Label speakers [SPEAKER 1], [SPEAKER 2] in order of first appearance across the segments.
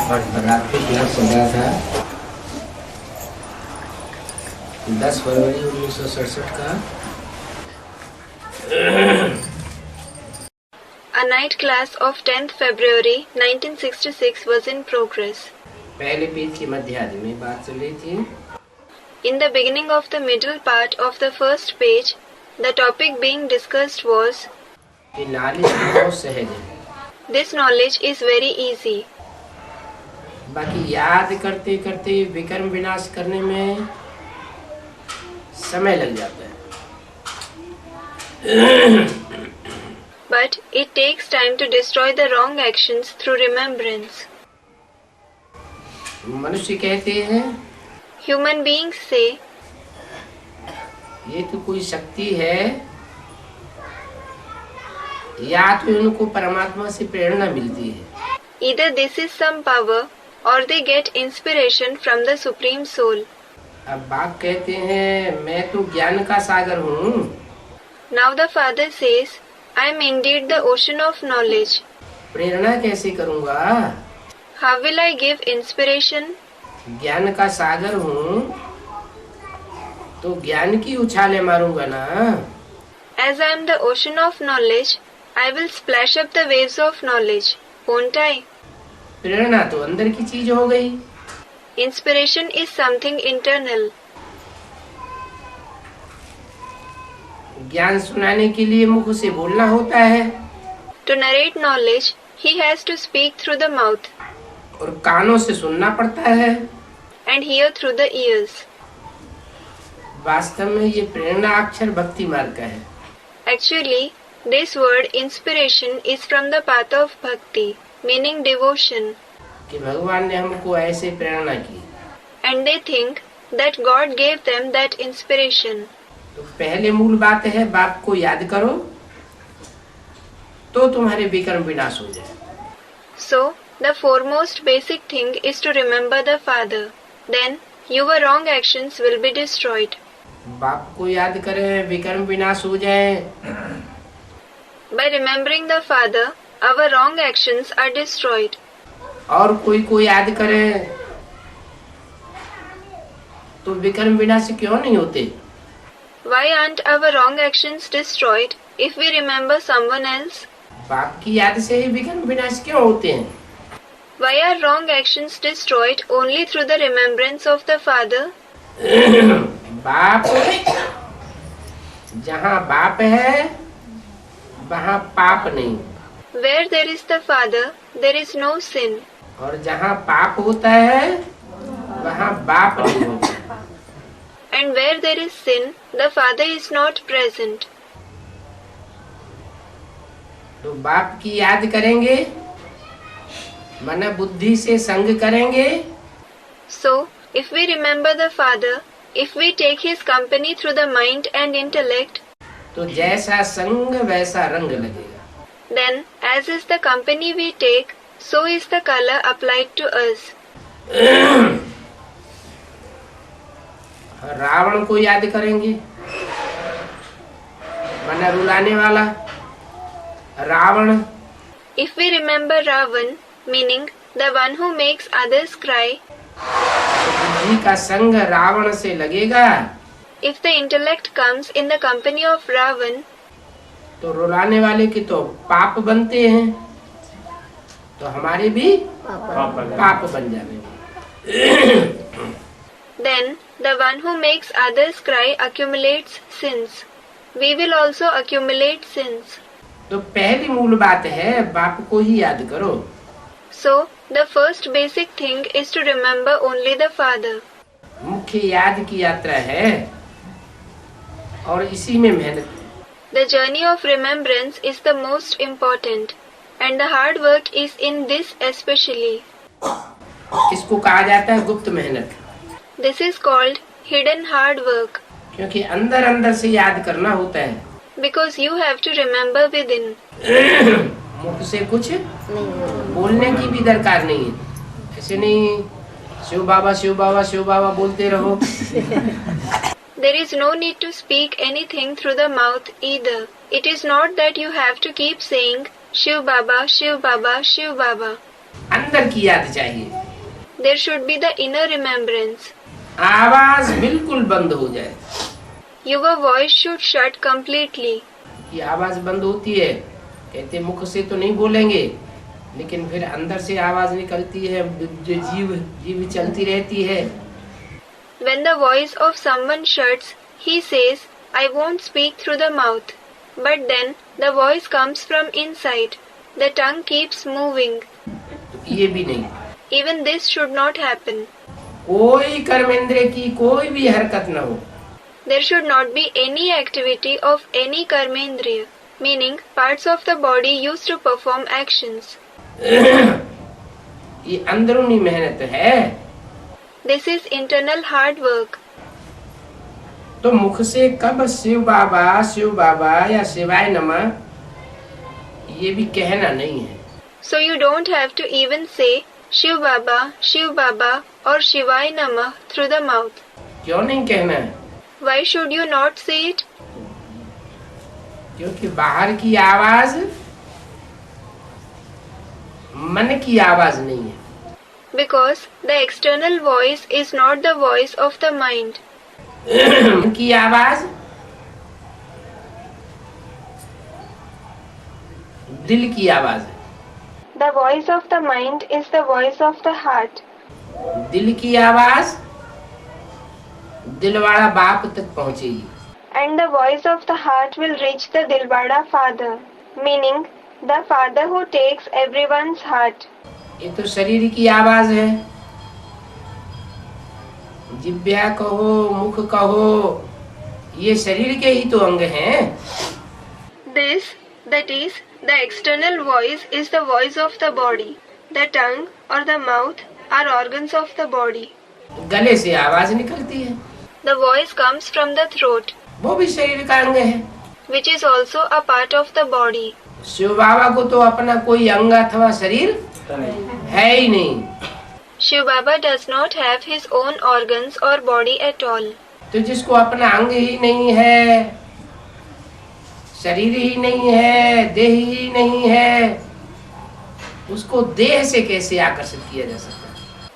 [SPEAKER 1] रात्रि क्लास चल रहा था 10 फरवरी 1967 का।
[SPEAKER 2] A night class of 10th February 1966 was in progress.
[SPEAKER 1] पहले पेज के मध्यार्ध में बात चल रही थी।
[SPEAKER 2] In the beginning of the middle part of the first page, the topic being discussed was
[SPEAKER 1] कि नॉलेज बहुत सहज है,
[SPEAKER 2] this knowledge is very easy.
[SPEAKER 1] बाकी याद करते करते विकर्म विनाश करने में समय लग जाता है।
[SPEAKER 2] But it takes time to destroy the wrong actions through remembrance.
[SPEAKER 1] मनुष्य कहते हैं
[SPEAKER 2] Human beings say,
[SPEAKER 1] ये तो कोई शक्ति है, या तो इनको परमात्मा से प्रेरणा मिलती है।
[SPEAKER 2] either this is some power or they get inspiration from the Supreme Soul.
[SPEAKER 1] अब बाप कहते हैं मैं तो ज्ञान का सागर हूँ।
[SPEAKER 2] Now the Father says, I am indeed the ocean of knowledge.
[SPEAKER 1] प्रेरणा कैसे करूँगा?
[SPEAKER 2] How will I give inspiration?
[SPEAKER 1] ज्ञान का सागर हूँ तो ज्ञान की उछाले मारूंगा ना।
[SPEAKER 2] As I am the ocean of knowledge, I will splash up the waves of knowledge, won't I?
[SPEAKER 1] प्रेरणा तो अंदर की चीज हो गई।
[SPEAKER 2] Inspiration is something internal.
[SPEAKER 1] ज्ञान सुनाने के लिए मुख से बोलना होता है
[SPEAKER 2] To narrate knowledge, he has to speak through the mouth
[SPEAKER 1] और कानों से सुनना पड़ता है।
[SPEAKER 2] and hear through the ears.
[SPEAKER 1] वास्तव में ये प्रेरणा अक्षर भक्ति मार्ग का है।
[SPEAKER 2] Actually, this word inspiration is from the path of bhakti, meaning devotion,
[SPEAKER 1] कि भगवान ने हमको ऐसे प्रेरणा की।
[SPEAKER 2] and they think that God gave them that inspiration.
[SPEAKER 1] तो पहले मूल बात है बाप को याद करो तो तुम्हारे विकर्म विनाश हो जाए।
[SPEAKER 2] So, the foremost basic thing is to remember the Father. Then, your wrong actions will be destroyed.
[SPEAKER 1] बाप को याद करें विकर्म विनाश हो जाए।
[SPEAKER 2] By remembering the Father, our wrong actions are destroyed.
[SPEAKER 1] और कोई को याद करें तो विकर्म विनाश क्यों नहीं होते?
[SPEAKER 2] Why aren't our wrong actions destroyed if we remember someone else?
[SPEAKER 1] बाप की याद से ही विकर्म विनाश क्यों होते हैं?
[SPEAKER 2] Why are wrong actions destroyed only through the remembrance of the Father?
[SPEAKER 1] बाप जहाँ बाप है वहाँ पाप नहीं,
[SPEAKER 2] Where there is the Father, there is no sin.
[SPEAKER 1] और जहाँ पाप होता है वहाँ बाप नहीं होता।
[SPEAKER 2] And where there is sin, the Father is not present.
[SPEAKER 1] तो बाप की याद करेंगे, मन बुद्धि से संग करेंगे,
[SPEAKER 2] So, if we remember the Father, if we take His company through the mind and intellect,
[SPEAKER 1] तो जैसा संग वैसा रंग लगेगा।
[SPEAKER 2] then, as is the company we take, so is the color applied to us.
[SPEAKER 1] Ravan को याद करेंगे, मन रुलाने वाला Ravan.
[SPEAKER 2] If we remember Ravan, meaning the one who makes others cry,
[SPEAKER 1] बुद्धि का संग रावण से लगेगा
[SPEAKER 2] if the intellect comes in the company of Ravan,
[SPEAKER 1] तो रुलाने वाले की तो पाप बनते हैं, तो हमारे भी पाप बन जाएंगे।
[SPEAKER 2] then the one who makes others cry accumulates sins. We will also accumulate sins.
[SPEAKER 1] तो पहली मूल बात है बाप को ही याद करो।
[SPEAKER 2] So, the first basic thing is to remember only the Father.
[SPEAKER 1] मुख्य याद की यात्रा है और इसी में मेहनत।
[SPEAKER 2] The journey of remembrance is the most important, and the hard work is in this especially.
[SPEAKER 1] इसको कहा जाता है गुप्त मेहनत,
[SPEAKER 2] This is called hidden hard work,
[SPEAKER 1] क्योंकि अंदर अंदर से याद करना होता है।
[SPEAKER 2] because you have to remember within.
[SPEAKER 1] मुख से कुछ बोलने की भी दरकार नहीं है। ऐसे नहीं शिव बाबा शिव बाबा शिव बाबा बोलते रहो।
[SPEAKER 2] There is no need to speak anything through the mouth either. It is not that you have to keep saying Shiv Baba, Shiv Baba, Shiv Baba.
[SPEAKER 1] अंदर की याद चाहिए।
[SPEAKER 2] There should be the inner remembrance.
[SPEAKER 1] आवाज बिल्कुल बंद हो जाए।
[SPEAKER 2] Your voice should shut completely.
[SPEAKER 1] ये आवाज बंद होती है, कहते मुख से तो नहीं बोलेंगे, लेकिन फिर अंदर से आवाज निकलती है, जो जीव चलती रहती है।
[SPEAKER 2] When the voice of someone shuts, he says, I won't speak through the mouth. But then the voice comes from inside. The tongue keeps moving.
[SPEAKER 1] तो ये भी नहीं।
[SPEAKER 2] Even this should not happen.
[SPEAKER 1] कोई कर्मेंद्रिय की कोई भी हरकत न हो।
[SPEAKER 2] There should not be any activity of any karmendriya, meaning parts of the body used to perform actions.
[SPEAKER 1] ये अंदरूनी मेहनत है।
[SPEAKER 2] This is internal hard work.
[SPEAKER 1] तो मुख से कब शिव बाबा या शिवाय नमः ये भी कहना नहीं है।
[SPEAKER 2] So you don't have to even say Shiv Baba or Shivaya Namah through the mouth.
[SPEAKER 1] क्यों नहीं कहना है?
[SPEAKER 2] Why should you not say it?
[SPEAKER 1] क्योंकि बाहर की आवाज मन की आवाज नहीं है।
[SPEAKER 2] Because the external voice is not the voice of the mind.
[SPEAKER 1] मन की आवाज दिल की आवाज है।
[SPEAKER 2] The voice of the mind is the voice of the heart.
[SPEAKER 1] दिल की आवाज दिलवाड़ा बाप तक पहुंचेगी।
[SPEAKER 2] And the voice of the heart will reach the Dilwada Father, meaning the Father who takes everyone's heart.
[SPEAKER 1] ये तो शरीर की आवाज है। जिह्वा कहो, मुख कहो, ये शरीर के ही तो अंग हैं।
[SPEAKER 2] This, that is, the external voice is the voice of the body. The tongue or the mouth are organs of the body.
[SPEAKER 1] गले से आवाज निकलती है,
[SPEAKER 2] The voice comes from the throat,
[SPEAKER 1] वो भी शरीर का अंग है।
[SPEAKER 2] which is also a part of the body.
[SPEAKER 1] Shiv बाबा को तो अपना कोई अंग अथवा शरीर है ही नहीं।
[SPEAKER 2] Shiv Baba does not have his own organs or body at all.
[SPEAKER 1] तो जिसको अपना अंग ही नहीं है, शरीर ही नहीं है, देह ही नहीं है, उसको देह से कैसे आकर्षित किया जा सकता है?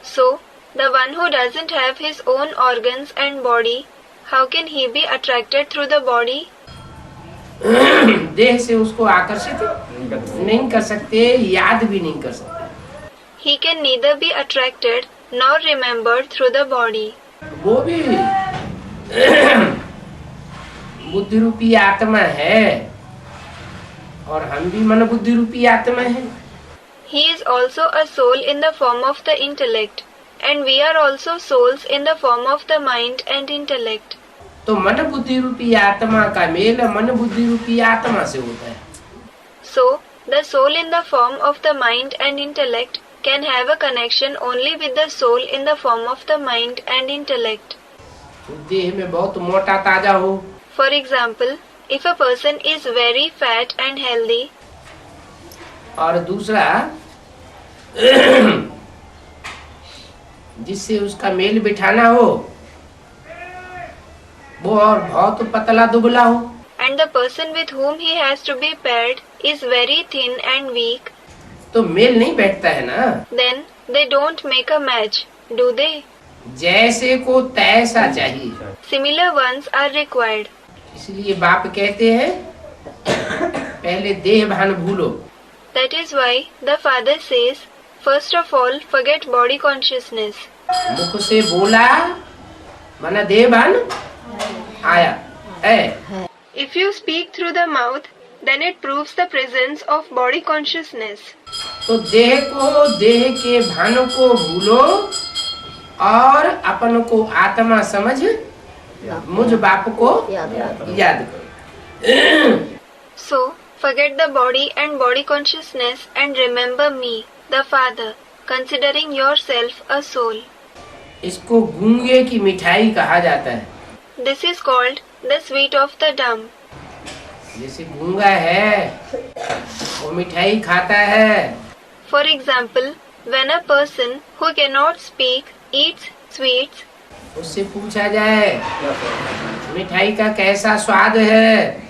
[SPEAKER 2] So, the one who doesn't have his own organs and body, how can he be attracted through the body?
[SPEAKER 1] देह से उसको आकर्षित नहीं कर सकते, याद भी नहीं कर सकते।
[SPEAKER 2] He can neither be attracted nor remembered through the body.
[SPEAKER 1] वो भी बुद्धि रूपी आत्मा है और हम भी मन बुद्धि रूपी आत्मा है।
[SPEAKER 2] He is also a soul in the form of the intellect, and we are also souls in the form of the mind and intellect.
[SPEAKER 1] तो मन बुद्धि रूपी आत्मा का मेल मन बुद्धि रूपी आत्मा से होता है।
[SPEAKER 2] So, the soul in the form of the mind and intellect can have a connection only with the soul in the form of the mind and intellect.
[SPEAKER 1] देह में बहुत मोटा ताजा हो,
[SPEAKER 2] For example, if a person is very fat and healthy,
[SPEAKER 1] और दूसरा जिससे उसका मेल बिठाना हो वो और बहुत पतला दुबला हो,
[SPEAKER 2] and the person with whom he has to be paired is very thin and weak,
[SPEAKER 1] तो मेल नहीं बैठता है ना।
[SPEAKER 2] then they don't make a match, do they?
[SPEAKER 1] जैसे को तैसा चाहिए।
[SPEAKER 2] Similar ones are required.
[SPEAKER 1] इसलिए बाप कहते हैं पहले देह भान भूलो।
[SPEAKER 2] That is why the Father says, first of all, forget body consciousness.
[SPEAKER 1] मुख से बोला माना देह भान आया है।
[SPEAKER 2] If you speak through the mouth, then it proves the presence of body consciousness.
[SPEAKER 1] तो देह को देह के भान को भूलो और अपन को आत्मा समझ मुझ बाप को याद करो।
[SPEAKER 2] So, forget the body and body consciousness and remember me, the Father, considering yourself a soul.
[SPEAKER 1] इसको गूंगे की मिठाई कहा जाता है।
[SPEAKER 2] This is called the sweet of the dumb.
[SPEAKER 1] जैसे गूंगा है वो मिठाई खाता है।
[SPEAKER 2] For example, when a person who cannot speak eats sweets,
[SPEAKER 1] उससे पूछा जाए मिठाई का कैसा स्वाद है,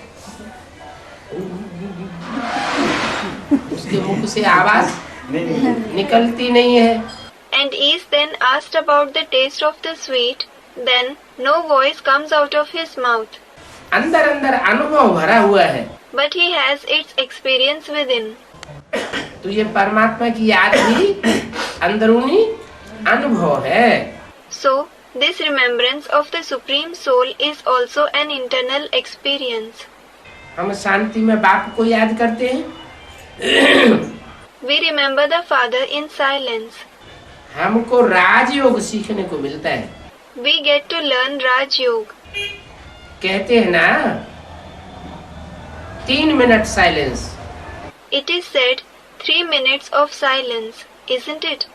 [SPEAKER 1] उसके मुख से आवाज निकलती नहीं है।
[SPEAKER 2] and is then asked about the taste of the sweet, then no voice comes out of his mouth,
[SPEAKER 1] अंदर अंदर अनुभव भरा हुआ है,
[SPEAKER 2] but he has its experience within.
[SPEAKER 1] तो ये परमात्मा की याद भी अंदरूनी अनुभव है।
[SPEAKER 2] So, this remembrance of the Supreme Soul is also an internal experience.
[SPEAKER 1] हम शांति में बाप को याद करते हैं,
[SPEAKER 2] We remember the Father in silence.
[SPEAKER 1] हमको राजयोग सीखने को मिलता है।
[SPEAKER 2] We get to learn Raj Yoga.
[SPEAKER 1] कहते हैं ना 3 minute silence,
[SPEAKER 2] It is said 3 minutes of silence, isn't it?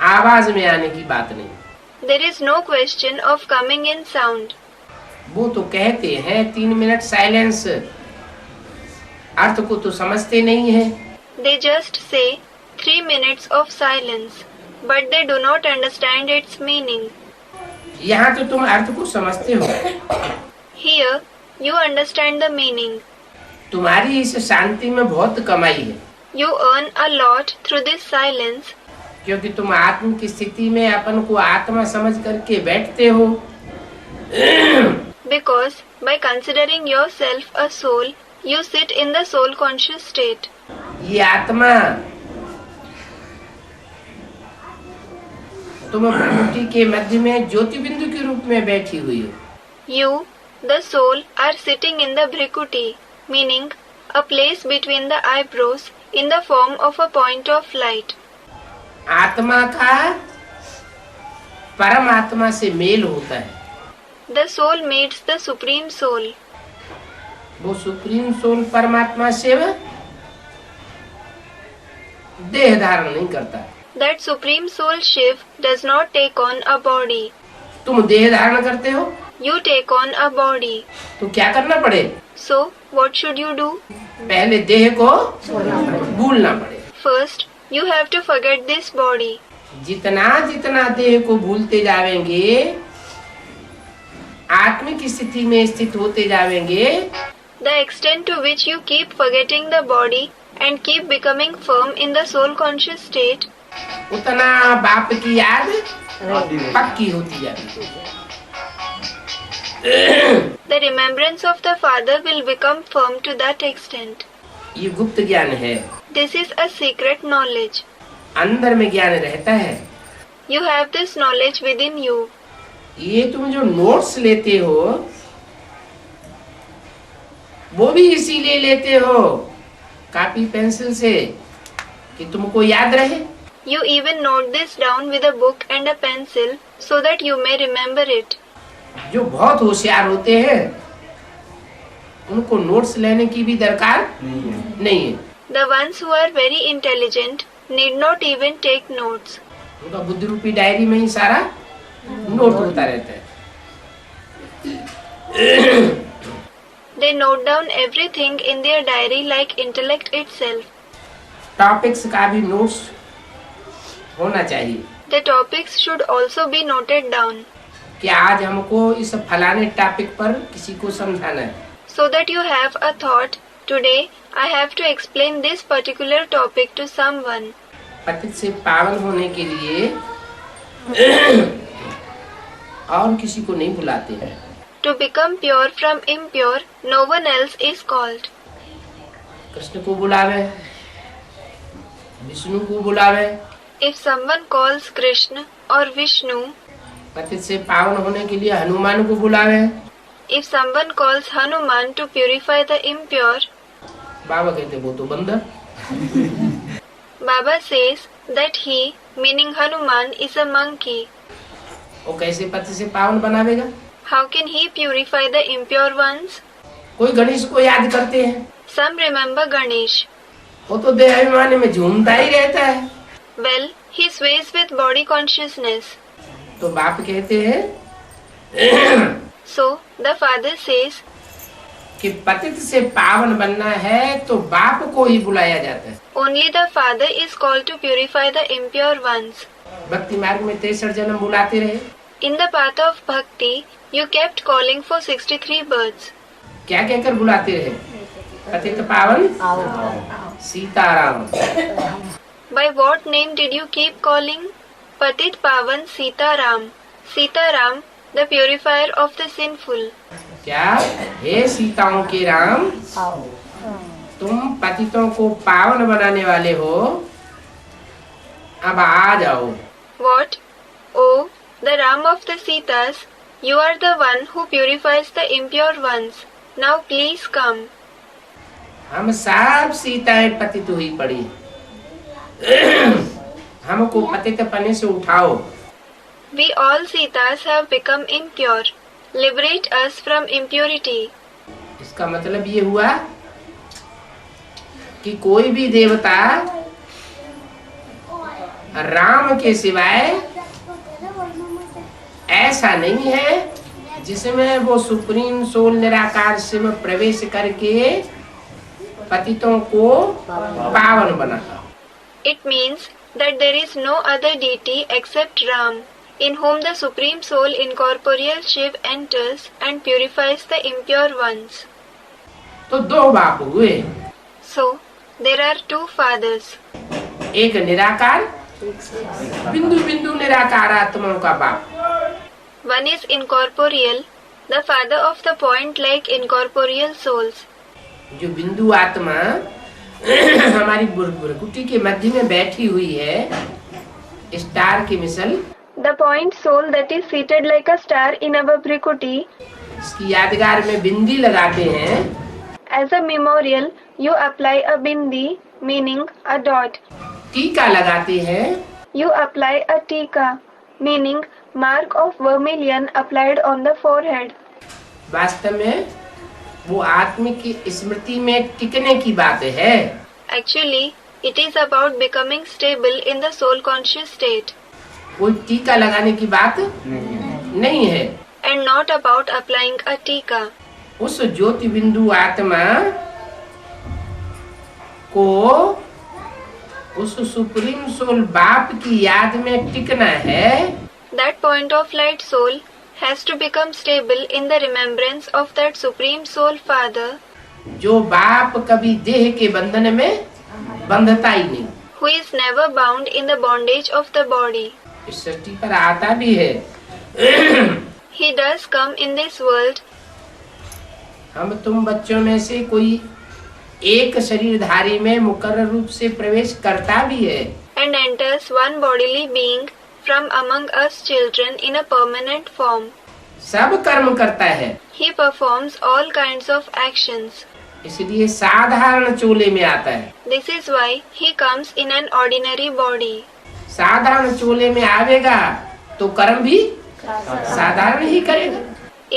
[SPEAKER 1] आवाज में आने की बात नहीं।
[SPEAKER 2] There is no question of coming in sound.
[SPEAKER 1] वो तो कहते हैं 3 मिनट साइलेंस, अर्थ को तो समझते नहीं है।
[SPEAKER 2] They just say 3 minutes of silence, but they do not understand its meaning.
[SPEAKER 1] यहाँ तो तुम अर्थ को समझते हो,
[SPEAKER 2] Here, you understand the meaning.
[SPEAKER 1] तुम्हारी इस शांति में बहुत कमाई है,
[SPEAKER 2] You earn a lot through this silence
[SPEAKER 1] क्योंकि तुम आत्म की स्थिति में अपन को आत्मा समझ करके बैठते हो।
[SPEAKER 2] because by considering yourself a soul, you sit in the soul conscious state.
[SPEAKER 1] ये आत्मा तुम प्रकृति के मध्य में ज्योति बिंदु के रूप में बैठी हुई हो।
[SPEAKER 2] You, the soul, are sitting in the Bhrikuti, meaning a place between the eyebrows in the form of a point of light.
[SPEAKER 1] आत्मा का परमात्मा से मेल होता है।
[SPEAKER 2] The soul meets the Supreme Soul.
[SPEAKER 1] वो सुप्रीम सोल परमात्मा से देह धारण नहीं करता।
[SPEAKER 2] That Supreme Soul Shiv does not take on a body.
[SPEAKER 1] तुम देह धारण करते हो
[SPEAKER 2] You take on a body.
[SPEAKER 1] तो क्या करना पड़े?
[SPEAKER 2] So, what should you do?
[SPEAKER 1] पहले देह को भूलना पड़े।
[SPEAKER 2] First, you have to forget this body.
[SPEAKER 1] जितना जितना देह को भूलते जावेंगे, आत्मिक स्थिति में स्थित होते जावेंगे,
[SPEAKER 2] The extent to which you keep forgetting the body and keep becoming firm in the soul conscious state,
[SPEAKER 1] उतना बाप की याद पक्की होती जाती है।
[SPEAKER 2] the remembrance of the Father will become firm to that extent.
[SPEAKER 1] ये गुप्त ज्ञान है,
[SPEAKER 2] This is a secret knowledge.
[SPEAKER 1] अंदर में ज्ञान रहता है।
[SPEAKER 2] You have this knowledge within you.
[SPEAKER 1] ये तुम जो नोट्स लेते हो वो भी इसीलिए लेते हो कॉपी पेंसिल से कि तुमको याद रहे।
[SPEAKER 2] You even note this down with a book and a pencil so that you may remember it.
[SPEAKER 1] जो बहुत होशियार होते हैं उनको नोट्स लेने की भी दरकार नहीं है।
[SPEAKER 2] The ones who are very intelligent need not even take notes.
[SPEAKER 1] उनका बुद्धि रूपी डायरी में ही सारा नोट होता रहता है।
[SPEAKER 2] They note down everything in their diary like intellect itself.
[SPEAKER 1] Topics का भी नोट्स होना चाहिए
[SPEAKER 2] The topics should also be noted down
[SPEAKER 1] कि आज हमको इस फलाने टॉपिक पर किसी को समझाना है।
[SPEAKER 2] so that you have a thought, today I have to explain this particular topic to someone.
[SPEAKER 1] पतित से पावन होने के लिए और किसी को नहीं बुलाते हैं।
[SPEAKER 2] To become pure from impure, no one else is called.
[SPEAKER 1] Krishna को बुलावे, विष्णु को बुलावे,
[SPEAKER 2] If someone calls Krishna or Vishnu,
[SPEAKER 1] पतित से पावन होने के लिए हनुमान को बुलावे,
[SPEAKER 2] if someone calls Hanuman to purify the impure,
[SPEAKER 1] बाबा कहते वो तो बंदर।
[SPEAKER 2] Baba says that he, meaning Hanuman, is a monkey.
[SPEAKER 1] वो कैसे पति से पावन बनावेगा?
[SPEAKER 2] How can he purify the impure ones?
[SPEAKER 1] कोई गणेश को याद करते हैं,
[SPEAKER 2] Some remember Ganesh.
[SPEAKER 1] वो तो देहाभिमान में झूमता ही रहता है।
[SPEAKER 2] Well, he sways with body consciousness.
[SPEAKER 1] तो बाप कहते हैं
[SPEAKER 2] So, the father says,
[SPEAKER 1] कि पतित से पावन बनना है तो बाप को ही बुलाया जाता है।
[SPEAKER 2] only the father is called to purify the impure ones.
[SPEAKER 1] भक्ति मार्ग में 63 जन्म बुलाते रहे,
[SPEAKER 2] In the path of bhakti, you kept calling for 63 births.
[SPEAKER 1] क्या कहकर बुलाते रहे? पतित पावन Sitaram.
[SPEAKER 2] By what name did you keep calling? Patit Pavan Sitaram. Sitaram, the purifier of the sinful.
[SPEAKER 1] क्या हे सीताओं के राम, तुम पतितों को पावन बनाने वाले हो, अब आ जाओ।
[SPEAKER 2] What? Oh, the Ram of the Sitas, you are the one who purifies the impure ones. Now please come.
[SPEAKER 1] हम सब सीताएं पतित हुई पड़ी, हमको पतित पने से उठाओ।
[SPEAKER 2] We all Sitas have become impure. Liberate us from impurity.
[SPEAKER 1] इसका मतलब ये हुआ कि कोई भी देवता राम के सिवाय ऐसा नहीं है जिसमें वो सुप्रीम सोल निराकार शिव प्रवेश करके पतितों को पावन बनाता।
[SPEAKER 2] It means that there is no other deity except Ram, in whom the Supreme Soul incorporeal Shiv enters and purifies the impure ones.
[SPEAKER 1] तो दो बाप हुए,
[SPEAKER 2] So, there are two fathers.
[SPEAKER 1] एक निराकार, बिंदु बिंदु निराकार आत्माओं का बाप।
[SPEAKER 2] One is incorporeal, the father of the point-like incorporeal souls.
[SPEAKER 1] जो बिंदु आत्मा हमारी बुरकुटी के मध्य में बैठी हुई है, स्टार की मिसल,
[SPEAKER 2] The point soul that is seated like a star in our Brikuti.
[SPEAKER 1] इसकी यादगार में बिंदी लगाते हैं।
[SPEAKER 2] As a memorial, you apply a bindi, meaning a dot.
[SPEAKER 1] टीका लगाते हैं,
[SPEAKER 2] You apply a tika, meaning mark of vermilion applied on the forehead.
[SPEAKER 1] वास्तव में वो आत्मिक स्मृति में टिकने की बात है।
[SPEAKER 2] Actually, it is about becoming stable in the soul conscious state,
[SPEAKER 1] कोई टीका लगाने की बात नहीं है।
[SPEAKER 2] and not about applying a tika.
[SPEAKER 1] उस ज्योति बिंदु आत्मा को उस सुप्रीम सोल बाप की याद में टिकना है।
[SPEAKER 2] That point of light soul has to become stable in the remembrance of that Supreme Soul Father,
[SPEAKER 1] जो बाप कभी देह के बंधन में बंधता ही नहीं,
[SPEAKER 2] who is never bound in the bondage of the body.
[SPEAKER 1] इस सृष्टि पर आता भी है।
[SPEAKER 2] He does come in this world.
[SPEAKER 1] हम तुम बच्चों में से कोई एक शरीरधारी में मुकर्रर रूप से प्रवेश करता भी है,
[SPEAKER 2] And enters one bodily being from among us children in a permanent form.
[SPEAKER 1] सब कर्म करता है,
[SPEAKER 2] He performs all kinds of actions.
[SPEAKER 1] इसलिए साधारण चोले में आता है।
[SPEAKER 2] This is why he comes in an ordinary body.
[SPEAKER 1] साधारण चोले में आवेगा तो कर्म भी साधारण ही करेगा।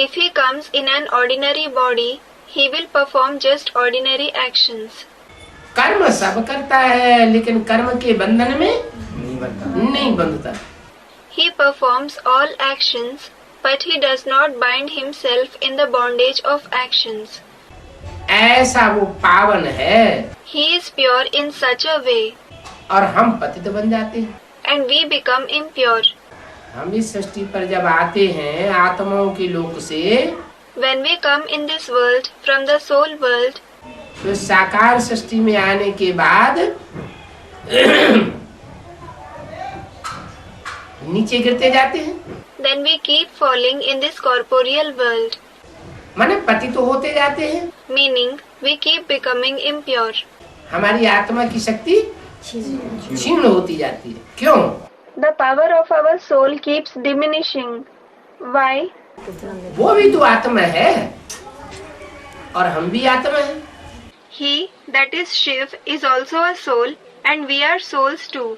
[SPEAKER 2] If he comes in an ordinary body, he will perform just ordinary actions.
[SPEAKER 1] कर्म सब करता है, लेकिन कर्म के बंधन में नहीं बंधता।
[SPEAKER 2] He performs all actions, but he does not bind himself in the bondage of actions.
[SPEAKER 1] ऐसा वो पावन है,
[SPEAKER 2] He is pure in such a way,
[SPEAKER 1] और हम पतित बन जाते हैं।
[SPEAKER 2] and we become impure.
[SPEAKER 1] हम इस सृष्टि पर जब आते हैं आत्माओं के लोक से,
[SPEAKER 2] When we come in this world from the soul world,
[SPEAKER 1] तो साकार सृष्टि में आने के बाद नीचे गिरते जाते हैं,
[SPEAKER 2] then we keep falling in this corporeal world,
[SPEAKER 1] माने पतित होते जाते हैं।
[SPEAKER 2] meaning we keep becoming impure.
[SPEAKER 1] हमारी आत्मा की शक्ति क्षीण होती जाती है। क्यों?
[SPEAKER 2] The power of our soul keeps diminishing. Why?
[SPEAKER 1] वो भी तो आत्मा है और हम भी आत्मा है।
[SPEAKER 2] He, that is Shiv, is also a soul, and we are souls too.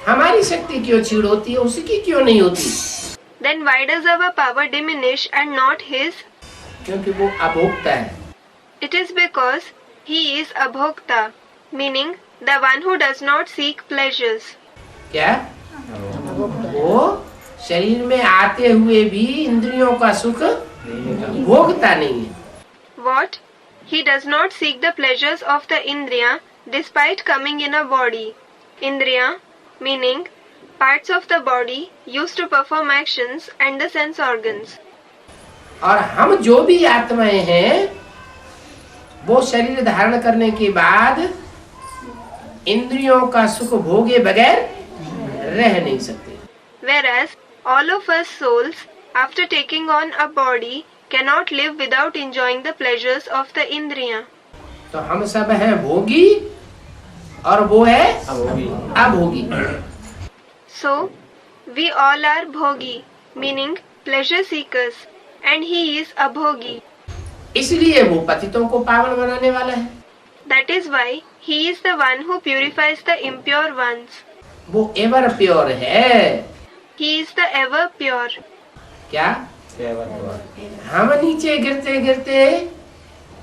[SPEAKER 1] हमारी शक्ति क्यों क्षीण होती है, उसकी क्यों नहीं होती?
[SPEAKER 2] Then why does our power diminish and not his?
[SPEAKER 1] क्योंकि वो अभोक्ता है।
[SPEAKER 2] It is because he is abhokta, meaning the one who does not seek pleasures.
[SPEAKER 1] क्या? वो शरीर में आते हुए भी इंद्रियों का सुख भोगता नहीं है।
[SPEAKER 2] What? He does not seek the pleasures of the Indriya despite coming in a body. Indriya, meaning parts of the body used to perform actions and the sense organs.
[SPEAKER 1] और हम जो भी आत्माएं हैं वो शरीर धारण करने के बाद इंद्रियों का सुख भोगे बगैर रह नहीं सकते।
[SPEAKER 2] Whereas all of us souls, after taking on a body, cannot live without enjoying the pleasures of the Indriya.
[SPEAKER 1] तो हम सब हैं भोगी और वो है Abhogi.
[SPEAKER 2] So, we all are bhogi, meaning pleasure seekers, and he is abhogi.
[SPEAKER 1] इसलिए वो पतितों को पावन बनाने वाला है।
[SPEAKER 2] That is why he is the one who purifies the impure ones.
[SPEAKER 1] वो एवर प्योर है।
[SPEAKER 2] He is the ever pure.
[SPEAKER 1] क्या? हम नीचे गिरते गिरते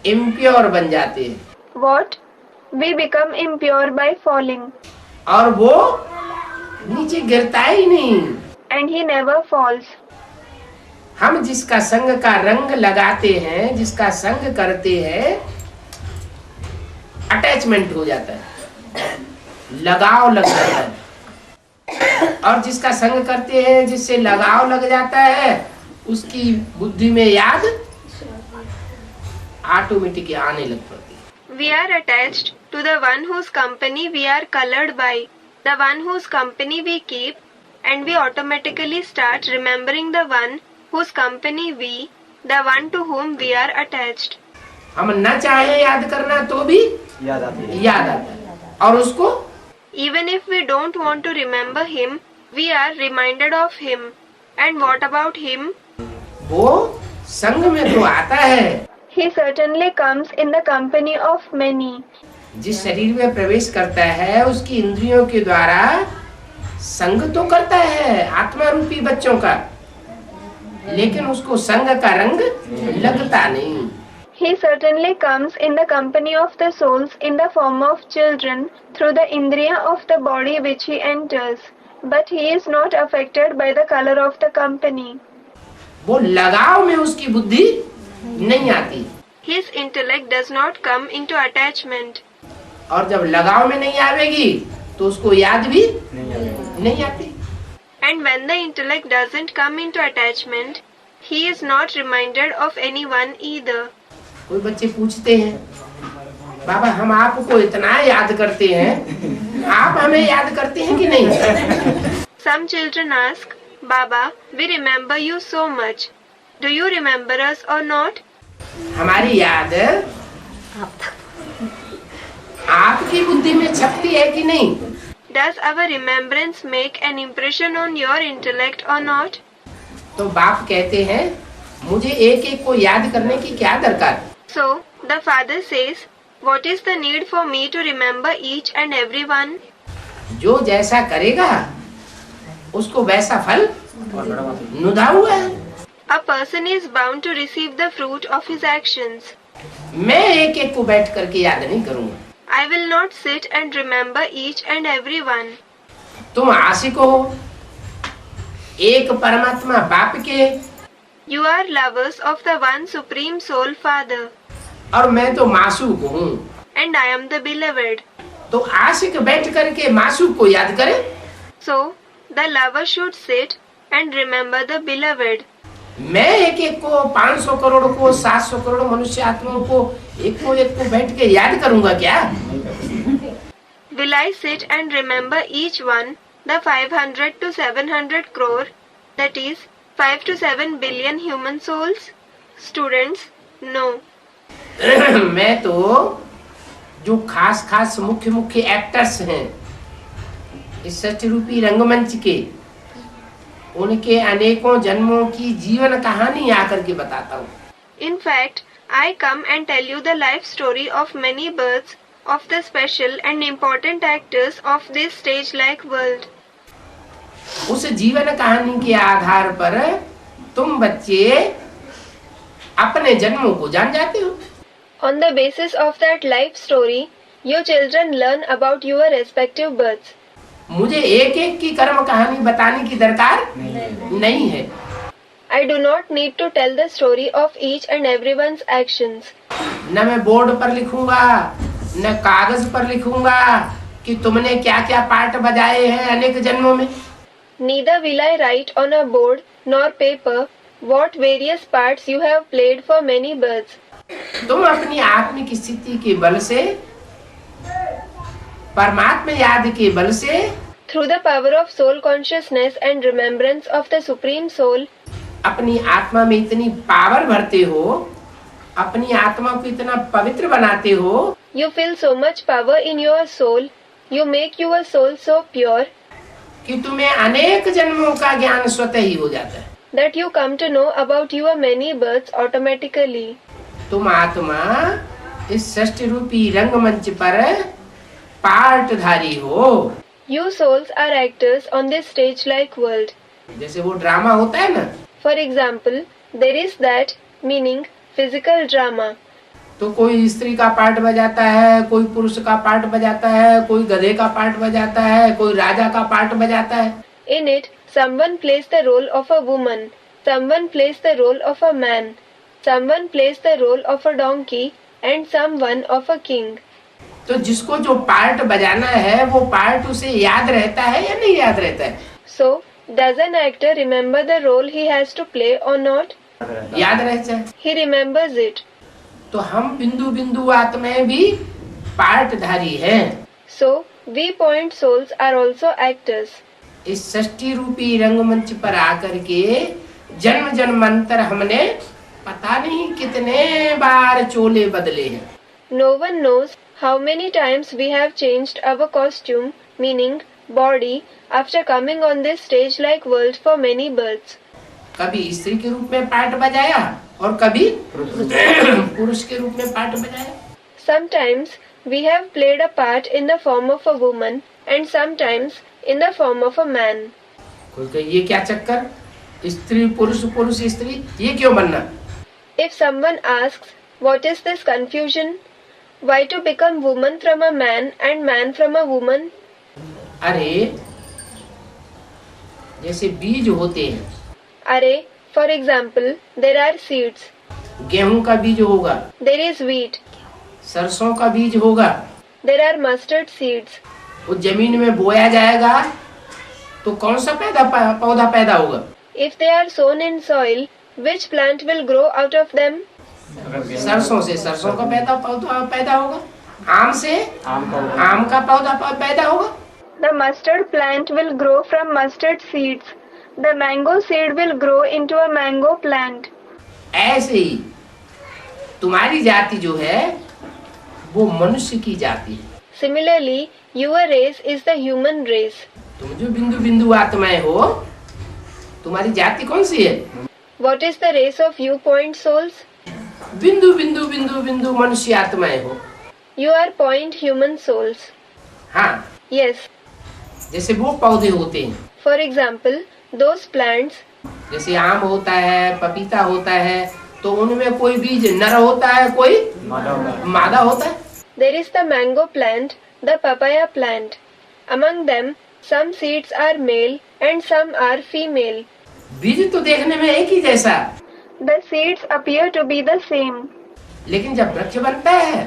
[SPEAKER 1] इम्प्योर बन जाते हैं।
[SPEAKER 2] What? We become impure by falling.
[SPEAKER 1] और वो नीचे गिरता ही नहीं।
[SPEAKER 2] And he never falls.
[SPEAKER 1] हम जिसका संग का रंग लगाते हैं, जिसका संग करते हैं, अटैचमेंट हो जाता है, लगाव लग जाता है। और जिसका संग करते हैं, जिससे लगाव लग जाता है, उसकी बुद्धि में याद ऑटोमेटिक आने लग पड़ती है।
[SPEAKER 2] We are attached to the one whose company we are colored by, the one whose company we keep, and we automatically start remembering the one whose company we, the one to whom we are attached.
[SPEAKER 1] हम न चाहे याद करना तो भी याद आता है। और उसको
[SPEAKER 2] Even if we don't want to remember him, we are reminded of him. And what about him?
[SPEAKER 1] वो संग में तो आता है।
[SPEAKER 2] He certainly comes in the company of many.
[SPEAKER 1] जिस शरीर में प्रवेश करता है, उसकी इंद्रियों के द्वारा संग तो करता है आत्मा रूपी बच्चों का, लेकिन उसको संग का रंग लगता नहीं।
[SPEAKER 2] He certainly comes in the company of the souls in the form of children through the indriya of the body which he enters, but he is not affected by the color of the company.
[SPEAKER 1] वो लगाव में उसकी बुद्धि नहीं आती।
[SPEAKER 2] His intellect does not come into attachment.
[SPEAKER 1] और जब लगाव में नहीं आवेगी तो उसको याद भी नहीं आती।
[SPEAKER 2] And when the intellect doesn't come into attachment, he is not reminded of anyone either.
[SPEAKER 1] कोई बच्चे पूछते हैं, बाबा हम आपको इतना याद करते हैं, आप हमें याद करते हैं कि नहीं?
[SPEAKER 2] Some children ask, Baba, we remember you so much. Do you remember us or not?
[SPEAKER 1] हमारी याद आपकी बुद्धि में छपती है कि नहीं?
[SPEAKER 2] Does our remembrance make an impression on your intellect or not?
[SPEAKER 1] तो बाप कहते हैं, मुझे एक एक को याद करने की क्या दरकार?
[SPEAKER 2] So, the father says, what is the need for me to remember each and every one?
[SPEAKER 1] जो जैसा करेगा उसको वैसा फल नुदा हुआ है।
[SPEAKER 2] A person is bound to receive the fruit of his actions.
[SPEAKER 1] मैं एक एक को बैठ करके याद नहीं करूंगा।
[SPEAKER 2] I will not sit and remember each and every one.
[SPEAKER 1] तुम आशिक हो एक परमात्मा बाप के,
[SPEAKER 2] You are lovers of the one supreme soul father.
[SPEAKER 1] और मैं तो मासूक हूँ।
[SPEAKER 2] And I am the beloved.
[SPEAKER 1] तो आशिक बैठ करके मासूक को याद करे।
[SPEAKER 2] So, the lover should sit and remember the beloved.
[SPEAKER 1] मैं एक एक को 500 करोड़ को 700 करोड़ मनुष्य आत्माओं को एक को बैठ के याद करूंगा क्या?
[SPEAKER 2] Will I sit and remember each one, the 500 to 700 crore, that is 5 to 7 billion human souls? Students, no.
[SPEAKER 1] मैं तो जो खास मुख्य एक्टर्स हैं इस सत्य रूपी रंगमंच के, उनके अनेकों जन्मों की जीवन कहानी आकर के बताता हूँ।
[SPEAKER 2] In fact, I come and tell you the life story of many births of the special and important actors of this stage-like world.
[SPEAKER 1] उस जीवन कहानी के आधार पर तुम बच्चे अपने जन्मों को जान जाते हो।
[SPEAKER 2] On the basis of that life story, you children learn about your respective births.
[SPEAKER 1] मुझे एक एक की कर्म कहानी बताने की दरकार नहीं है।
[SPEAKER 2] I do not need to tell the story of each and everyone's actions.
[SPEAKER 1] न मैं बोर्ड पर लिखूंगा, न कागज पर लिखूंगा कि तुमने क्या क्या पार्ट बजाए हैं अनेक जन्मों में।
[SPEAKER 2] Neither will I write on a board nor paper what various parts you have played for many births.
[SPEAKER 1] तुम अपनी आत्मिक स्थिति के बल से, परमात्मा याद के बल से,
[SPEAKER 2] through the power of soul consciousness and remembrance of the Supreme Soul,
[SPEAKER 1] अपनी आत्मा में इतनी पावर भरते हो, अपनी आत्मा को इतना पवित्र बनाते हो,
[SPEAKER 2] you feel so much power in your soul, you make your soul so pure,
[SPEAKER 1] कि तुम्हें अनेक जन्मों का ज्ञान स्वतः ही हो जाता है।
[SPEAKER 2] that you come to know about your many births automatically.
[SPEAKER 1] तुम आत्मा इस सृष्टि रूपी रंगमंच पर पार्टधारी हो।
[SPEAKER 2] You souls are actors on this stage-like world.
[SPEAKER 1] जैसे वो ड्रामा होता है ना,
[SPEAKER 2] For example, there is that, meaning physical drama.
[SPEAKER 1] तो कोई स्त्री का पार्ट बजाता है, कोई पुरुष का पार्ट बजाता है, कोई गधे का पार्ट बजाता है, कोई राजा का पार्ट बजाता है।
[SPEAKER 2] In it, someone plays the role of a woman, someone plays the role of a man, someone plays the role of a donkey, and someone of a king.
[SPEAKER 1] तो जिसको जो पार्ट बजाना है वो पार्ट उसे याद रहता है या नहीं याद रहता है?
[SPEAKER 2] So, does an actor remember the role he has to play or not?
[SPEAKER 1] याद रहता है।
[SPEAKER 2] He remembers it.
[SPEAKER 1] तो हम बिंदु बिंदु आत्माएं भी पार्टधारी हैं।
[SPEAKER 2] So, we point souls are also actors.
[SPEAKER 1] इस सृष्टि रूपी रंगमंच पर आकर के जन्म जन्मांतर हमने पता नहीं कितने बार चोले बदले हैं।
[SPEAKER 2] No one knows how many times we have changed our costume, meaning body, after coming on this stage-like world for many births.
[SPEAKER 1] कभी स्त्री के रूप में पार्ट बजाया और कभी पुरुष के रूप में पार्ट बजाया।
[SPEAKER 2] Sometimes we have played a part in the form of a woman and sometimes in the form of a man.
[SPEAKER 1] कोई कहे ये क्या चक्कर, स्त्री पुरुष पुरुष स्त्री, ये क्यों बनना?
[SPEAKER 2] If someone asks, what is this confusion? Why to become woman from a man and man from a woman?
[SPEAKER 1] अरे जैसे बीज होते हैं,
[SPEAKER 2] Array, for example, there are seeds.
[SPEAKER 1] गेहूं का बीज होगा,
[SPEAKER 2] There is wheat.
[SPEAKER 1] सरसों का बीज होगा,
[SPEAKER 2] There are mustard seeds.
[SPEAKER 1] वो जमीन में बोया जाएगा तो कौन सा पौधा पैदा होगा?
[SPEAKER 2] If they are sown in soil, which plant will grow out of them?
[SPEAKER 1] सरसों से सरसों का पौधा पैदा होगा, आम से आम का पौधा पैदा होगा।
[SPEAKER 2] The mustard plant will grow from mustard seeds. The mango seed will grow into a mango plant.
[SPEAKER 1] ऐसे ही तुम्हारी जाति जो है वो मनुष्य की जाति है।
[SPEAKER 2] Similarly, your race is the human race.
[SPEAKER 1] तुम जो बिंदु बिंदु आत्माएं हो, तुम्हारी जाति कौन सी है?
[SPEAKER 2] What is the race of you point souls?
[SPEAKER 1] बिंदु बिंदु बिंदु बिंदु मनुष्य आत्माएं हो।
[SPEAKER 2] You are point human souls.
[SPEAKER 1] हाँ,
[SPEAKER 2] Yes.
[SPEAKER 1] जैसे वो पौधे होते हैं,
[SPEAKER 2] For example, those plants,
[SPEAKER 1] जैसे आम होता है, पपीता होता है, तो उनमें कोई बीज नर होता है, कोई मादा होता है।
[SPEAKER 2] there is the mango plant, the papaya plant. Among them, some seeds are male and some are female.
[SPEAKER 1] बीज तो देखने में एक ही जैसा,
[SPEAKER 2] The seeds appear to be the same.
[SPEAKER 1] लेकिन जब वृक्ष बनता है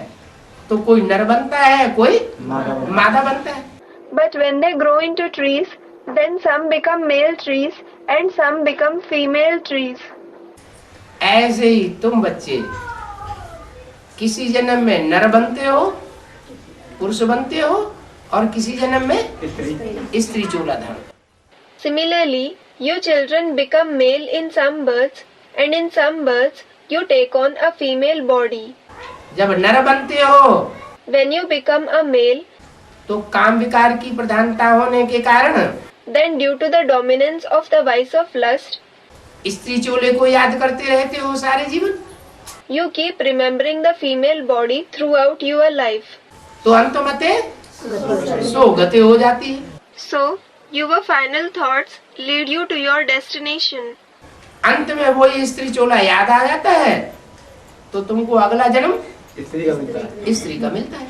[SPEAKER 1] तो कोई नर बनता है, कोई मादा बनता है।
[SPEAKER 2] But when they grow into trees, then some become male trees and some become female trees.
[SPEAKER 1] ऐसे ही तुम बच्चे किसी जन्म में नर बनते हो, पुरुष बनते हो, और किसी जन्म में स्त्री चोला धारण।
[SPEAKER 2] Similarly, you children become male in some births and in some births you take on a female body.
[SPEAKER 1] जब नर बनते हो
[SPEAKER 2] When you become a male,
[SPEAKER 1] तो काम विकार की प्रधानता होने के कारण
[SPEAKER 2] then due to the dominance of the vice of lust,
[SPEAKER 1] स्त्री चोले को याद करते रहते हो सारे जीवन,
[SPEAKER 2] you keep remembering the female body throughout your life.
[SPEAKER 1] तो अंतमते सोगते हो जाती है।
[SPEAKER 2] So, your final thoughts lead you to your destination.
[SPEAKER 1] अंत में वही स्त्री चोला याद आ जाता है तो तुमको अगला जन्म स्त्री का मिलता है।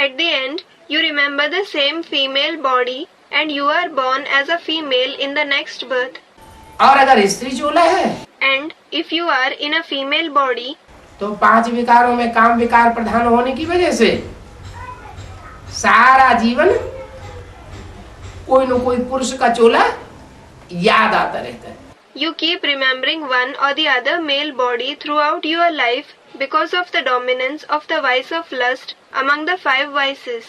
[SPEAKER 2] At the end, you remember the same female body and you are born as a female in the next birth.
[SPEAKER 1] और अगर स्त्री चोला है
[SPEAKER 2] And if you are in a female body,
[SPEAKER 1] तो 5 विकारों में काम विकार प्रधान होने की वजह से सारा जीवन कोई न कोई पुरुष का चोला याद आता रहता है।
[SPEAKER 2] you keep remembering one or the other male body throughout your life because of the dominance of the vice of lust among the 5 vices.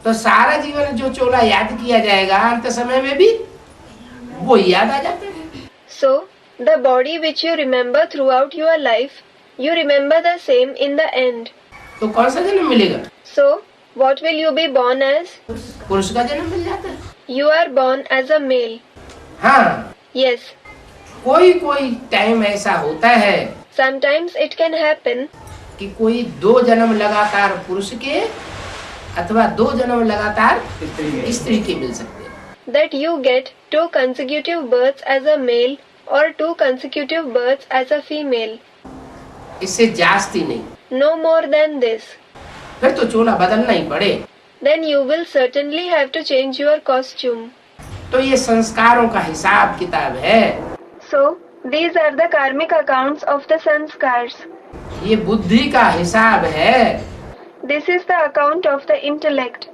[SPEAKER 1] तो सारा जीवन जो चोला याद किया जाएगा अंत समय में भी वो याद आ जाता है।
[SPEAKER 2] So, the body which you remember throughout your life, you remember the same in the end.
[SPEAKER 1] तो कौन सा जन्म मिलेगा?
[SPEAKER 2] So, what will you be born as?
[SPEAKER 1] पुरुष का जन्म मिल जाता है।
[SPEAKER 2] You are born as a male.
[SPEAKER 1] हाँ,
[SPEAKER 2] Yes.
[SPEAKER 1] कोई टाइम ऐसा होता है
[SPEAKER 2] Sometimes it can happen
[SPEAKER 1] कि कोई 2 जन्म लगातार पुरुष के अथवा 2 जन्म लगातार स्त्री के मिल सकते हैं।
[SPEAKER 2] that you get 2 consecutive births as a male or 2 consecutive births as a female.
[SPEAKER 1] इससे जास्ती नहीं।
[SPEAKER 2] No more than this.
[SPEAKER 1] फिर तो चोला बदलना ही पड़े।
[SPEAKER 2] Then you will certainly have to change your costume.
[SPEAKER 1] तो ये संस्कारों का हिसाब किताब है।
[SPEAKER 2] So, these are the karmic accounts of the sanskars.
[SPEAKER 1] ये बुद्धि का हिसाब है।
[SPEAKER 2] This is the account of the intellect.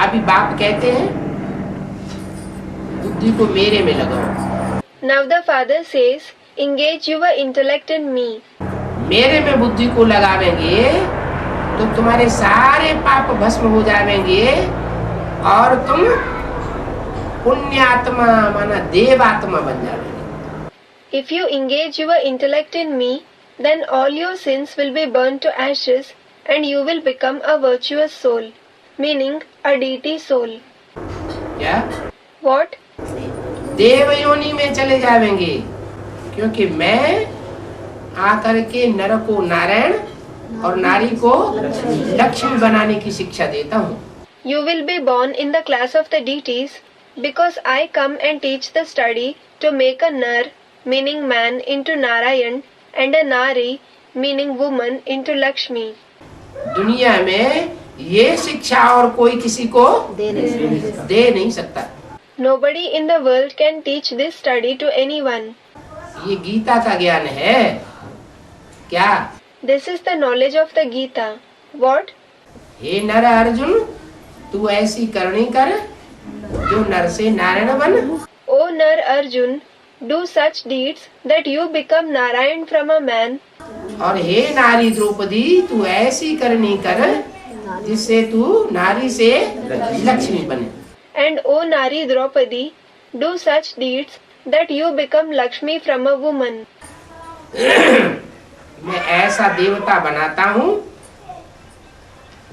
[SPEAKER 1] अभी बाप कहते हैं बुद्धि को मेरे में लगाओ।
[SPEAKER 2] Now the father says, engage your intellect in me.
[SPEAKER 1] मेरे में बुद्धि को लगावेंगे तो तुम्हारे सारे पाप भस्म हो जाएंगे और तुम पुण्यात्मा माना देवात्मा बन जाओगे।
[SPEAKER 2] If you engage your intellect in me, then all your sins will be burned to ashes and you will become a virtuous soul, meaning a deity soul.
[SPEAKER 1] क्या?
[SPEAKER 2] What?
[SPEAKER 1] देव योनि में चले जाएंगे क्योंकि मैं आकर के नर को नारायण और नारी को लक्ष्मी बनाने की शिक्षा देता हूँ।
[SPEAKER 2] You will be born in the class of the deities because I come and teach the study to make a nar, meaning man, into Narayan and a nari, meaning woman, into Lakshmi.
[SPEAKER 1] दुनिया में ये शिक्षा और कोई किसी को दे नहीं सकता।
[SPEAKER 2] Nobody in the world can teach this study to anyone.
[SPEAKER 1] ये गीता का ज्ञान है। क्या?
[SPEAKER 2] This is the knowledge of the Gita. What?
[SPEAKER 1] हे नर अर्जुन, तू ऐसी करनी कर जो नर से नारायण बन।
[SPEAKER 2] O Nar Arjun, do such deeds that you become Narayan from a man.
[SPEAKER 1] और हे नारी द्रौपदी, तू ऐसी करनी कर जिससे तू नारी से लक्ष्मी बने।
[SPEAKER 2] And O Nari Draupadi, do such deeds that you become Lakshmi from a woman.
[SPEAKER 1] मैं ऐसा देवता बनाता हूँ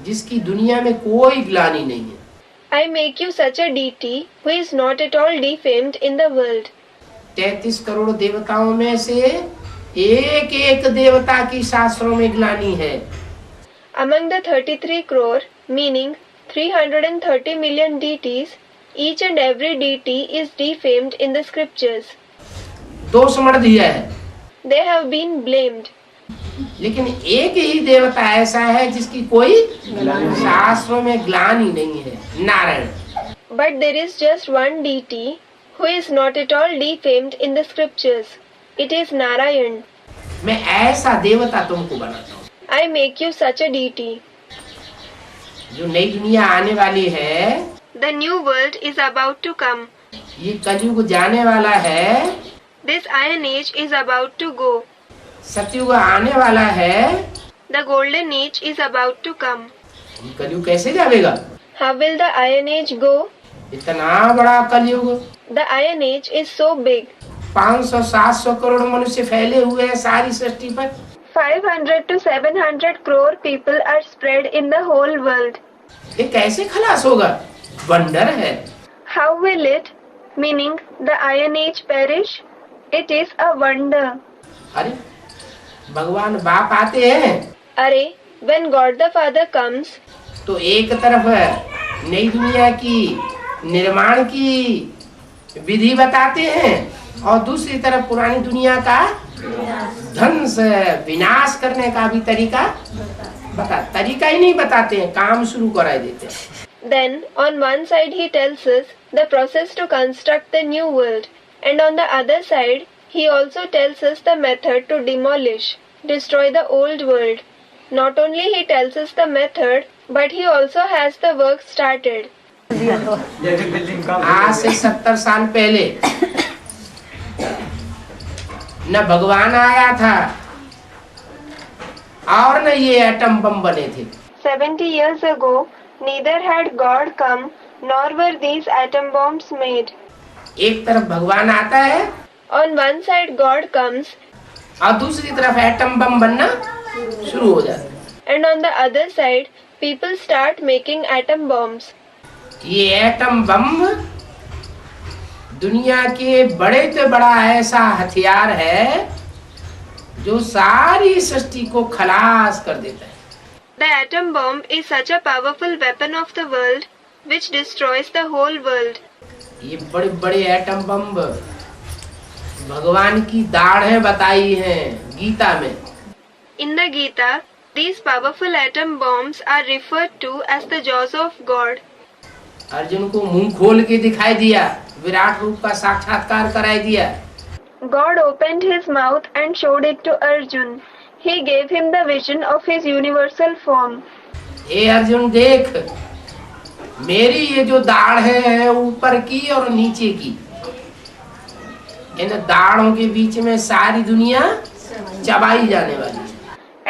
[SPEAKER 1] जिसकी दुनिया में कोई ग्लानि नहीं है।
[SPEAKER 2] I make you such a deity who is not at all defamed in the world.
[SPEAKER 1] 33 crore देवताओं में से एक एक देवता की शास्त्रों में ग्लानि है।
[SPEAKER 2] Among the 33 crore, meaning 330 million deities, each and every deity is defamed in the scriptures.
[SPEAKER 1] दोष मर दिया है।
[SPEAKER 2] They have been blamed.
[SPEAKER 1] लेकिन एक ही देवता ऐसा है जिसकी कोई शास्त्रों में ग्लानि नहीं है, Narayan.
[SPEAKER 2] But there is just one deity who is not at all defamed in the scriptures. It is Narayan.
[SPEAKER 1] मैं ऐसा देवता तुमको बनाता हूँ।
[SPEAKER 2] I make you such a deity.
[SPEAKER 1] जो नई दुनिया आने वाली है,
[SPEAKER 2] The new world is about to come.
[SPEAKER 1] ये कलयुग जाने वाला है,
[SPEAKER 2] This iron age is about to go.
[SPEAKER 1] सतयुग आने वाला है,
[SPEAKER 2] The golden age is about to come.
[SPEAKER 1] ये कलयुग कैसे जाएगा?
[SPEAKER 2] How will the iron age go?
[SPEAKER 1] इतना बड़ा कलयुग,
[SPEAKER 2] The iron age is so big.
[SPEAKER 1] 500-700 crore मनुष्य फैले हुए हैं सारी सृष्टि पर।
[SPEAKER 2] 500 to 700 crore people are spread in the whole world.
[SPEAKER 1] ये कैसे खलास होगा? वंडर है।
[SPEAKER 2] How will it, meaning the iron age, perish? It is a wonder.
[SPEAKER 1] अरे भगवान बाप आते हैं
[SPEAKER 2] अरे, when God the Father comes,
[SPEAKER 1] तो एक तरफ नई दुनिया की निर्माण की विधि बताते हैं और दूसरी तरफ पुरानी दुनिया का ध्वंस विनाश करने का भी तरीका तरीका ही नहीं बताते हैं, काम शुरू करा देते हैं।
[SPEAKER 2] then on one side he tells us the process to construct the new world, and on the other side he also tells us the method to demolish, destroy the old world. Not only he tells us the method, but he also has the work started.
[SPEAKER 1] आज से 70 साल पहले न भगवान आया था और न ये एटम बम बने थे।
[SPEAKER 2] 70 years ago, neither had God come, nor were these atom bombs made.
[SPEAKER 1] एक तरफ भगवान आता है
[SPEAKER 2] On one side God comes,
[SPEAKER 1] और दूसरी तरफ एटम बम बनना शुरू हो जाता है।
[SPEAKER 2] and on the other side, people start making atom bombs.
[SPEAKER 1] ये एटम बम दुनिया के बड़े से बड़ा ऐसा हथियार है जो सारी सृष्टि को खलास कर देता है।
[SPEAKER 2] The atom bomb is such a powerful weapon of the world, which destroys the whole world.
[SPEAKER 1] ये बड़े बड़े एटम बम भगवान की दाढ़ें बताई हैं गीता में।
[SPEAKER 2] In the Gita, these powerful atom bombs are referred to as the jaws of God.
[SPEAKER 1] Arjun को मुंह खोल के दिखाई दिया, विराट रूप का साक्षात्कार कराई दिया।
[SPEAKER 2] God opened his mouth and showed it to Arjun. He gave him the vision of his universal form.
[SPEAKER 1] हे अर्जुन देख, मेरी ये जो दाढ़ है ऊपर की और नीचे की, इन दाढ़ों के बीच में सारी दुनिया चबाई जाने वाली है।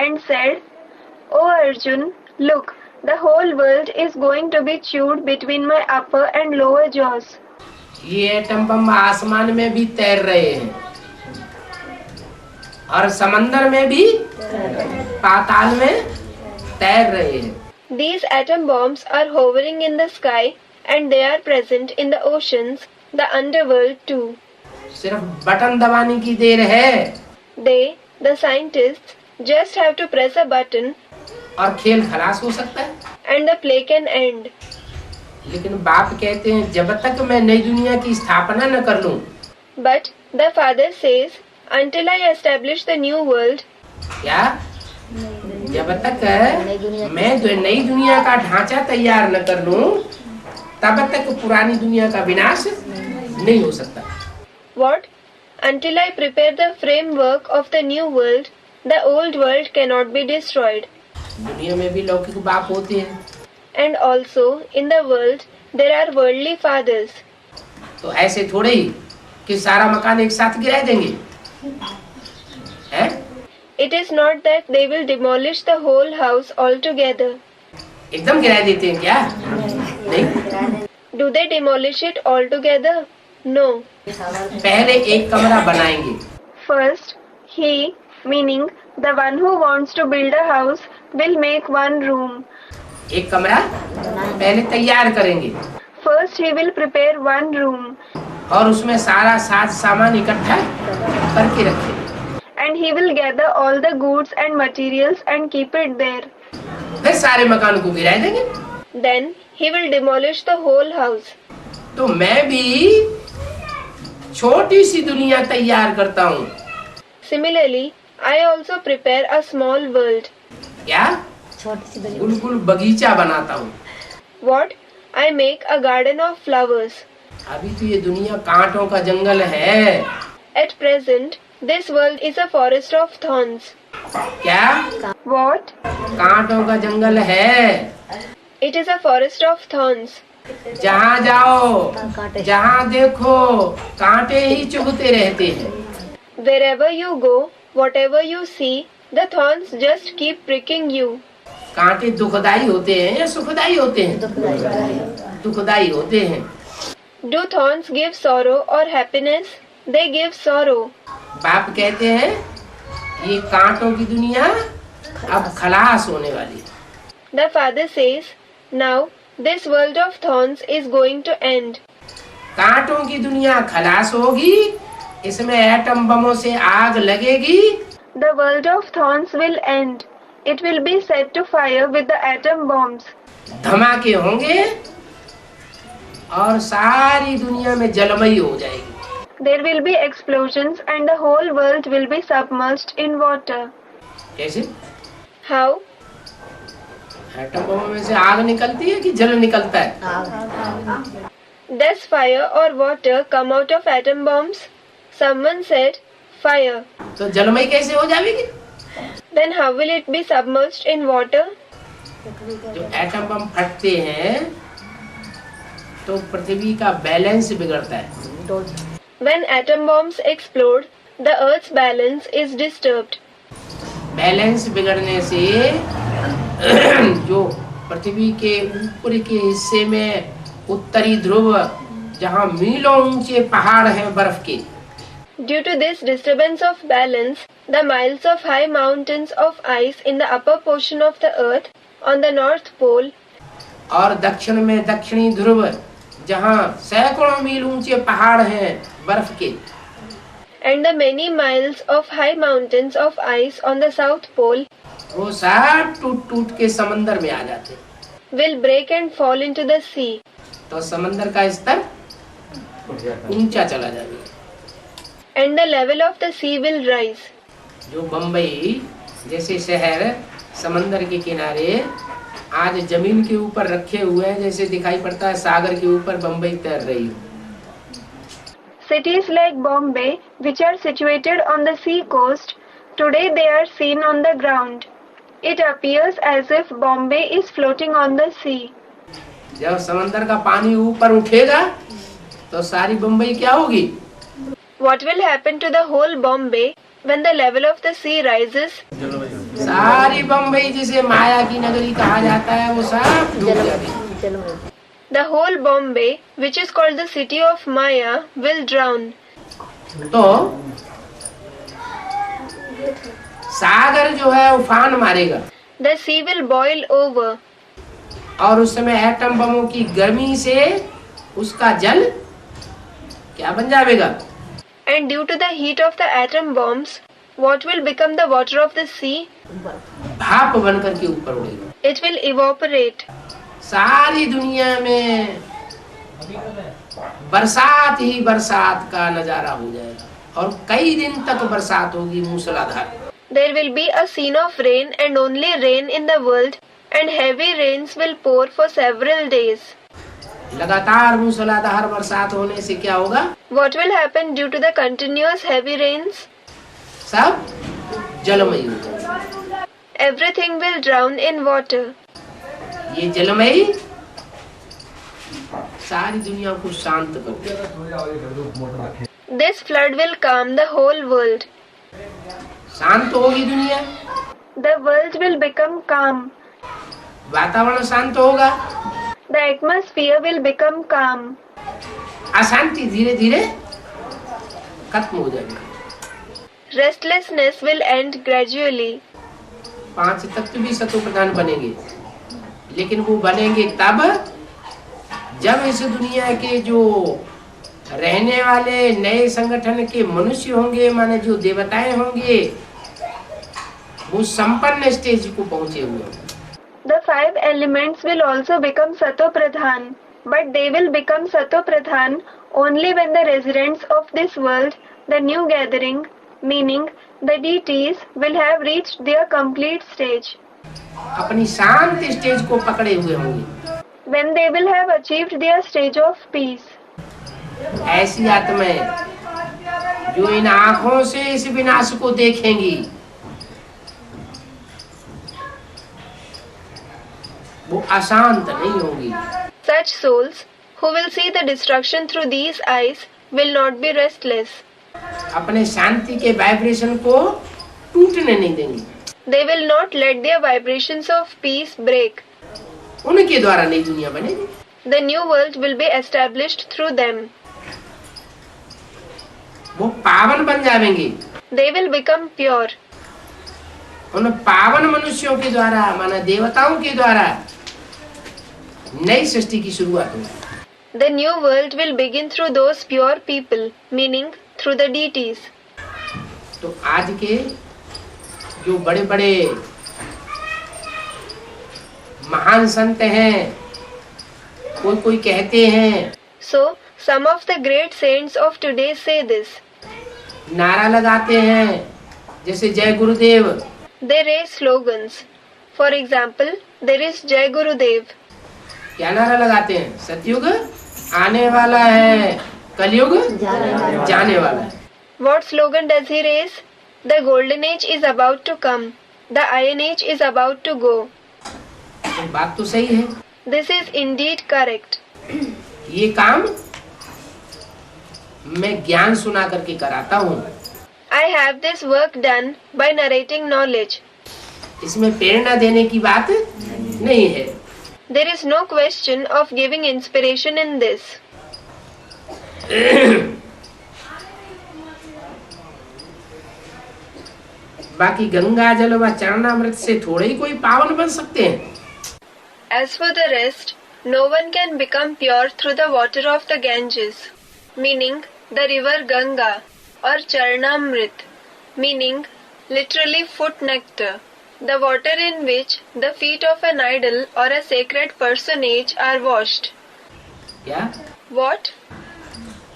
[SPEAKER 2] And said, O Arjun, look, the whole world is going to be chewed between my upper and lower jaws.
[SPEAKER 1] ये एटम बम आसमान में भी तैर रहे हैं और समंदर में भी, पाताल में तैर रहे हैं।
[SPEAKER 2] These atom bombs are hovering in the sky and they are present in the oceans, the underworld too.
[SPEAKER 1] सिर्फ बटन दबाने की देर है
[SPEAKER 2] They, the scientists, just have to press a button
[SPEAKER 1] और खेल खलास हो सकता है।
[SPEAKER 2] and the play can end.
[SPEAKER 1] लेकिन बाप कहते हैं जब तक मैं नई दुनिया की स्थापना न कर लूं,
[SPEAKER 2] But the father says, until I establish the new world,
[SPEAKER 1] क्या जब तक मैं नई दुनिया का ढांचा तैयार न कर लूं, तब तक पुरानी दुनिया का विनाश नहीं हो सकता।
[SPEAKER 2] what? Until I prepare the framework of the new world, the old world cannot be destroyed.
[SPEAKER 1] दुनिया में भी लौकिक बाप होते हैं,
[SPEAKER 2] And also, in the world, there are worldly fathers.
[SPEAKER 1] तो ऐसे थोड़े ही कि सारा मकान एक साथ गिरा देंगे, हैं?
[SPEAKER 2] It is not that they will demolish the whole house altogether.
[SPEAKER 1] एकदम गिरा देते हैं क्या? नहीं,
[SPEAKER 2] Do they demolish it altogether? No.
[SPEAKER 1] पहले एक कमरा बनाएंगे।
[SPEAKER 2] First, he, meaning the one who wants to build a house, will make one room.
[SPEAKER 1] एक कमरा पहले तैयार करेंगे
[SPEAKER 2] First, he will prepare one room
[SPEAKER 1] और उसमें सारा साज सामान इकट्ठा करके रखेंगे।
[SPEAKER 2] and he will gather all the goods and materials and keep it there.
[SPEAKER 1] फिर सारे मकान को गिरा देंगे।
[SPEAKER 2] Then, he will demolish the whole house.
[SPEAKER 1] तो मैं भी छोटी सी दुनिया तैयार करता हूँ।
[SPEAKER 2] Similarly, I also prepare a small world.
[SPEAKER 1] क्या? बिल्कुल बगीचा बनाता हूँ।
[SPEAKER 2] What? I make a garden of flowers.
[SPEAKER 1] अभी तो ये दुनिया कांटों का जंगल है।
[SPEAKER 2] At present, this world is a forest of thorns.
[SPEAKER 1] क्या?
[SPEAKER 2] What?
[SPEAKER 1] कांटों का जंगल है।
[SPEAKER 2] It is a forest of thorns.
[SPEAKER 1] जहाँ जाओ, जहाँ देखो, कांटे ही चुभते रहते हैं।
[SPEAKER 2] Wherever you go, whatever you see, the thorns just keep pricking you.
[SPEAKER 1] कांटे दुखदाई होते हैं या सुखदाई होते हैं? दुखदाई होते हैं।
[SPEAKER 2] Do thorns give sorrow or happiness? They give sorrow.
[SPEAKER 1] बाप कहते हैं ये कांटों की दुनिया अब खलास होने वाली है।
[SPEAKER 2] The father says, now this world of thorns is going to end.
[SPEAKER 1] कांटों की दुनिया खलास होगी, इसमें एटम बमों से आग लगेगी।
[SPEAKER 2] The world of thorns will end. It will be set to fire with the atom bombs.
[SPEAKER 1] धमाके होंगे और सारी दुनिया में जलमयी हो जाएगी।
[SPEAKER 2] There will be explosions and the whole world will be submerged in water.
[SPEAKER 1] कैसे?
[SPEAKER 2] How?
[SPEAKER 1] एटम बमों में से आग निकलती है कि जल निकलता है?
[SPEAKER 2] Does fire or water come out of atom bombs? Someone said, fire.
[SPEAKER 1] तो जलमयी कैसे हो जाएगी?
[SPEAKER 2] Then how will it be submerged in water?
[SPEAKER 1] जो एटम बम फटते हैं तो पृथ्वी का बैलेंस बिगड़ता है।
[SPEAKER 2] When atom bombs explode, the Earth's balance is disturbed.
[SPEAKER 1] Balance बिगड़ने से जो पृथ्वी के ऊपर के हिस्से में उत्तरी ध्रुव जहाँ मीलों ऊंचे पहाड़ हैं बर्फ के,
[SPEAKER 2] Due to this disturbance of balance, the miles of high mountains of ice in the upper portion of the earth on the North Pole
[SPEAKER 1] और दक्षिण में दक्षिणी ध्रुव जहाँ सैकड़ों मील ऊंचे पहाड़ हैं बर्फ के,
[SPEAKER 2] and the many miles of high mountains of ice on the South Pole
[SPEAKER 1] वो सब टूट टूट के समंदर में आ जाते,
[SPEAKER 2] will break and fall into the sea.
[SPEAKER 1] तो समंदर का स्तर ऊंचा चला जाएगा,
[SPEAKER 2] And the level of the sea will rise.
[SPEAKER 1] जो बम्बई जैसे शहर समंदर के किनारे आज जमीन के ऊपर रखे हुए हैं, जैसे दिखाई पड़ता है सागर के ऊपर बम्बई तैर रही हो।
[SPEAKER 2] Cities like Bombay, which are situated on the sea coast, today they are seen on the ground. It appears as if Bombay is floating on the sea.
[SPEAKER 1] जब समंदर का पानी ऊपर उठेगा तो सारी बम्बई क्या होगी?
[SPEAKER 2] What will happen to the whole Bombay when the level of the sea rises?
[SPEAKER 1] सारी बम्बई जिसे माया की नगरी कहा जाता है वो सब डूब जाएगी।
[SPEAKER 2] The whole Bombay, which is called the city of Maya, will drown.
[SPEAKER 1] तो सागर जो है उफान मारेगा
[SPEAKER 2] The sea will boil over.
[SPEAKER 1] और उस समय एटम बमों की गर्मी से उसका जल क्या बन जाएगा?
[SPEAKER 2] And due to the heat of the atom bombs, what will become the water of the sea?
[SPEAKER 1] भाप बन करके ऊपर उड़ेगा।
[SPEAKER 2] It will evaporate.
[SPEAKER 1] सारी दुनिया में बरसात ही बरसात का नजारा हो जाएगा और कई दिन तक बरसात होगी मूसलाधार।
[SPEAKER 2] There will be a scene of rain and only rain in the world, and heavy rains will pour for several days.
[SPEAKER 1] लगातार मूसलाधार बरसात होने से क्या होगा?
[SPEAKER 2] What will happen due to the continuous heavy rains?
[SPEAKER 1] सब जलमयी हो जाएगा।
[SPEAKER 2] Everything will drown in water.
[SPEAKER 1] ये जलमयी सारी दुनिया को शांत कर देगा।
[SPEAKER 2] This flood will calm the whole world.
[SPEAKER 1] शांत होगी दुनिया,
[SPEAKER 2] The world will become calm.
[SPEAKER 1] वातावरण शांत होगा,
[SPEAKER 2] The atmosphere will become calm.
[SPEAKER 1] अशांति धीरे धीरे खत्म हो जाएगी।
[SPEAKER 2] Restlessness will end gradually.
[SPEAKER 1] 5 तत्व भी सतो प्रधान बनेंगे, लेकिन वो बनेंगे तब जब इस दुनिया के जो रहने वाले नए संगठन के मनुष्य होंगे, माने जो देवताएं होंगे, वो संपन्न स्टेज को पहुंचे हुए।
[SPEAKER 2] The 5 elements will also become Sato Pradhan, but they will become Sato Pradhan only when the residents of this world, the new gathering, meaning the deities, will have reached their complete stage.
[SPEAKER 1] अपनी शांत stage को पकड़े हुए होंगे।
[SPEAKER 2] When they will have achieved their stage of peace.
[SPEAKER 1] ऐसी आत्माएं जो इन आँखों से इस विनाश को देखेंगी, वो अशांत नहीं होगी।
[SPEAKER 2] Such souls who will see the destruction through these eyes will not be restless.
[SPEAKER 1] अपने शांति के वाइब्रेशन को टूटने नहीं देंगे।
[SPEAKER 2] They will not let their vibrations of peace break.
[SPEAKER 1] उनके द्वारा नई दुनिया बनेगी।
[SPEAKER 2] The new world will be established through them.
[SPEAKER 1] वो पावन बन जाएंगे।
[SPEAKER 2] They will become pure.
[SPEAKER 1] उन पावन मनुष्यों के द्वारा, माना देवताओं के द्वारा नई सृष्टि की शुरुआत होगी।
[SPEAKER 2] The new world will begin through those pure people, meaning through the deities.
[SPEAKER 1] तो आज के जो बड़े बड़े महान संत हैं, कोई कहते हैं,
[SPEAKER 2] So, some of the great saints of today say this.
[SPEAKER 1] नारा लगाते हैं, जैसे जय गुरुदेव।
[SPEAKER 2] They raise slogans. For example, there is Jai Gurudev.
[SPEAKER 1] क्या नारा लगाते हैं? सतयुग आने वाला है, कलयुग जाने वाला है।
[SPEAKER 2] What slogan does he raise? The golden age is about to come. The iron age is about to go.
[SPEAKER 1] तो बात तो सही है।
[SPEAKER 2] This is indeed correct.
[SPEAKER 1] ये काम मैं ज्ञान सुना करके कराता हूँ।
[SPEAKER 2] I have this work done by narrating knowledge.
[SPEAKER 1] इसमें प्रेरणा देने की बात नहीं है।
[SPEAKER 2] There is no question of giving inspiration in this.
[SPEAKER 1] बाकी गंगा जल व चरणामृत से थोड़े ही कोई पावन बन सकते हैं।
[SPEAKER 2] As for the rest, no one can become pure through the water of the Ganges, meaning the river Ganga, or Charnamrit, meaning literally foot nectar, the water in which the feet of an idol or a sacred personage are washed.
[SPEAKER 1] क्या?
[SPEAKER 2] What?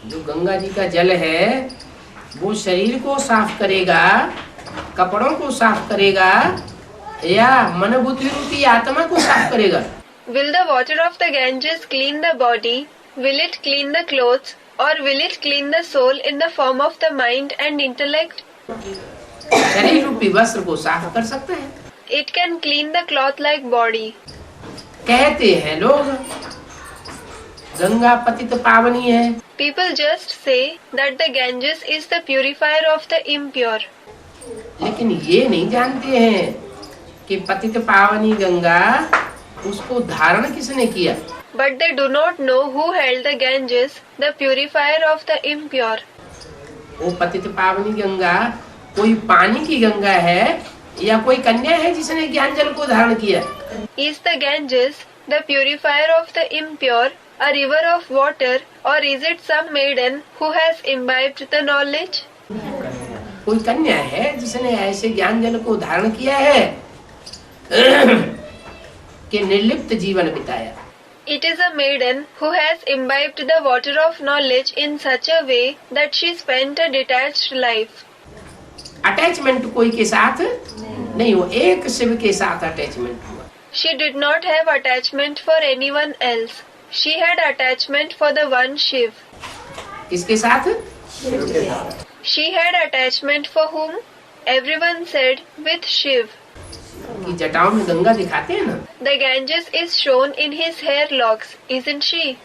[SPEAKER 1] जो गंगा जी का जल है वो शरीर को साफ करेगा, कपड़ों को साफ करेगा, या मन बुद्धि रूपी आत्मा को साफ करेगा?
[SPEAKER 2] Will the water of the Ganges clean the body? Will it clean the clothes? Or will it clean the soul in the form of the mind and intellect?
[SPEAKER 1] शरीर रूपी वस्त्र को साफ कर सकते हैं।
[SPEAKER 2] It can clean the cloth-like body.
[SPEAKER 1] कहते हैं लोग गंगा पतित पावनी है।
[SPEAKER 2] People just say that the Ganges is the purifier of the impure.
[SPEAKER 1] लेकिन ये नहीं जानते हैं कि पतित पावनी गंगा उसको धारण किसने किया।
[SPEAKER 2] But they do not know who held the Ganges, the purifier of the impure.
[SPEAKER 1] वो पतित पावनी गंगा कोई पानी की गंगा है या कोई कन्या है जिसने ज्ञान जल को धारण किया?
[SPEAKER 2] Is the Ganges the purifier of the impure, a river of water, or is it some maiden who has imbibed the knowledge?
[SPEAKER 1] कोई कन्या है जिसने ऐसे ज्ञान जल को धारण किया है कि निर्लिप्त जीवन बिताया।
[SPEAKER 2] It is a maiden who has imbibed the water of knowledge in such a way that she spent a detached life.
[SPEAKER 1] Attachment कोई के साथ नहीं हो, एक शिव के साथ अटैचमेंट हुआ।
[SPEAKER 2] She did not have attachment for anyone else. She had attachment for the one Shiv.
[SPEAKER 1] किसके साथ?
[SPEAKER 2] She had attachment for whom? Everyone said with Shiv.
[SPEAKER 1] कि जटाओं में गंगा दिखाते हैं ना।
[SPEAKER 2] The Ganges is shown in his hair locks, isn't she?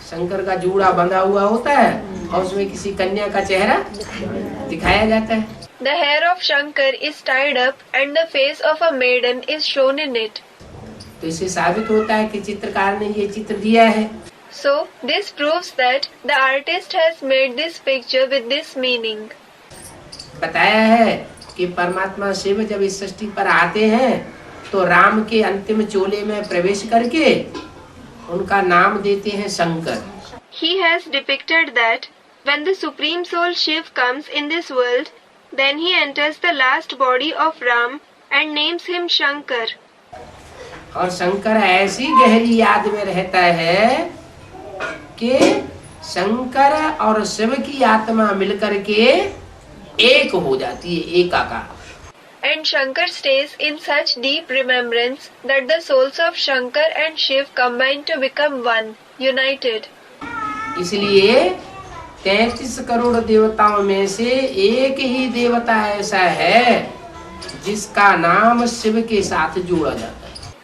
[SPEAKER 1] Shankar का जूड़ा बंधा हुआ होता है और उसमें किसी कन्या का चेहरा दिखाया जाता है।
[SPEAKER 2] The hair of Shankar is tied up and the face of a maiden is shown in it.
[SPEAKER 1] तो इससे साबित होता है कि चित्रकार ने ये चित्र दिया है।
[SPEAKER 2] So this proves that the artist has made this picture with this meaning.
[SPEAKER 1] बताया है कि परमात्मा शिव जब इस सृष्टि पर आते हैं तो राम के अंतिम चोले में प्रवेश करके उनका नाम देते हैं Shankar.
[SPEAKER 2] He has depicted that when the Supreme Soul Shiv comes in this world, then he enters the last body of Ram and names him Shankar.
[SPEAKER 1] और शंकर ऐसी गहरी याद में रहता है कि शंकर और शिव की आत्मा मिलकर के एक हो जाती है, एकाकार।
[SPEAKER 2] And Shankar stays in such deep remembrance that the souls of Shankar and Shiv combine to become one, united.
[SPEAKER 1] इसलिए 33 करोड़ देवताओं में से एक ही देवता ऐसा है जिसका नाम शिव के साथ जोड़ा जाता है।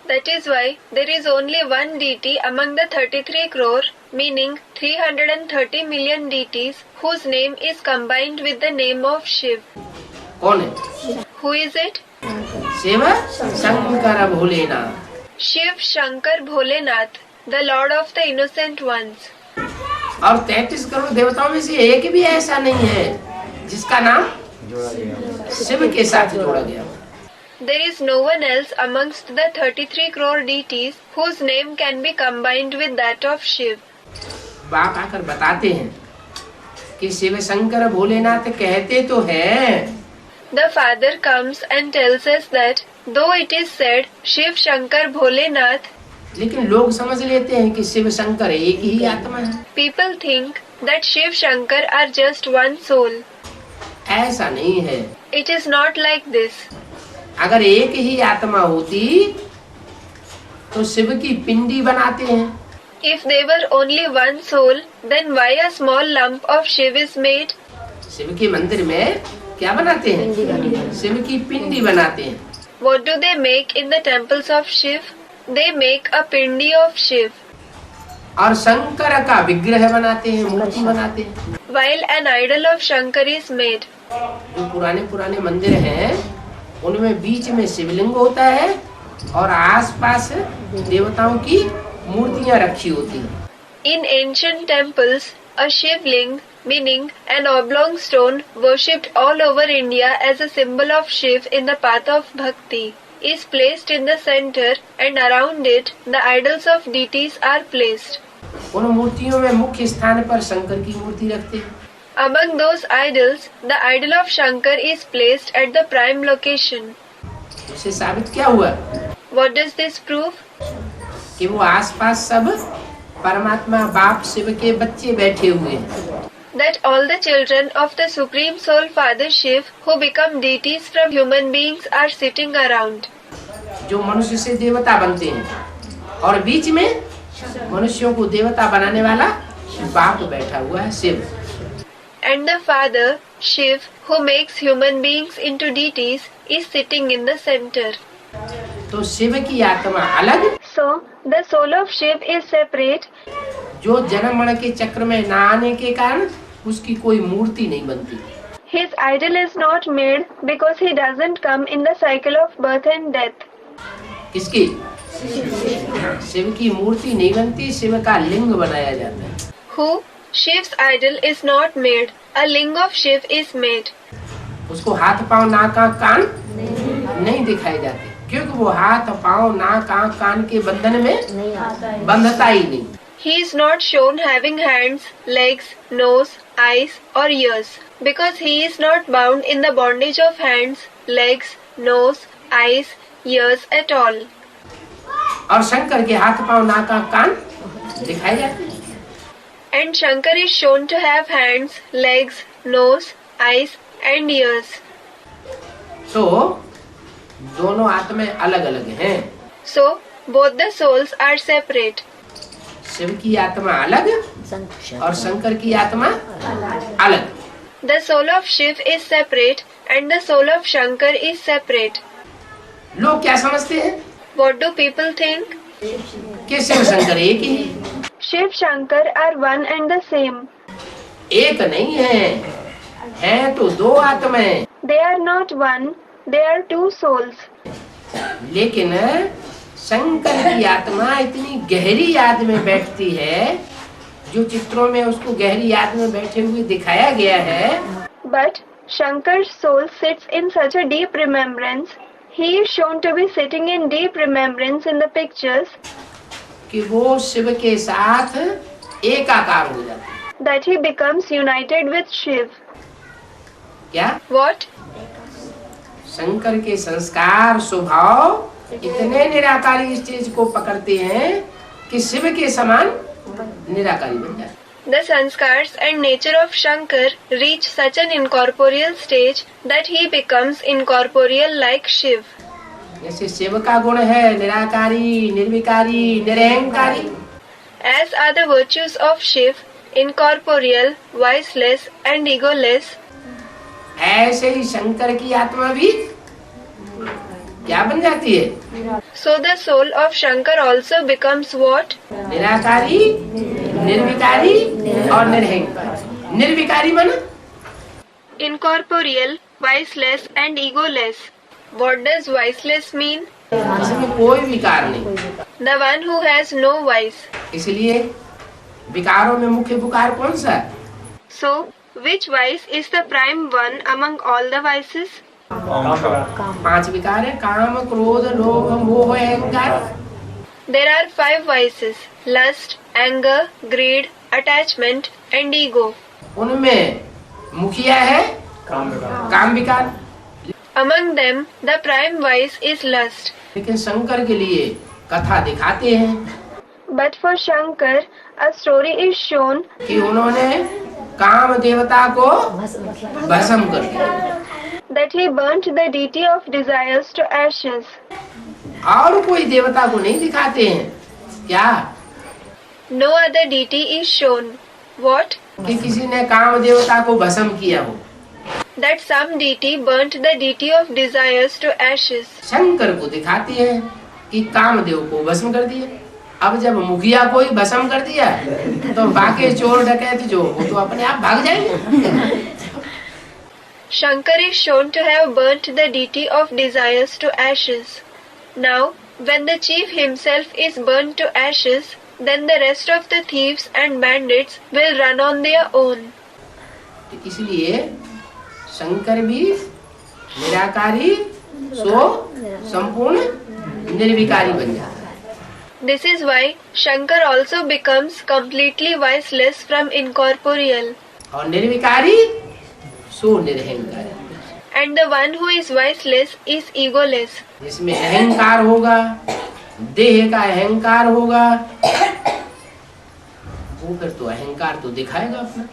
[SPEAKER 2] That is why there is only one deity among the 33 crore, meaning 330 million deities, whose name is combined with the name of Shiv.
[SPEAKER 1] कौन है?
[SPEAKER 2] Who is it?
[SPEAKER 1] Shiv Shankar Bholenath.
[SPEAKER 2] Shiv Shankar Bholenath, the Lord of the Innocent Ones.
[SPEAKER 1] और 33 करोड़ देवताओं में से एक भी ऐसा नहीं है जिसका नाम शिव के साथ जोड़ा गया।
[SPEAKER 2] There is no one else amongst the 33 crore deities whose name can be combined with that of Shiv.
[SPEAKER 1] बाप आकर बताते हैं कि शिव शंकर भोलेनाथ कहते तो हैं।
[SPEAKER 2] The father comes and tells us that though it is said Shiv Shankar Bholenath,
[SPEAKER 1] लेकिन लोग समझ लेते हैं कि शिव शंकर एक ही आत्मा है।
[SPEAKER 2] people think that Shiv Shankar are just one soul.
[SPEAKER 1] ऐसा नहीं है।
[SPEAKER 2] It is not like this.
[SPEAKER 1] अगर एक ही आत्मा होती तो शिव की पिंडी बनाते हैं।
[SPEAKER 2] If they were only one soul, then why a small lump of Shiv is made?
[SPEAKER 1] Shiv के मंदिर में क्या बनाते हैं? शिव की पिंडी बनाते हैं।
[SPEAKER 2] What do they make in the temples of Shiv? They make a pindi of Shiv.
[SPEAKER 1] और शंकर का विग्रह बनाते हैं, मूर्ति बनाते हैं।
[SPEAKER 2] While an idol of Shankar is made,
[SPEAKER 1] जो पुराने पुराने मंदिर हैं उनमें बीच में शिवलिंग होता है और आसपास देवताओं की मूर्तियां रखी होती हैं।
[SPEAKER 2] in ancient temples, a Shivling, meaning an oblong stone worshipped all over India as a symbol of Shiv in the path of bhakti, is placed in the center, and around it the idols of deities are placed.
[SPEAKER 1] उन मूर्तियों में मुख्य स्थान पर शंकर की मूर्ति रखते हैं।
[SPEAKER 2] Among those idols, the idol of Shankar is placed at the prime location.
[SPEAKER 1] इससे साबित क्या हुआ
[SPEAKER 2] What does this prove?
[SPEAKER 1] कि वो आसपास सब परमात्मा बाप शिव के बच्चे बैठे हुए हैं।
[SPEAKER 2] That all the children of the Supreme Soul Father Shiv, who become deities from human beings, are sitting around.
[SPEAKER 1] जो मनुष्य से देवता बनते हैं और बीच में मनुष्यों को देवता बनाने वाला बाप बैठा हुआ है Shiv.
[SPEAKER 2] And the Father, Shiv, who makes human beings into deities, is sitting in the center.
[SPEAKER 1] तो शिव की आत्मा अलग,
[SPEAKER 2] So, the soul of Shiv is separate,
[SPEAKER 1] जो जन्म मरण के चक्र में न आने के कारण उसकी कोई मूर्ति नहीं बनती।
[SPEAKER 2] his idol is not made because he doesn't come in the cycle of birth and death.
[SPEAKER 1] किसकी? शिव की मूर्ति नहीं बनती, शिव का लिंग बनाया जाता है।
[SPEAKER 2] Who? Shiv's idol is not made, a ling of Shiv is made.
[SPEAKER 1] उसको हाथ पांव नाक आंख कान नहीं दिखाए जाते, क्योंकि वो हाथ पांव नाक आंख कान के बंधन में बंधता ही नहीं।
[SPEAKER 2] He is not shown having hands, legs, nose, eyes or ears, because he is not bound in the bondage of hands, legs, nose, eyes, ears at all.
[SPEAKER 1] और शंकर के हाथ पांव नाक आंख कान दिखाए जाते हैं।
[SPEAKER 2] And Shankar is shown to have hands, legs, nose, eyes and ears.
[SPEAKER 1] तो दोनों आत्माएं अलग अलग हैं।
[SPEAKER 2] So, both the souls are separate.
[SPEAKER 1] Shiv की आत्मा अलग और शंकर की आत्मा अलग।
[SPEAKER 2] The soul of Shiv is separate and the soul of Shankar is separate.
[SPEAKER 1] लोग क्या समझते हैं
[SPEAKER 2] What do people think?
[SPEAKER 1] कि शिव शंकर एक ही है।
[SPEAKER 2] Shiv Shankar are one and the same.
[SPEAKER 1] एक नहीं है तो दो आत्माएं।
[SPEAKER 2] They are not one, they are two souls.
[SPEAKER 1] लेकिन शंकर की आत्मा इतनी गहरी याद में बैठती है, जो चित्रों में उसको गहरी याद में बैठे हुए दिखाया गया है।
[SPEAKER 2] But Shankar's soul sits in such a deep remembrance. He is shown to be sitting in deep remembrance in the pictures
[SPEAKER 1] कि वो शिव के साथ एकाकार हो जाता है।
[SPEAKER 2] that he becomes united with Shiv.
[SPEAKER 1] क्या?
[SPEAKER 2] What?
[SPEAKER 1] शंकर के संस्कार स्वभाव इतने निराकारी स्टेज को पकड़ते हैं कि शिव के समान निराकारी बन जाते हैं।
[SPEAKER 2] The sanskars and nature of Shankar reach such an incorporeal stage that he becomes incorporeal like Shiv.
[SPEAKER 1] जैसे शिव का गुण है निराकारी, निर्विकारी, निरहंकारी।
[SPEAKER 2] As are the virtues of Shiv, incorporeal, voiceless and egoless,
[SPEAKER 1] ऐसे ही शंकर की आत्मा भी क्या बन जाती है?
[SPEAKER 2] so the soul of Shankar also becomes what?
[SPEAKER 1] निराकारी, निर्विकारी और निरहंकारी। निर्विकारी माना
[SPEAKER 2] Incorporeal, voiceless and egoless. What does voiceless mean?
[SPEAKER 1] इसमें कोई विकार नहीं,
[SPEAKER 2] The one who has no voice.
[SPEAKER 1] इसलिए विकारों में मुख्य विकार कौन सा है?
[SPEAKER 2] So, which vice is the prime one among all the vices?
[SPEAKER 1] 5 विकार है, काम, क्रोध, लोभ, मोह, अहंकार।
[SPEAKER 2] There are 5 vices: lust, anger, greed, attachment and ego.
[SPEAKER 1] उनमें मुखिया है काम विकार।
[SPEAKER 2] Among them, the prime vice is lust.
[SPEAKER 1] लेकिन शंकर के लिए कथा दिखाते हैं
[SPEAKER 2] But for Shankar, a story is shown
[SPEAKER 1] कि उन्होंने काम देवता को भस्म कर दिया
[SPEAKER 2] that he burnt the deity of desires to ashes.
[SPEAKER 1] और कोई देवता को नहीं दिखाते हैं। क्या?
[SPEAKER 2] No other deity is shown. What?
[SPEAKER 1] कि किसी ने काम देवता को भस्म किया हो।
[SPEAKER 2] That some deity burnt the deity of desires to ashes.
[SPEAKER 1] Shankar को दिखाते हैं कि कामदेव को भस्म कर दिया। अब जब मुखिया कोई भस्म कर दिया तो बाकी चोर डकैत जो वो तो अपने आप भाग जाएंगे।
[SPEAKER 2] Shankar is shown to have burnt the deity of desires to ashes. Now, when the chief himself is burnt to ashes, then the rest of the thieves and bandits will run on their own.
[SPEAKER 1] इसलिए शंकर भी निराकारी सो संपूर्ण निर्विकारी बन जाता है।
[SPEAKER 2] This is why Shankar also becomes completely voiceless from incorporeal.
[SPEAKER 1] और निर्विकारी सो निरहंकारी।
[SPEAKER 2] And the one who is voiceless is egoless.
[SPEAKER 1] जिसमें अहंकार होगा, देह का अहंकार होगा, वो फिर तो अहंकार तो दिखाएगा अपना।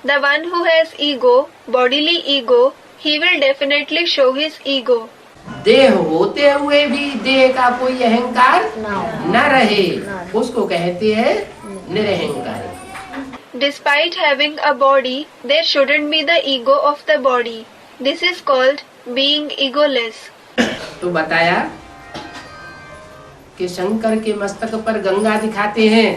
[SPEAKER 2] The one who has ego, bodily ego, he will definitely show his ego.
[SPEAKER 1] देह होते हुए भी देह का कोई अहंकार न रहे, उसको कहते हैं निरहंकारी।
[SPEAKER 2] Despite having a body, there shouldn't be the ego of the body. This is called being egoless.
[SPEAKER 1] तो बताया कि शंकर के मस्तक पर गंगा दिखाते हैं।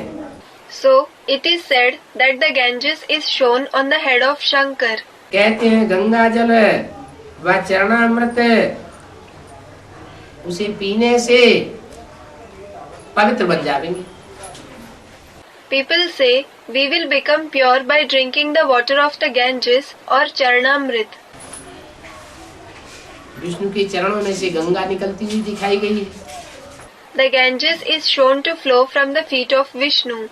[SPEAKER 2] So, it is said that the Ganges is shown on the head of Shankar.
[SPEAKER 1] कहते हैं गंगा जल व चरणामृत उसे पीने से पवित्र बन जाएंगे।
[SPEAKER 2] People say we will become pure by drinking the water of the Ganges or Charnamrit.
[SPEAKER 1] Vishnu के चरणों में से गंगा निकलती हुई दिखाई गई है।
[SPEAKER 2] The Ganges is shown to flow from the feet of Vishnu.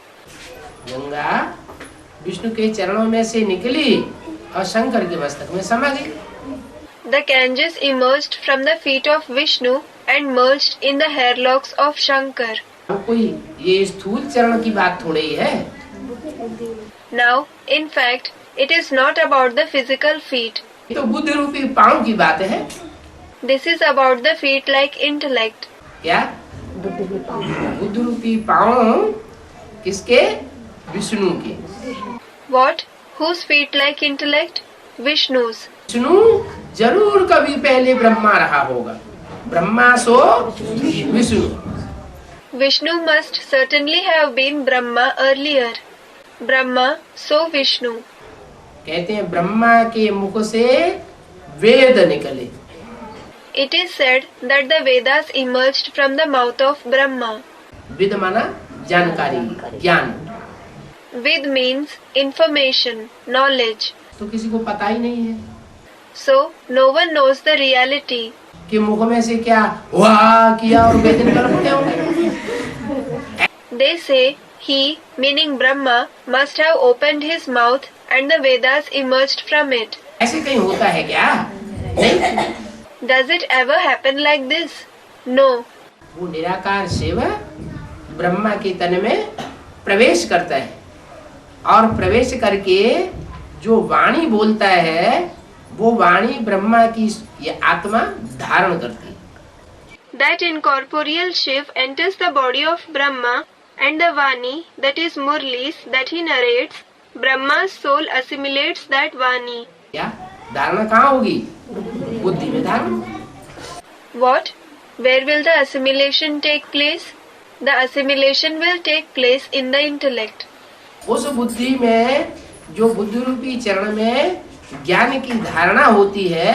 [SPEAKER 1] Ganga Vishnu के चरणों में से निकली और शंकर के मस्तक में समा गई।
[SPEAKER 2] The Ganges emerged from the feet of Vishnu and merged in the hairlocks of Shankar.
[SPEAKER 1] अब कोई ये स्थूल चरण की बात थोड़ी है।
[SPEAKER 2] Now, in fact, it is not about the physical feet.
[SPEAKER 1] ये तो बुद्ध रूपी पांव की बात है।
[SPEAKER 2] This is about the feet like intellect.
[SPEAKER 1] क्या बुद्ध रूपी पांव किसके? विष्णु के।
[SPEAKER 2] What? Whose feet like intellect? Vishnu's.
[SPEAKER 1] Vishnu जरूर कभी पहले ब्रह्मा रहा होगा। ब्रह्मा सो Vishnu.
[SPEAKER 2] Vishnu must certainly have been Brahma earlier. Brahma, so Vishnu.
[SPEAKER 1] कहते हैं ब्रह्मा के मुख से वेद निकले।
[SPEAKER 2] It is said that the Vedas emerged from the mouth of Brahma.
[SPEAKER 1] वेद माना जानकारी, ज्ञान।
[SPEAKER 2] Ved means information, knowledge.
[SPEAKER 1] तो किसी को पता ही नहीं है
[SPEAKER 2] So, no one knows the reality.
[SPEAKER 1] कि मुख में से क्या वाह किया और वेद निकल पड़े होंगे।
[SPEAKER 2] They say he, meaning Brahma, must have opened his mouth and the Vedas emerged from it.
[SPEAKER 1] ऐसे कहीं होता है क्या? नहीं।
[SPEAKER 2] Does it ever happen like this? No.
[SPEAKER 1] वो निराकार शिव ब्रह्मा के तन में प्रवेश करता है और प्रवेश करके जो वाणी बोलता है वो वाणी ब्रह्मा की ये आत्मा धारण करती है।
[SPEAKER 2] That incorporeal Shiv enters the body of Brahma and the Vani, that is Murlis, that he narrates, Brahma's soul assimilates that Vani.
[SPEAKER 1] क्या धारणा कहाँ होगी? बुद्धि में धारण।
[SPEAKER 2] What? Where will the assimilation take place? The assimilation will take place in the intellect.
[SPEAKER 1] उस बुद्धि में जो बुद्धि रूपी चरण में ज्ञान की धारणा होती है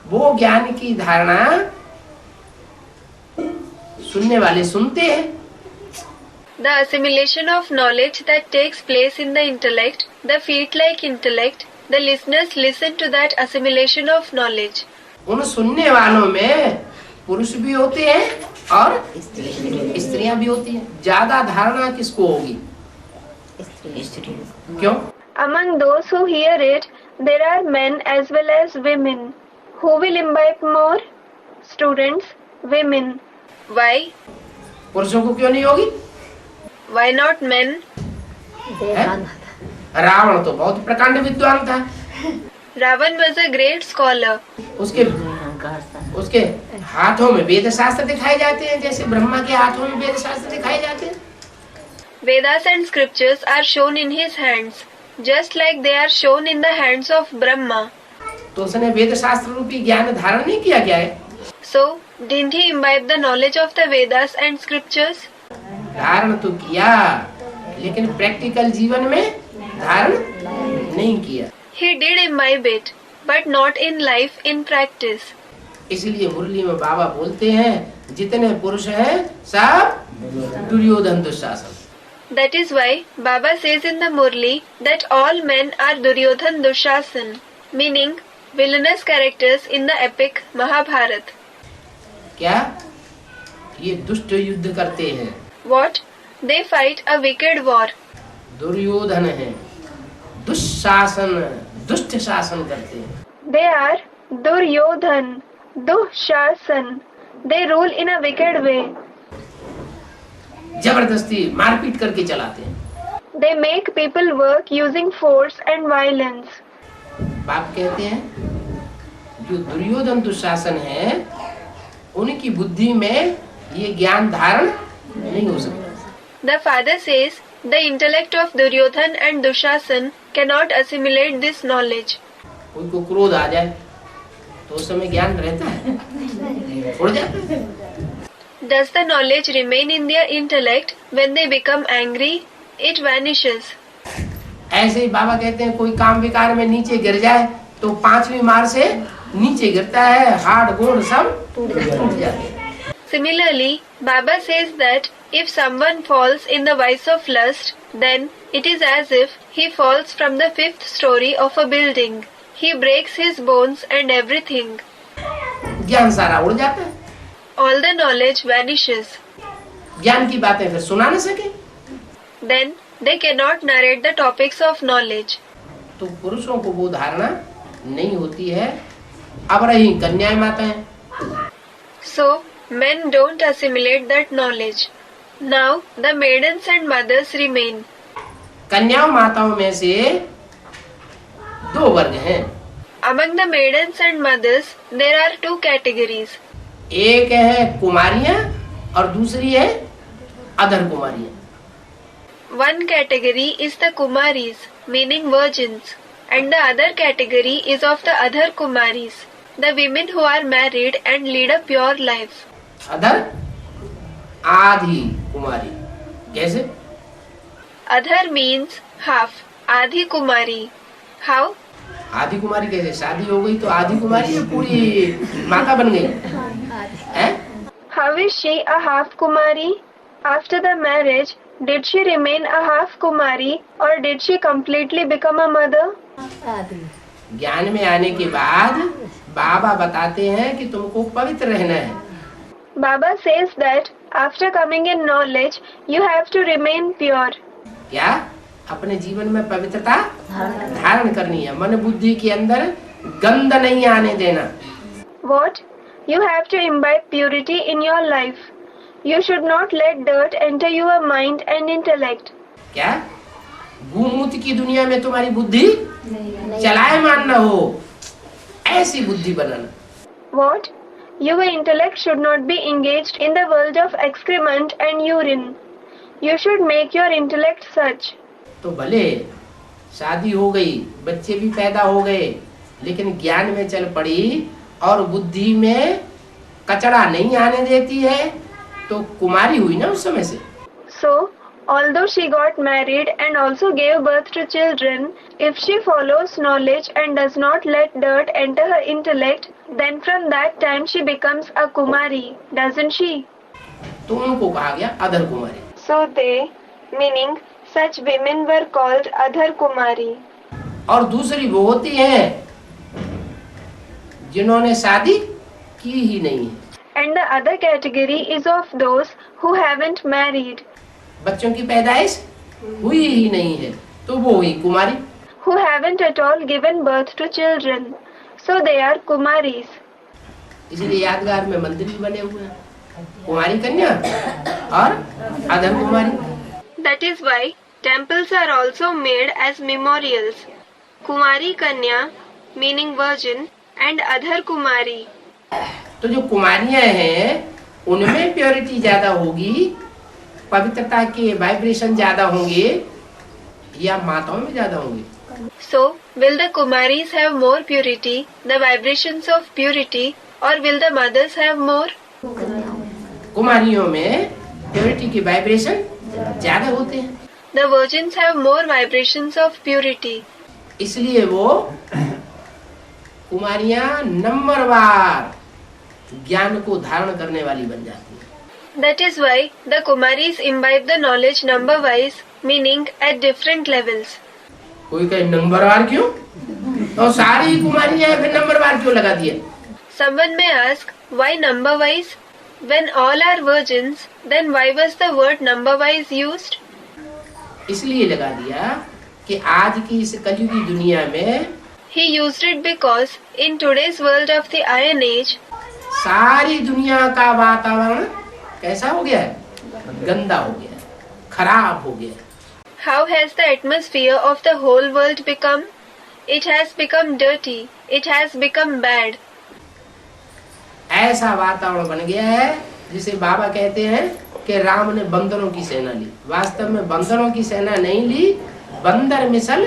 [SPEAKER 1] वो ज्ञान की धारणा सुनने वाले सुनते हैं।
[SPEAKER 2] The assimilation of knowledge that takes place in the intellect, the feet-like intellect, the listeners listen to that assimilation of knowledge.
[SPEAKER 1] उन सुनने वालों में पुरुष भी होते हैं और स्त्रियां भी होती हैं। ज्यादा धारणा किसको होगी? क्यों?
[SPEAKER 2] Among those who hear it, there are men as well as women. Who will imbibe more? Students, women. Why?
[SPEAKER 1] पुरुषों को क्यों नहीं होगी?
[SPEAKER 2] Why not men?
[SPEAKER 1] रावण तो बहुत प्रकांड विद्वान था।
[SPEAKER 2] Ravan was a great scholar.
[SPEAKER 1] उसके हाथों में वेद शास्त्र दिखाए जाते हैं जैसे ब्रह्मा के हाथों में वेद शास्त्र दिखाए जाते हैं।
[SPEAKER 2] Vedas and scriptures are shown in his hands, just like they are shown in the hands of Brahma.
[SPEAKER 1] तो उसने वेद शास्त्र रूपी ज्ञान धारण नहीं किया क्या है?
[SPEAKER 2] So, didn't he imbibe the knowledge of the Vedas and scriptures?
[SPEAKER 1] धारण तो किया, लेकिन प्रैक्टिकल जीवन में धारण नहीं किया।
[SPEAKER 2] He did imbibe it, but not in life, in practice.
[SPEAKER 1] इसलिए मुरली में बाबा बोलते हैं जितने पुरुष हैं सब Duryodhan Dushasan.
[SPEAKER 2] That is why Baba says in the Murli that all men are Duryodhan Dushasan, meaning villainous characters in the epic Mahabharata.
[SPEAKER 1] क्या ये दुष्ट युद्ध करते हैं?
[SPEAKER 2] What? They fight a wicked war.
[SPEAKER 1] Duryodhan है, दुशासन दुष्ट शासन करते हैं।
[SPEAKER 2] They are Duryodhan, Dushasan. They rule in a wicked way.
[SPEAKER 1] जबरदस्ती मारपीट करके चलाते हैं।
[SPEAKER 2] They make people work using force and violence.
[SPEAKER 1] बाप कहते हैं जो दुर्योधन दुशासन है उनकी बुद्धि में ये ज्ञान धारण नहीं हो सकता।
[SPEAKER 2] The father says the intellect of Duryodhan and Dushasan cannot assimilate this knowledge.
[SPEAKER 1] कोई को क्रोध आ जाए तो उस समय ज्ञान रहता है, उड़ जाता है।
[SPEAKER 2] Does the knowledge remain in their intellect when they become angry? It vanishes.
[SPEAKER 1] ऐसे ही बाबा कहते हैं कोई काम विकार में नीचे गिर जाए तो 5वीं मार से नीचे गिरता है, हाड़ गोड़ सब टूट जाते हैं।
[SPEAKER 2] Similarly, Baba says that if someone falls in the vice of lust, then it is as if he falls from the 5th story of a building. He breaks his bones and everything.
[SPEAKER 1] ज्ञान सारा उड़ जाता है।
[SPEAKER 2] All the knowledge vanishes.
[SPEAKER 1] ज्ञान की बातें फिर सुना न सके।
[SPEAKER 2] Then they cannot narrate the topics of knowledge.
[SPEAKER 1] तो पुरुषों को वो धारणा नहीं होती है। अब रही कन्याएं माताएं।
[SPEAKER 2] So men don't assimilate that knowledge. Now the maidens and mothers remain.
[SPEAKER 1] कन्याओं माताओं में से 2 वर्ग हैं।
[SPEAKER 2] Among the maidens and mothers, there are 2 categories.
[SPEAKER 1] एक है कुमारियां और दूसरी है अधर कुमारियां।
[SPEAKER 2] One category is the Kumaris, meaning virgins, and the other category is of the Adhar Kumaris, the women who are married and lead a pure life.
[SPEAKER 1] अधर आधी कुमारी कैसे?
[SPEAKER 2] Adhar means half, Adhi Kumari. How?
[SPEAKER 1] आधी कुमारी कैसे? शादी हो गई तो आधी कुमारी पूरी माता बन गई है?
[SPEAKER 2] How is she a half Kumari? After the marriage, did she remain a half Kumari or did she completely become a mother?
[SPEAKER 1] ज्ञान में आने के बाद बाबा बताते हैं कि तुमको पवित्र रहना है।
[SPEAKER 2] Baba says that after coming in knowledge, you have to remain pure.
[SPEAKER 1] क्या? अपने जीवन में पवित्रता धारण करनी है, मन बुद्धि के अंदर गंद नहीं आने देना।
[SPEAKER 2] What? You have to imbibe purity in your life. You should not let dirt enter your mind and intellect.
[SPEAKER 1] क्या? भूमूत की दुनिया में तुम्हारी बुद्धि चलायमान न हो, ऐसी बुद्धि बनाना।
[SPEAKER 2] What? Your intellect should not be engaged in the world of excrement and urine. You should make your intellect such.
[SPEAKER 1] तो भले शादी हो गई, बच्चे भी पैदा हो गए, लेकिन ज्ञान में चल पड़ी और बुद्धि में कचरा नहीं आने देती है तो कुमारी हुई ना उस समय से।
[SPEAKER 2] So, although she got married and also gave birth to children, if she follows knowledge and does not let dirt enter her intellect, then from that time she becomes a Kumari, doesn't she?
[SPEAKER 1] तो उनको कहा गया अधर कुमारी।
[SPEAKER 2] So they, meaning such women were called Adhar Kumari.
[SPEAKER 1] और दूसरी वो होती है जिन्होंने शादी की ही नहीं है।
[SPEAKER 2] And the other category is of those who haven't married.
[SPEAKER 1] बच्चों की पैदाइश हुई ही नहीं है तो वो हुई कुमारी।
[SPEAKER 2] Who haven't at all given birth to children. So they are Kumaris.
[SPEAKER 1] इसलिए यादगार में मंदिर भी बने हुए हैं, कुमारी कन्या और अधर कुमारी।
[SPEAKER 2] That is why temples are also made as memorials. Kumari Kanya, meaning virgin, and Adhar Kumari.
[SPEAKER 1] तो जो कुमारियां हैं उनमें प्योरिटी ज्यादा होगी, पवित्रता के वाइब्रेशन ज्यादा होंगे या माताओं में ज्यादा होंगे?
[SPEAKER 2] So, will the Kumaris have more purity, the vibrations of purity, or will the mothers have more?
[SPEAKER 1] कुमारियों में प्योरिटी के वाइब्रेशन ज्यादा होते हैं,
[SPEAKER 2] The virgins have more vibrations of purity.
[SPEAKER 1] इसलिए वो कुमारियां नंबरवार ज्ञान को धारण करने वाली बन जाती है।
[SPEAKER 2] That is why the Kumaris imbibe the knowledge number-wise, meaning at different levels.
[SPEAKER 1] कोई कहे नंबरवार क्यों, तो सारी ही कुमारियां हैं, फिर नंबरवार क्यों लगा दिया?
[SPEAKER 2] Someone may ask, why number-wise? When all are virgins, then why was the word number-wise used?
[SPEAKER 1] इसलिए लगा दिया कि आज की इस कलयुगी दुनिया में
[SPEAKER 2] He used it because in today's world of the Iron Age,
[SPEAKER 1] सारी दुनिया का वातावरण कैसा हो गया है, गंदा हो गया है, खराब हो गया है।
[SPEAKER 2] how has the atmosphere of the whole world become? It has become dirty. It has become bad.
[SPEAKER 1] ऐसा वातावरण बन गया है जिसे बाबा कहते हैं कि राम ने बंदरों की सेना ली। वास्तव में बंदरों की सेना नहीं ली, बंदर मिसल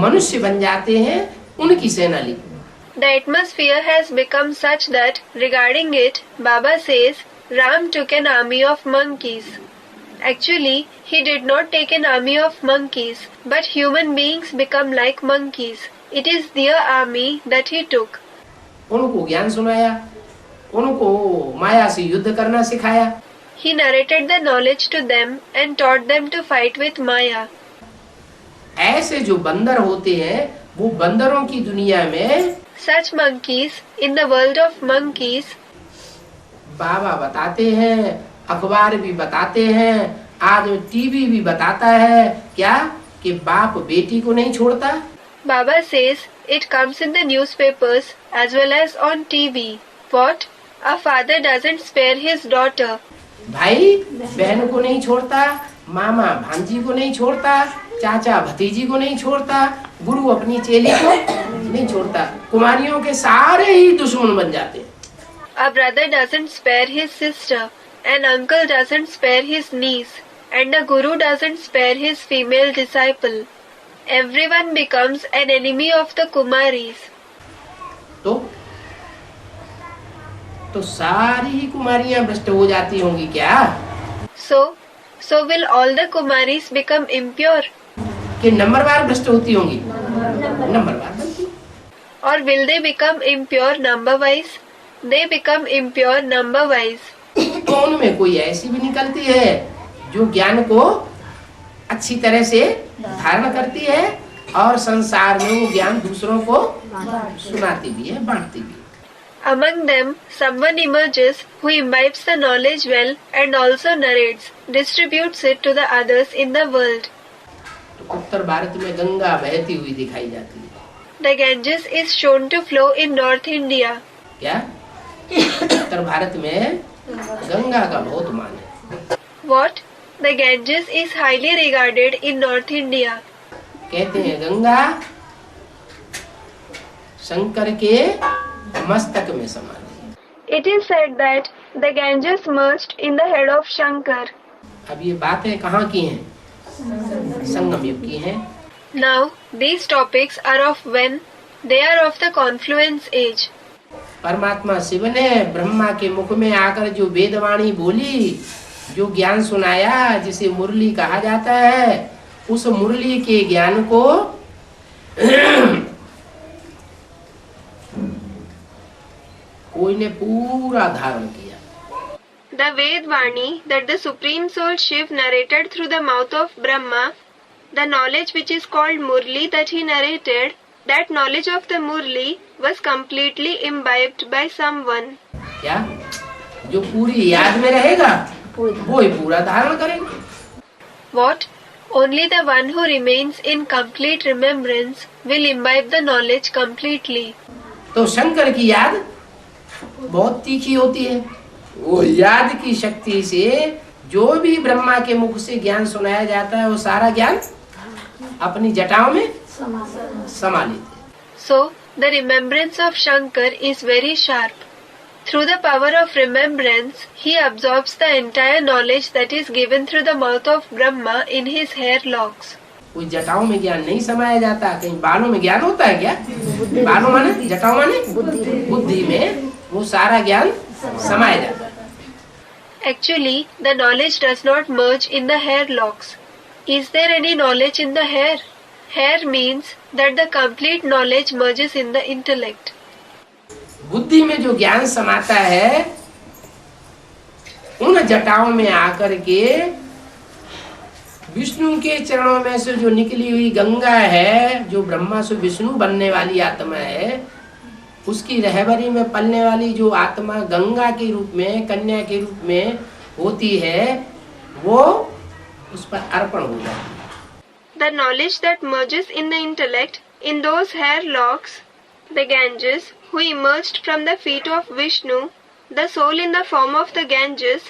[SPEAKER 1] मनुष्य बन जाते हैं, उनकी सेना ली।
[SPEAKER 2] The atmosphere has become such that, regarding it, Baba says, Ram took an army of monkeys. Actually, he did not take an army of monkeys, but human beings become like monkeys. It is their army that he took.
[SPEAKER 1] उनको ज्ञान सुनाया, उनको माया से युद्ध करना सिखाया।
[SPEAKER 2] He narrated the knowledge to them and taught them to fight with Maya.
[SPEAKER 1] ऐसे जो बंदर होते हैं वो बंदरों की दुनिया में,
[SPEAKER 2] Such monkeys, in the world of monkeys,
[SPEAKER 1] बाबा बताते हैं, अखबार भी बताते हैं, आज टीवी भी बताता है क्या कि बाप बेटी को नहीं छोड़ता।
[SPEAKER 2] Baba says it comes in the newspapers as well as on TV. What? A father doesn't spare his daughter.
[SPEAKER 1] भाई बहन को नहीं छोड़ता, मामा भांजी को नहीं छोड़ता, चाचा भतीजी को नहीं छोड़ता, गुरु अपनी चेली को नहीं छोड़ता। कुमारियों के सारे ही दुश्मन बन जाते हैं।
[SPEAKER 2] A brother doesn't spare his sister, an uncle doesn't spare his niece, and a guru doesn't spare his female disciple. Everyone becomes an enemy of the Kumaris.
[SPEAKER 1] तो सारी ही कुमारियां भ्रष्ट हो जाती होंगी क्या?
[SPEAKER 2] So will all the Kumaris become impure?
[SPEAKER 1] कि नंबरवार भ्रष्ट होती होंगी? नंबरवार बनती।
[SPEAKER 2] Or will they become impure number-wise? They become impure number-wise.
[SPEAKER 1] तो उनमें कोई ऐसी भी निकलती है जो ज्ञान को अच्छी तरह से धारण करती है और संसार में वो ज्ञान दूसरों को सुनाती भी है, बांटती भी है।
[SPEAKER 2] Among them, someone emerges who imbibes the knowledge well and also narrates, distributes it to the others in the world.
[SPEAKER 1] तो उत्तर भारत में गंगा बहती हुई दिखाई जाती है।
[SPEAKER 2] The Ganges is shown to flow in North India.
[SPEAKER 1] क्या? उत्तर भारत में गंगा का बहुत मान है।
[SPEAKER 2] What? The Ganges is highly regarded in North India.
[SPEAKER 1] कहते हैं गंगा शंकर के मस्तक में समा दी।
[SPEAKER 2] It is said that the Ganges merged in the head of Shankar.
[SPEAKER 1] अब ये बातें कहाँ की हैं? संगम युग की हैं।
[SPEAKER 2] Now, these topics are of when? They are of the confluence age.
[SPEAKER 1] परमात्मा शिव ने ब्रह्मा के मुख में आकर जो वेदवाणी बोली, जो ज्ञान सुनाया, जिसे मुरली कहा जाता है, उस मुरली के ज्ञान को कोई ने पूरा धारण किया।
[SPEAKER 2] The Vedvani that the Supreme Soul Shiv narrated through the mouth of Brahma, the knowledge which is called Murli that he narrated, that knowledge of the Murli was completely imbibed by someone.
[SPEAKER 1] क्या? जो पूरी याद में रहेगा वो ही पूरा धारण करेगा।
[SPEAKER 2] What? Only the one who remains in complete remembrance will imbibe the knowledge completely.
[SPEAKER 1] तो शंकर की याद बहुत तीखी होती है। वो याद की शक्ति से जो भी ब्रह्मा के मुख से ज्ञान सुनाया जाता है वो सारा ज्ञान अपनी जटाओं में समा लेते हैं।
[SPEAKER 2] So, the remembrance of Shankar is very sharp. Through the power of remembrance, he absorbs the entire knowledge that is given through the mouth of Brahma in his hair locks.
[SPEAKER 1] कोई जटाओं में ज्ञान नहीं समाया जाता, कहीं बालों में ज्ञान होता है क्या? बालों माने जटाओं माने बुद्धि में वो सारा ज्ञान समाया जाता है।
[SPEAKER 2] Actually, the knowledge does not merge in the hair locks. Is there any knowledge in the hair? Hair means that the complete knowledge merges in the intellect.
[SPEAKER 1] बुद्धि में जो ज्ञान समाता है उन जटाओं में आकर के विष्णु के चरणों में से जो निकली हुई गंगा है, जो ब्रह्मा से विष्णु बनने वाली आत्मा है, उसकी रहबरी में पलने वाली जो आत्मा गंगा के रूप में, कन्या के रूप में होती है, वो उस पर अर्पण हो जाती है.
[SPEAKER 2] The knowledge that merges in the intellect, in those hair locks, the Ganges, who emerged from the feet of Vishnu, the soul in the form of the Ganges,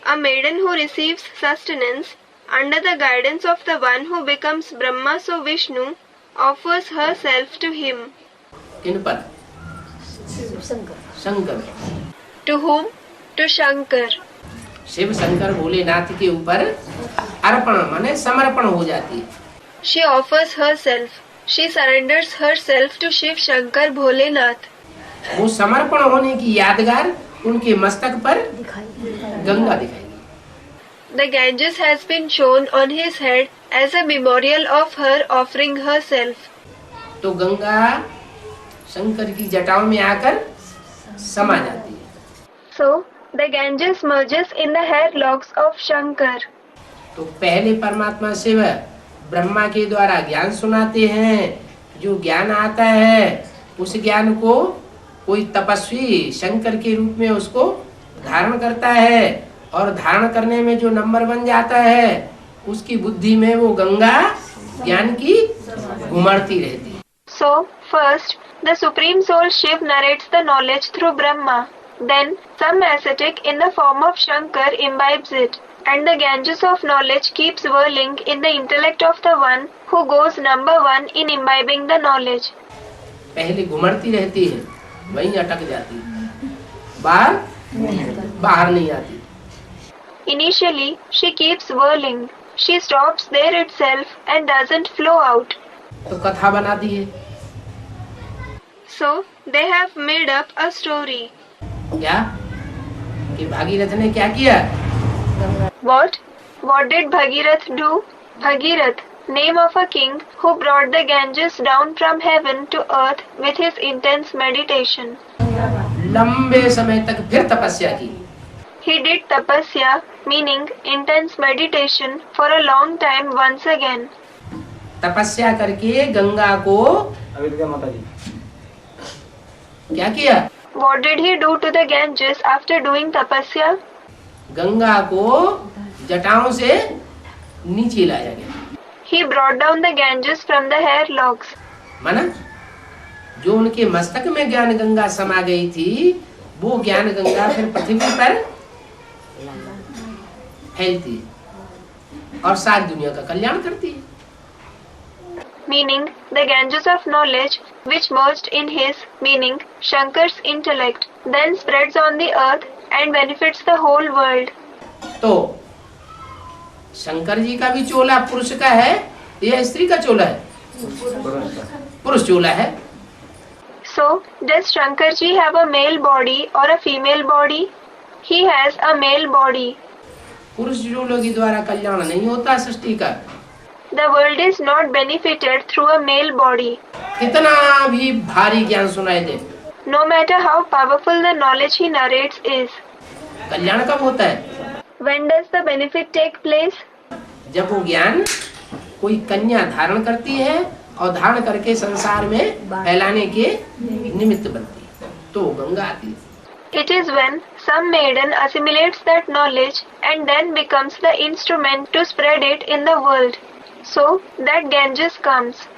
[SPEAKER 2] a maiden who receives sustenance, under the guidance of the one who becomes Brahma, so Vishnu, offers herself to him.
[SPEAKER 1] किन पर? Shankar.
[SPEAKER 2] To whom? To Shankar.
[SPEAKER 1] Shiv Shankar Bholenath के ऊपर अर्पण माने समर्पण हो जाती है.
[SPEAKER 2] She offers herself. She surrenders herself to Shiv Shankar Bholenath.
[SPEAKER 1] वो समर्पण होने की यादगार उनके मस्तक पर गंगा दिखाएगी.
[SPEAKER 2] The Ganges has been shown on his head as a memorial of her offering herself.
[SPEAKER 1] तो गंगा शंकर की जटाओं में आकर समा जाती है.
[SPEAKER 2] So, the Ganges merges in the hair locks of Shankar.
[SPEAKER 1] तो पहले परमात्मा शिव ब्रह्मा के द्वारा ज्ञान सुनाते हैं. जो ज्ञान आता है उस ज्ञान को कोई तपस्वी शंकर के रूप में उसको धारण करता है, और धारण करने में जो नंबर बन जाता है उसकी बुद्धि में वो गंगा ज्ञान की घुमड़ती रहती है.
[SPEAKER 2] So, first, the Supreme Soul Shiv narrates the knowledge through Brahma. Then, some ascetic in the form of Shankar imbibes it, and the Ganges of knowledge keeps whirling in the intellect of the one who goes number one in imbibing the knowledge.
[SPEAKER 1] पहले घुमड़ती रहती है, वहीं अटक जाती है, बाहर नहीं आती.
[SPEAKER 2] Initially, she keeps whirling. She stops there itself and doesn't flow out.
[SPEAKER 1] तो कथा बनाती है.
[SPEAKER 2] So, they have made up a story.
[SPEAKER 1] क्या कि भागीरथ ने क्या किया?
[SPEAKER 2] What? What did Bhagirath do? Bhagirath, name of a king who brought the Ganges down from heaven to earth with his intense meditation.
[SPEAKER 1] लंबे समय तक फिर तपस्या की.
[SPEAKER 2] He did tapasya, meaning intense meditation, for a long time once again.
[SPEAKER 1] तपस्या करके गंगा को क्या किया?
[SPEAKER 2] What did he do to the Ganges after doing tapasya?
[SPEAKER 1] Ganga को जटाओं से नीचे लाया गया.
[SPEAKER 2] He brought down the Ganges from the hair locks.
[SPEAKER 1] माना जो उनके मस्तक में ज्ञान गंगा समा गई थी, वो ज्ञान गंगा फिर पृथ्वी पर फैलती है और सारी दुनिया का कल्याण करती है.
[SPEAKER 2] Meaning, the Ganges of knowledge, which merged in his, meaning Shankar's intellect, then spreads on the earth and benefits the whole world.
[SPEAKER 1] तो शंकर जी का भी चोला पुरुष का है या स्त्री का चोला है? पुरुष चोला है.
[SPEAKER 2] So, does Shankarji have a male body or a female body? He has a male body.
[SPEAKER 1] पुरुष चोलों के द्वारा कल्याण नहीं होता सृष्टि का.
[SPEAKER 2] The world is not benefited through a male body.
[SPEAKER 1] कितना भी भारी ज्ञान सुनाई दे,
[SPEAKER 2] No matter how powerful the knowledge he narrates is.
[SPEAKER 1] कल्याण कब होता है?
[SPEAKER 2] When does the benefit take place?
[SPEAKER 1] जब वो ज्ञान कोई कन्या धारण करती है और धारण करके संसार में फैलाने के निमित्त बनती है, तो गंगा आती है.
[SPEAKER 2] It is when some maiden assimilates that knowledge and then becomes the instrument to spread it in the world. So that Ganges comes.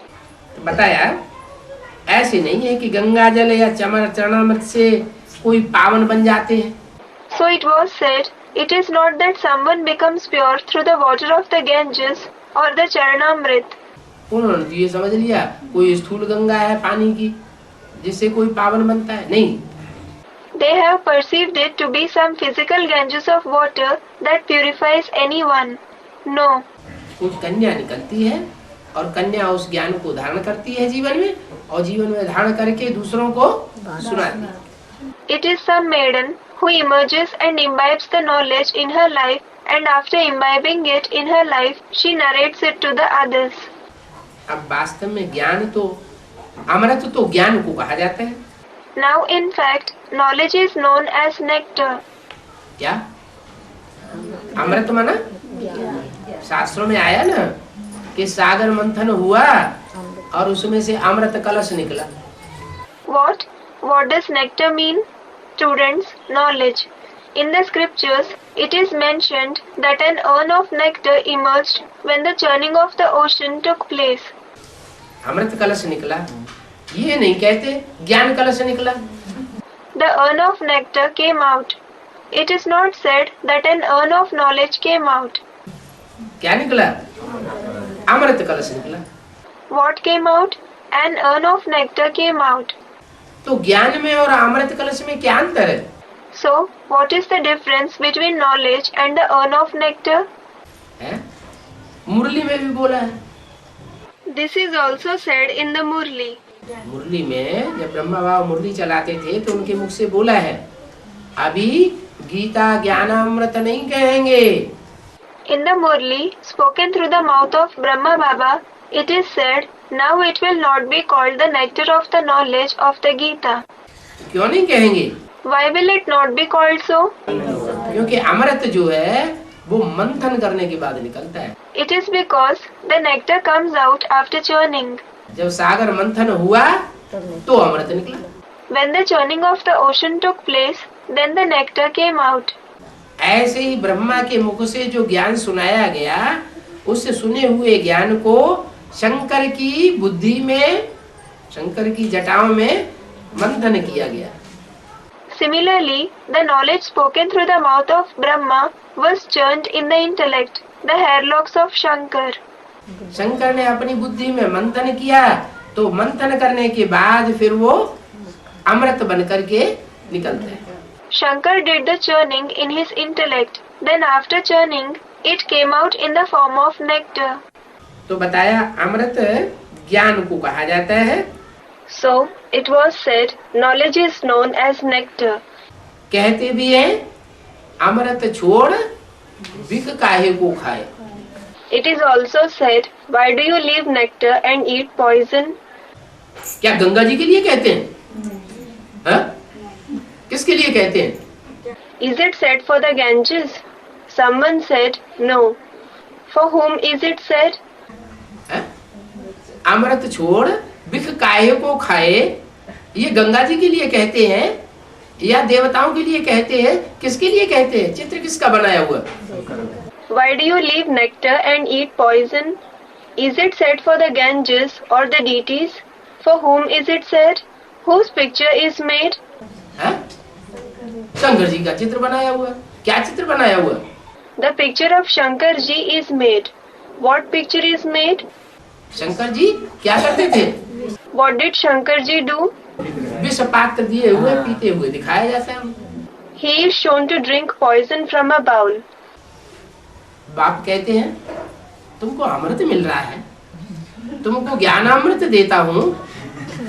[SPEAKER 1] बताया ऐसे नहीं है कि गंगा जल या चरणामृत से कोई पावन बन जाते हैं.
[SPEAKER 2] So it was said, it is not that someone becomes pure through the water of the Ganges or the Charanamrit.
[SPEAKER 1] उन्होंने तो ये समझ लिया कोई स्थूल गंगा है पानी की जिससे कोई पावन बनता है. नहीं,
[SPEAKER 2] They have perceived it to be some physical Ganges of water that purifies anyone. No.
[SPEAKER 1] कुछ कन्या निकलती है और कन्या उस ज्ञान को धारण करती है जीवन में, और जीवन में धारण करके दूसरों को सुनाती है.
[SPEAKER 2] It is some maiden who emerges and imbibes the knowledge in her life, and after imbibing it in her life, she narrates it to the others.
[SPEAKER 1] अब वास्तव में ज्ञान तो अमृत तो ज्ञान को कहा जाता है।
[SPEAKER 2] Now, in fact, knowledge is known as nectar.
[SPEAKER 1] क्या अमृत माना? शास्त्रों में आया ना कि सागर मंथन हुआ और उसमें से अमृत कलश निकला।
[SPEAKER 2] What does nectar mean? Students, knowledge. In the scriptures, it is mentioned that an urn of nectar emerged when the churning of the ocean took place.
[SPEAKER 1] अमृत कलश निकला, ये नहीं कहते ज्ञान कलश निकला।
[SPEAKER 2] The urn of nectar came out. It is not said that an urn of knowledge came out.
[SPEAKER 1] क्या निकला? अमृत कलश निकला।
[SPEAKER 2] What came out? An urn of nectar came out.
[SPEAKER 1] तो ज्ञान में और अमृत कलश में क्या अंतर है?
[SPEAKER 2] So, what is the difference between knowledge and the urn of nectar?
[SPEAKER 1] है? मुरली में भी बोला है।
[SPEAKER 2] This is also said in the Murli.
[SPEAKER 1] मुरली में जब ब्रह्मा बाबा मुरली चलाते थे तो उनके मुख से बोला है, अभी गीता ज्ञानामृत नहीं कहेंगे।
[SPEAKER 2] In the Murli, spoken through the mouth of Brahma Baba, it is said, now it will not be called the nectar of the knowledge of the Gita.
[SPEAKER 1] क्यों नहीं कहेंगे?
[SPEAKER 2] Why will it not be called so?
[SPEAKER 1] क्योंकि अमृत जो है वो मंथन करने के बाद निकलता है।
[SPEAKER 2] It is because the nectar comes out after churning.
[SPEAKER 1] जब सागर मंथन हुआ तो अमृत निकला।
[SPEAKER 2] When the churning of the ocean took place, then the nectar came out.
[SPEAKER 1] ऐसे ही ब्रह्मा के मुख से जो ज्ञान सुनाया गया, उससे सुने हुए ज्ञान को शंकर की बुद्धि में, शंकर की जटाओं में मंथन किया गया।
[SPEAKER 2] Similarly, the knowledge spoken through the mouth of Brahma was churned in the intellect, the hairlocks of Shankar.
[SPEAKER 1] Shankar ने अपनी बुद्धि में मंथन किया, तो मंथन करने के बाद फिर वो अमृत बन करके निकलता है।
[SPEAKER 2] Shankar did the churning in his intellect. Then after churning, it came out in the form of nectar.
[SPEAKER 1] तो बताया अमृत ज्ञान को कहा जाता है।
[SPEAKER 2] So, it was said, knowledge is known as nectar.
[SPEAKER 1] कहते भी हैं अमृत छोड़ बिक काहे को खाए।
[SPEAKER 2] It is also said, why do you leave nectar and eat poison?
[SPEAKER 1] क्या गंगा जी के लिए कहते हैं? हाँ? किसके लिए कहते हैं?
[SPEAKER 2] Is it said for the Ganges? Someone said, no. For whom is it said?
[SPEAKER 1] हाँ? अमृत छोड़ बिक काहे को खाए, ये गंगा जी के लिए कहते हैं या देवताओं के लिए कहते हैं? किसके लिए कहते हैं? चित्र किसका बनाया हुआ?
[SPEAKER 2] Why do you leave nectar and eat poison? Is it said for the Ganges or the deities? For whom is it said? Whose picture is made?
[SPEAKER 1] हाँ? शंकर जी का चित्र बनाया हुआ। क्या चित्र बनाया हुआ?
[SPEAKER 2] The picture of Shankar ji is made. What picture is made?
[SPEAKER 1] Shankar ji क्या करते थे?
[SPEAKER 2] What did Shankar ji do?
[SPEAKER 1] विष पात्र दिए हुए पीते हुए दिखाया जाता है।
[SPEAKER 2] He is shown to drink poison from a bowl.
[SPEAKER 1] बाप कहते हैं तुमको अमृत मिल रहा है, तुमको ज्ञानामृत देता हूँ,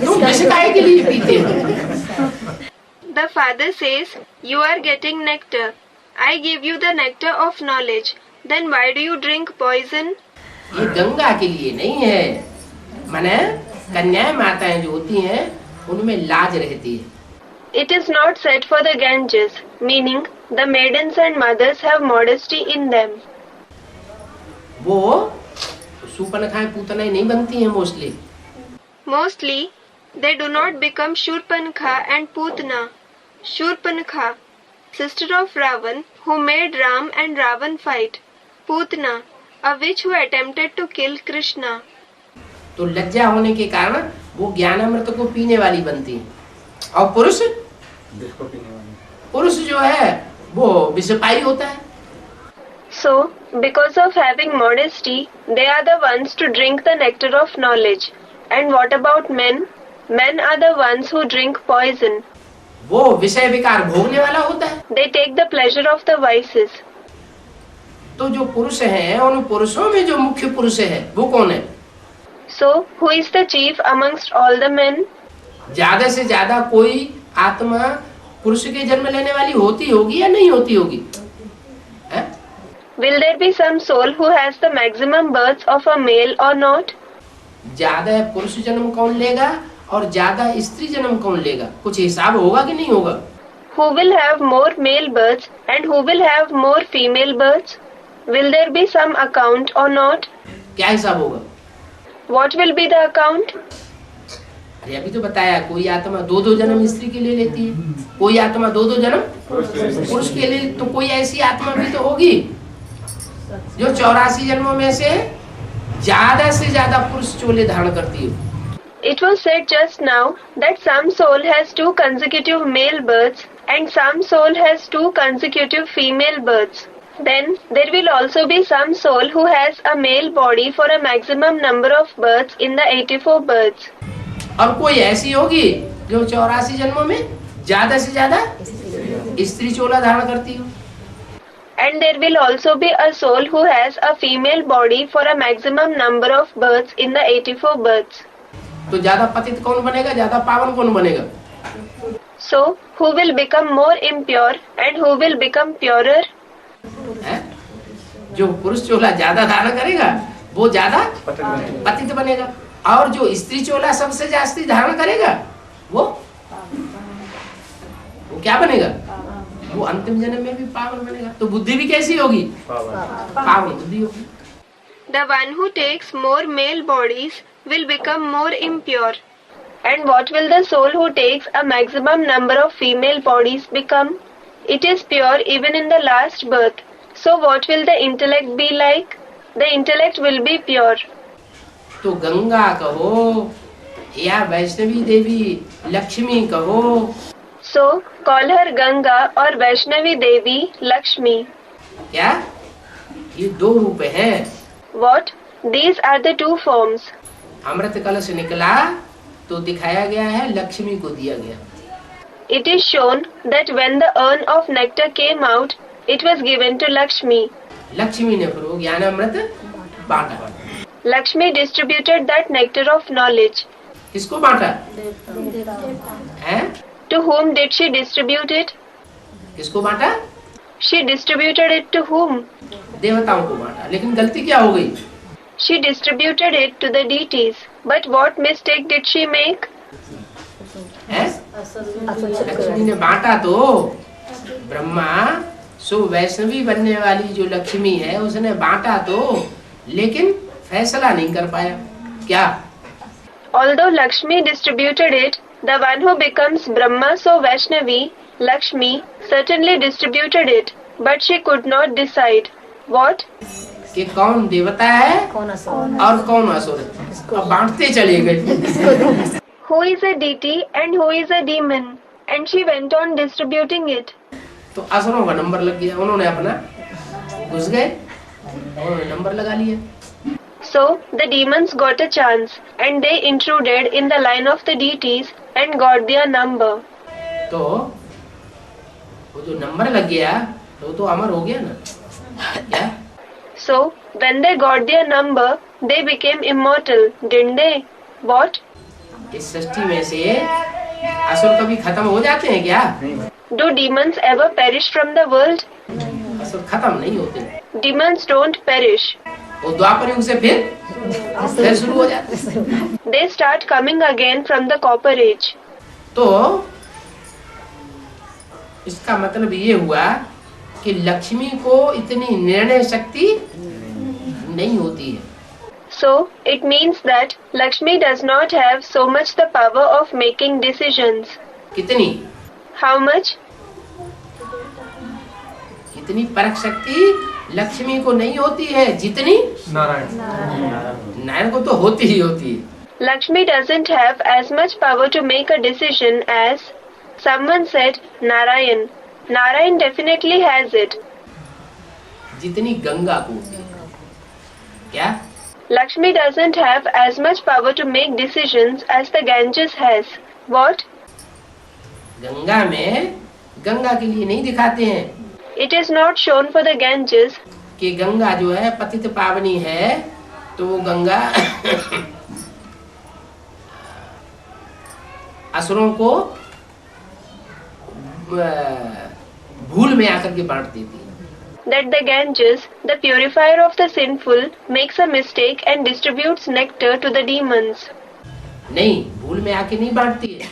[SPEAKER 1] तुम विष काहे के लिए पीते हो?
[SPEAKER 2] The father says, you are getting nectar. I give you the nectar of knowledge. Then why do you drink poison?
[SPEAKER 1] ये गंगा के लिए नहीं है, माने कन्याएं माताएं जो होती हैं उनमें लाज रहती है।
[SPEAKER 2] It is not said for the Ganges, meaning the maidens and mothers have modesty in them.
[SPEAKER 1] वो सुपनखाएं पूतनाएं नहीं बनती हैं mostly.
[SPEAKER 2] Mostly, they do not become Shurpankha and Putna. Shurpankha, sister of Ravan, who made Ram and Ravan fight. Putna, a witch who attempted to kill Krishna.
[SPEAKER 1] तो लज्जा होने के कारण वो ज्ञानामृत को पीने वाली बनती है। और पुरुष जो है वो विषपाई होता है।
[SPEAKER 2] So, because of having modesty, they are the ones to drink the nectar of knowledge. And what about men? Men are the ones who drink poison.
[SPEAKER 1] वो विषय विकार भोगने वाला होता है।
[SPEAKER 2] They take the pleasure of the vices.
[SPEAKER 1] तो जो पुरुष हैं, उन पुरुषों में जो मुख्य पुरुष है वो कौन है?
[SPEAKER 2] So, who is the chief amongst all the men?
[SPEAKER 1] ज्यादा से ज्यादा कोई आत्मा पुरुष के जन्म लेने वाली होती होगी या नहीं होती होगी? हैं?
[SPEAKER 2] Will there be some soul who has the maximum births of a male or not?
[SPEAKER 1] ज्यादा पुरुष जन्म कौन लेगा और ज्यादा स्त्री जन्म कौन लेगा? कुछ हिसाब होगा कि नहीं होगा?
[SPEAKER 2] Who will have more male births and who will have more female births? Will there be some account or not?
[SPEAKER 1] क्या हिसाब होगा?
[SPEAKER 2] What will be the account?
[SPEAKER 1] अरे अभी तो बताया, कोई आत्मा दो दो जन्म स्त्री के लिए लेती है, कोई आत्मा दो दो जन्म पुरुष के लिए, तो कोई ऐसी आत्मा भी तो होगी जो 84 जन्मों में से ज्यादा पुरुष चोले धारण करती है।
[SPEAKER 2] It was said just now that some soul has 2 consecutive male births and some soul has 2 consecutive female births. Then there will also be some soul who has a male body for a maximum number of births in the 84 births.
[SPEAKER 1] और कोई ऐसी होगी जो 84 जन्मों में ज्यादा से ज्यादा स्त्री चोला धारण करती हो।
[SPEAKER 2] And there will also be a soul who has a female body for a maximum number of births in the 84 births.
[SPEAKER 1] तो ज्यादा पतित कौन बनेगा, ज्यादा पावन कौन बनेगा?
[SPEAKER 2] So, who will become more impure and who will become purer?
[SPEAKER 1] है? जो पुरुष चोला ज्यादा धारण करेगा वो ज्यादा पतित बनेगा, और जो स्त्री चोला सबसे जास्ती धारण करेगा वो क्या बनेगा? वो अंतिम जन्म में भी पावन बनेगा। तो बुद्धि भी कैसी होगी? पावन बुद्धि होगी।
[SPEAKER 2] The one who takes more male bodies will become more impure. And what will the soul who takes a maximum number of female bodies become? It is pure even in the last birth. So what will the intellect be like? The intellect will be pure.
[SPEAKER 1] तो गंगा कहो या वैष्णवी देवी लक्ष्मी कहो।
[SPEAKER 2] So call her Ganga or Vaishnavi Devi Lakshmi.
[SPEAKER 1] क्या? ये दो रूप हैं।
[SPEAKER 2] What? These are the 2 forms.
[SPEAKER 1] अमृत कलश निकला तो दिखाया गया है, लक्ष्मी को दिया गया।
[SPEAKER 2] It is shown that when the urn of nectar came out, it was given to Lakshmi.
[SPEAKER 1] Lakshmi ने फिर वो ज्ञान अमृत बांटा।
[SPEAKER 2] Lakshmi distributed that nectar of knowledge.
[SPEAKER 1] किसको बांटा? हैं?
[SPEAKER 2] To whom did she distribute it?
[SPEAKER 1] किसको बांटा?
[SPEAKER 2] She distributed it to whom?
[SPEAKER 1] देवताओं को बांटा। लेकिन गलती क्या हो गई?
[SPEAKER 2] She distributed it to the deities. But what mistake did she make?
[SPEAKER 1] हैं? लक्ष्मी ने बांटा तो ब्रह्मा सो वैष्णवी बनने वाली जो लक्ष्मी है उसने बांटा तो, लेकिन फैसला नहीं कर पाया। क्या?
[SPEAKER 2] Although Lakshmi distributed it, the one who becomes Brahma, so Vaishnavi, Lakshmi, certainly distributed it, but she could not decide. What?
[SPEAKER 1] कि कौन देवता है और कौन असुर है। अब बांटते चले गए।
[SPEAKER 2] Who is a deity and who is a demon? And she went on distributing it.
[SPEAKER 1] तो असुरों का नंबर लग गया, उन्होंने अपना घुस गए, उन्होंने नंबर लगा लिया।
[SPEAKER 2] So the demons got a chance and they intruded in the line of the deities and got their number.
[SPEAKER 1] तो वो जो नंबर लग गया तो अमर हो गया ना? क्या?
[SPEAKER 2] So when they got their number, they became immortal, didn't they? What?
[SPEAKER 1] इस सृष्टि में से असुर कभी खत्म हो जाते हैं क्या?
[SPEAKER 2] Do demons ever perish from the world?
[SPEAKER 1] असुर खत्म नहीं होते।
[SPEAKER 2] Demons don't perish.
[SPEAKER 1] वो द्वापर युग से फिर शुरू हो जाते हैं।
[SPEAKER 2] They start coming again from the copper age.
[SPEAKER 1] तो इसका मतलब ये हुआ कि लक्ष्मी को इतनी निर्णय शक्ति नहीं होती है।
[SPEAKER 2] So it means that Lakshmi does not have so much the power of making decisions.
[SPEAKER 1] कितनी?
[SPEAKER 2] How much?
[SPEAKER 1] इतनी परख शक्ति लक्ष्मी को नहीं होती है जितनी नारायण को तो होती ही होती है।
[SPEAKER 2] Lakshmi doesn't have as much power to make a decision as someone said Narayan. Narayan definitely has it.
[SPEAKER 1] जितनी गंगा को होती है। क्या?
[SPEAKER 2] Lakshmi doesn't have as much power to make decisions as the Ganges has. What?
[SPEAKER 1] Ganga में गंगा के लिए नहीं दिखाते हैं।
[SPEAKER 2] It is not shown for the Ganges.
[SPEAKER 1] कि गंगा जो है पतित पावनी है, तो वो गंगा असुरों को भूल में आकर के बांट देती है।
[SPEAKER 2] That the Ganges, the purifier of the sinful, makes a mistake and distributes nectar to the demons.
[SPEAKER 1] नहीं, भूल में आके नहीं बांटती है,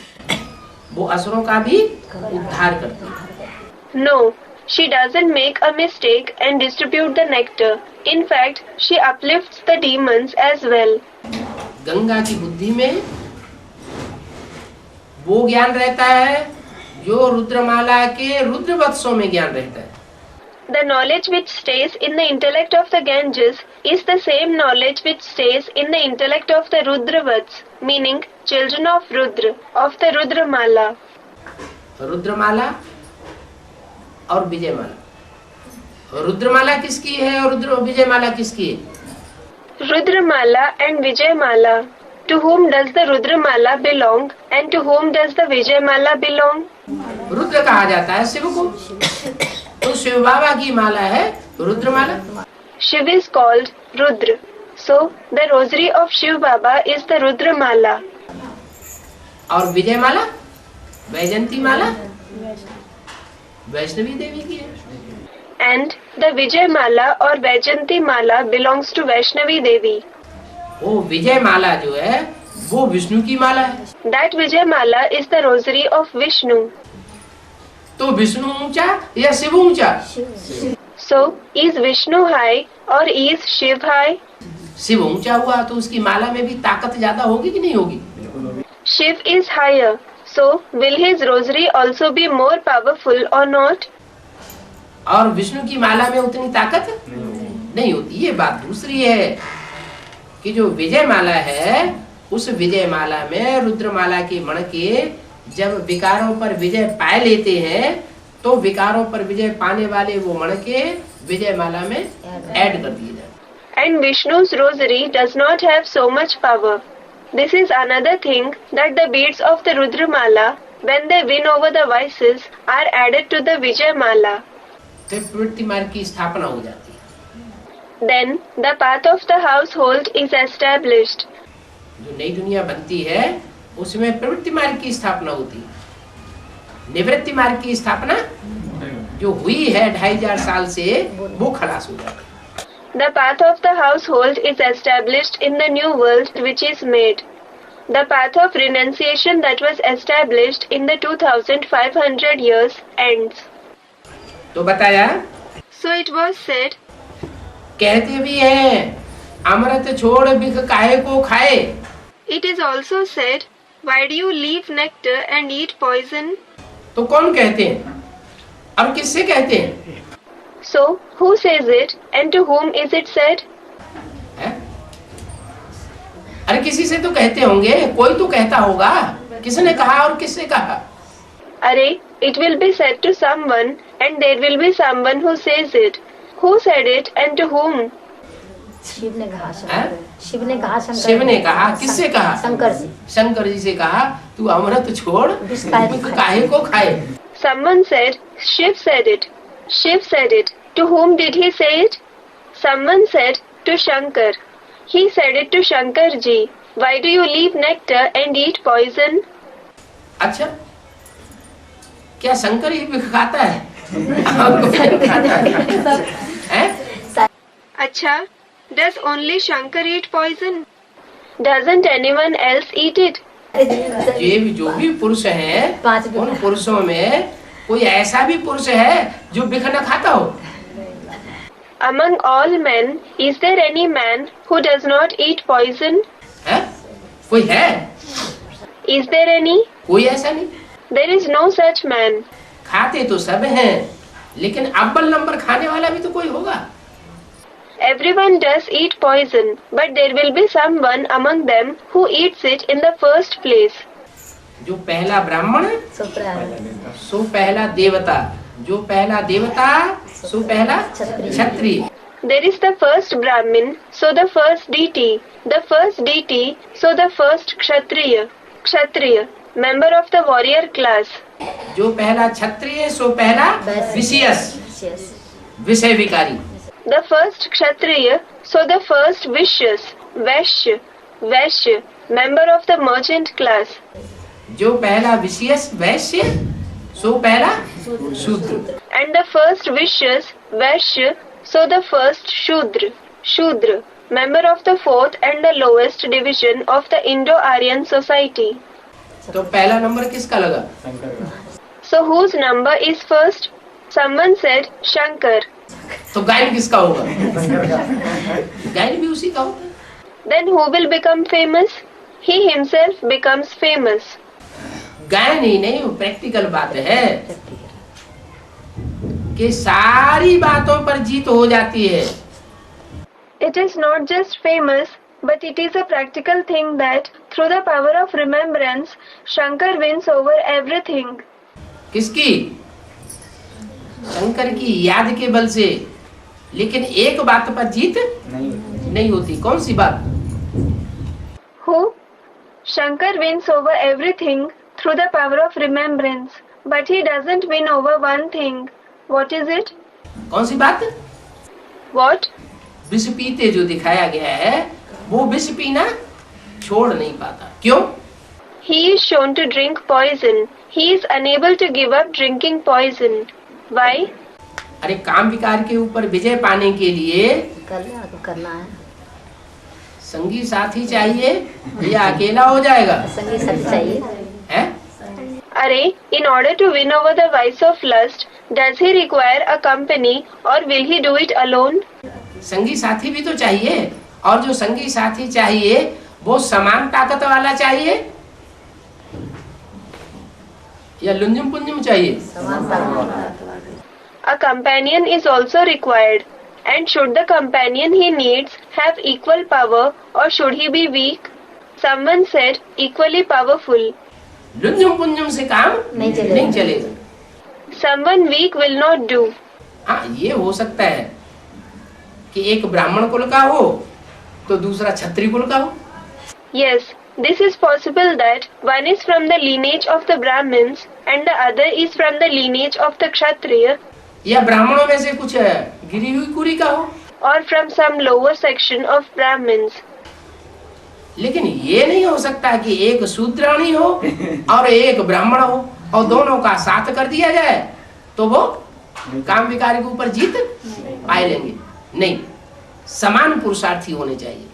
[SPEAKER 1] वो असुरों का भी उद्धार करती है।
[SPEAKER 2] No, she doesn't make a mistake and distribute the nectar. In fact, she uplifts the demons as well.
[SPEAKER 1] Ganga की बुद्धि में वो ज्ञान रहता है जो रुद्रमाला के रुद्रवत्सों में ज्ञान रहता है।
[SPEAKER 2] The knowledge which stays in the intellect of the Ganges is the same knowledge which stays in the intellect of the Rudravats, meaning children of Rudra, of the Rudramala.
[SPEAKER 1] रुद्रमाला और विजयमाला। रुद्रमाला किसकी है और विजयमाला किसकी है?
[SPEAKER 2] Rudramala and Vijayamala. To whom does the Rudramala belong and to whom does the Vijayamala belong?
[SPEAKER 1] Rudra कहा जाता है शिव को, तो शिव बाबा की माला है रुद्रमाला।
[SPEAKER 2] Shiv is called Rudra. So, the rosary of Shiv Baba is the Rudramala.
[SPEAKER 1] और विजयमाला, वैजंती माला वैष्णवी देवी की है।
[SPEAKER 2] And the Vijayamala or Vaijanti Mala belongs to Vaishnavi Devi.
[SPEAKER 1] वो विजयमाला जो है वो विष्णु की माला है।
[SPEAKER 2] That Vijayamala is the rosary of Vishnu.
[SPEAKER 1] तो विष्णु ऊंचा या शिव ऊंचा?
[SPEAKER 2] So, is Vishnu high or is Shiv high?
[SPEAKER 1] Shiv ऊंचा हुआ तो उसकी माला में भी ताकत ज्यादा होगी कि नहीं होगी?
[SPEAKER 2] Shiv is higher. So, will his rosary also be more powerful or not?
[SPEAKER 1] और विष्णु की माला में उतनी ताकत नहीं होती। ये बात दूसरी है कि जो विजय माला है उस विजय माला में रुद्रमाला के मणके जब विकारों पर विजय पाए लेते हैं तो विकारों पर विजय पाने वाले वो मणके विजय माला में ऐड कर दिए जाते।
[SPEAKER 2] And Vishnu's rosary does not have so much power. This is another thing that the beads of the Rudramala, when they win over the vices, are added to the Vijayamala.
[SPEAKER 1] फिर प्रवृत्ति मार्ग की स्थापना हो जाती है।
[SPEAKER 2] Then the path of the household is established.
[SPEAKER 1] जो नई दुनिया बनती है उसमें प्रवृत्ति मार्ग की स्थापना होती है। निवृत्ति मार्ग की स्थापना जो हुई है 2500 साल से वो खलास हो जाती है।
[SPEAKER 2] The path of the household is established in the new world which is made. The path of renunciation that was established in the 2500 years ends.
[SPEAKER 1] तो बताया,
[SPEAKER 2] So it was said,
[SPEAKER 1] कहते भी हैं अमृत छोड़ बिख काहे को खाए।
[SPEAKER 2] it is also said, why do you leave nectar and eat poison?
[SPEAKER 1] तो कौन कहते हैं और किससे कहते हैं?
[SPEAKER 2] So who says it and to whom is it said?
[SPEAKER 1] है? अरे किसी से तो कहते होंगे, कोई तो कहता होगा। किसने कहा और किससे कहा?
[SPEAKER 2] अरे, it will be said to someone and there will be someone who says it. Who said it and to whom?
[SPEAKER 3] Shiv ने कहा,
[SPEAKER 1] हैं?
[SPEAKER 3] शिव ने कहा,
[SPEAKER 1] शिव ने कहा, किससे कहा?
[SPEAKER 3] शंकर जी।
[SPEAKER 1] शंकर जी से कहा तू अमृत छोड़ बिख काहे को खाए।
[SPEAKER 2] Someone said, Shiv said it. Shiv said it. To whom did he say it? Someone said to Shankar. He said it to Shankar ji. Why do you leave nectar and eat poison?
[SPEAKER 1] अच्छा, क्या शंकर ही बिख खाता है? और कोई नहीं खाता है? हैं?
[SPEAKER 2] अच्छा, does only Shankar eat poison? Doesn't anyone else eat it?
[SPEAKER 1] जो भी पुरुष हैं उन पुरुषों में कोई ऐसा भी पुरुष है जो बिख न खाता हो?
[SPEAKER 2] Among all men, is there any man who does not eat poison?
[SPEAKER 1] है? कोई है?
[SPEAKER 2] Is there any?
[SPEAKER 1] कोई ऐसा नहीं।
[SPEAKER 2] There is no such man.
[SPEAKER 1] खाते तो सब हैं, लेकिन अव्वल नंबर खाने वाला भी तो कोई होगा।
[SPEAKER 2] Everyone does eat poison, but there will be someone among them who eats it in the first place.
[SPEAKER 1] जो पहला ब्राह्मण सो पहला देवता, जो पहला देवता सो पहला क्षत्रिय।
[SPEAKER 2] There is the first Brahmin, so the first deity. The first deity, so the first Kshatriya. Kshatriya, member of the warrior class.
[SPEAKER 1] जो पहला क्षत्रिय सो पहला विषयस, विषय विकारी।
[SPEAKER 2] The first Kshatriya, so the first Vishyas. Vaishya, Vaishya, member of the merchant class.
[SPEAKER 1] जो पहला विषयस वैश्य सो पहला शूद्र।
[SPEAKER 2] And the first Vishyas, Vaishya, so the first Shudra. Shudra, member of the fourth and the lowest division of the Indo-Aryan society.
[SPEAKER 1] तो पहला number किसका लगा?
[SPEAKER 2] So whose number is first? Someone said Shankar.
[SPEAKER 1] तो गायन किसका होगा? गायन भी उसी का होगा।
[SPEAKER 2] Then who will become famous? He himself becomes famous.
[SPEAKER 1] गायन ही नहीं, प्रैक्टिकल बात है कि सारी बातों पर जीत हो जाती है।
[SPEAKER 2] It is not just famous, but it is a practical thing that through the power of remembrance, Shankar wins over everything.
[SPEAKER 1] किसकी? शंकर की याद के बल से। लेकिन एक बात पर जीत नहीं होती। कौन सी बात?
[SPEAKER 2] Who? Shankar wins over everything through the power of remembrance, but he doesn't win over one thing. What is it?
[SPEAKER 1] कौन सी बात?
[SPEAKER 2] What?
[SPEAKER 1] विष पीते जो दिखाया गया है वो विष पीना छोड़ नहीं पाता। क्यों?
[SPEAKER 2] He is shown to drink poison. He is unable to give up drinking poison. Why?
[SPEAKER 1] अरे काम विकार के ऊपर विजय पाने के लिए
[SPEAKER 3] करना है।
[SPEAKER 1] संगी साथी चाहिए या अकेला हो जाएगा?
[SPEAKER 3] संगी साथी चाहिए
[SPEAKER 1] है?
[SPEAKER 2] Arey, in order to win over the vice of lust, does he require a company or will he do it alone?
[SPEAKER 1] संगी साथी भी तो चाहिए, और जो संगी साथी चाहिए वो समान ताकत वाला चाहिए या लुंजुम पुंजुम चाहिए?
[SPEAKER 2] A companion is also required. And should the companion he needs have equal power or should he be weak? Someone said equally powerful.
[SPEAKER 1] लुंजुम पुंजुम से काम नहीं चलेगा।
[SPEAKER 2] Someone weak will not do.
[SPEAKER 1] हाँ, ये हो सकता है कि एक ब्राह्मण कुल का हो तो दूसरा क्षत्रिय कुल का हो।
[SPEAKER 2] Yes, this is possible that one is from the lineage of the Brahmins and the other is from the lineage of the Kshatriya,
[SPEAKER 1] या ब्राह्मणों में से कुछ गिरी हुई कुरी का हो,
[SPEAKER 2] or from some lower section of Brahmins.
[SPEAKER 1] लेकिन ये नहीं हो सकता कि एक शूद्राणी हो और एक ब्राह्मण हो और दोनों का साथ कर दिया जाए तो वो काम विकार के ऊपर जीत पाए लेंगे। नहीं, समान पुरुषार्थी होने चाहिए।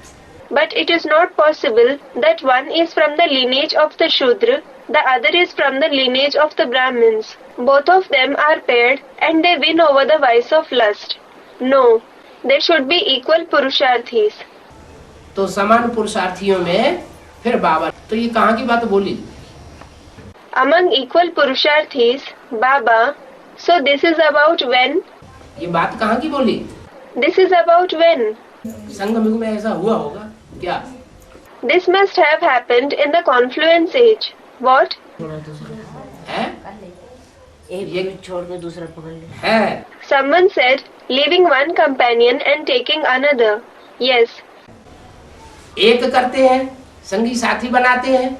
[SPEAKER 2] But it is not possible that one is from the lineage of the Shudra, the other is from the lineage of the Brahmins. Both of them are paired and they win over the vice of lust. No, there should be equal purusharthis.
[SPEAKER 1] तो समान पुरुषार्थियों में फिर बाबा, तो ये कहाँ की बात बोली?
[SPEAKER 2] Among equal purusharthis, Baba, so this is about when?
[SPEAKER 1] ये बात कहाँ की बोली?
[SPEAKER 2] This is about when?
[SPEAKER 1] संगम युग में ऐसा हुआ होगा क्या?
[SPEAKER 2] This must have happened in the confluence age. What?
[SPEAKER 1] है?
[SPEAKER 3] एक छोड़ के दूसरा पकड़ ले।
[SPEAKER 1] है।
[SPEAKER 2] Someone said, leaving one companion and taking another. Yes.
[SPEAKER 1] एक करते हैं, संगी साथी बनाते हैं।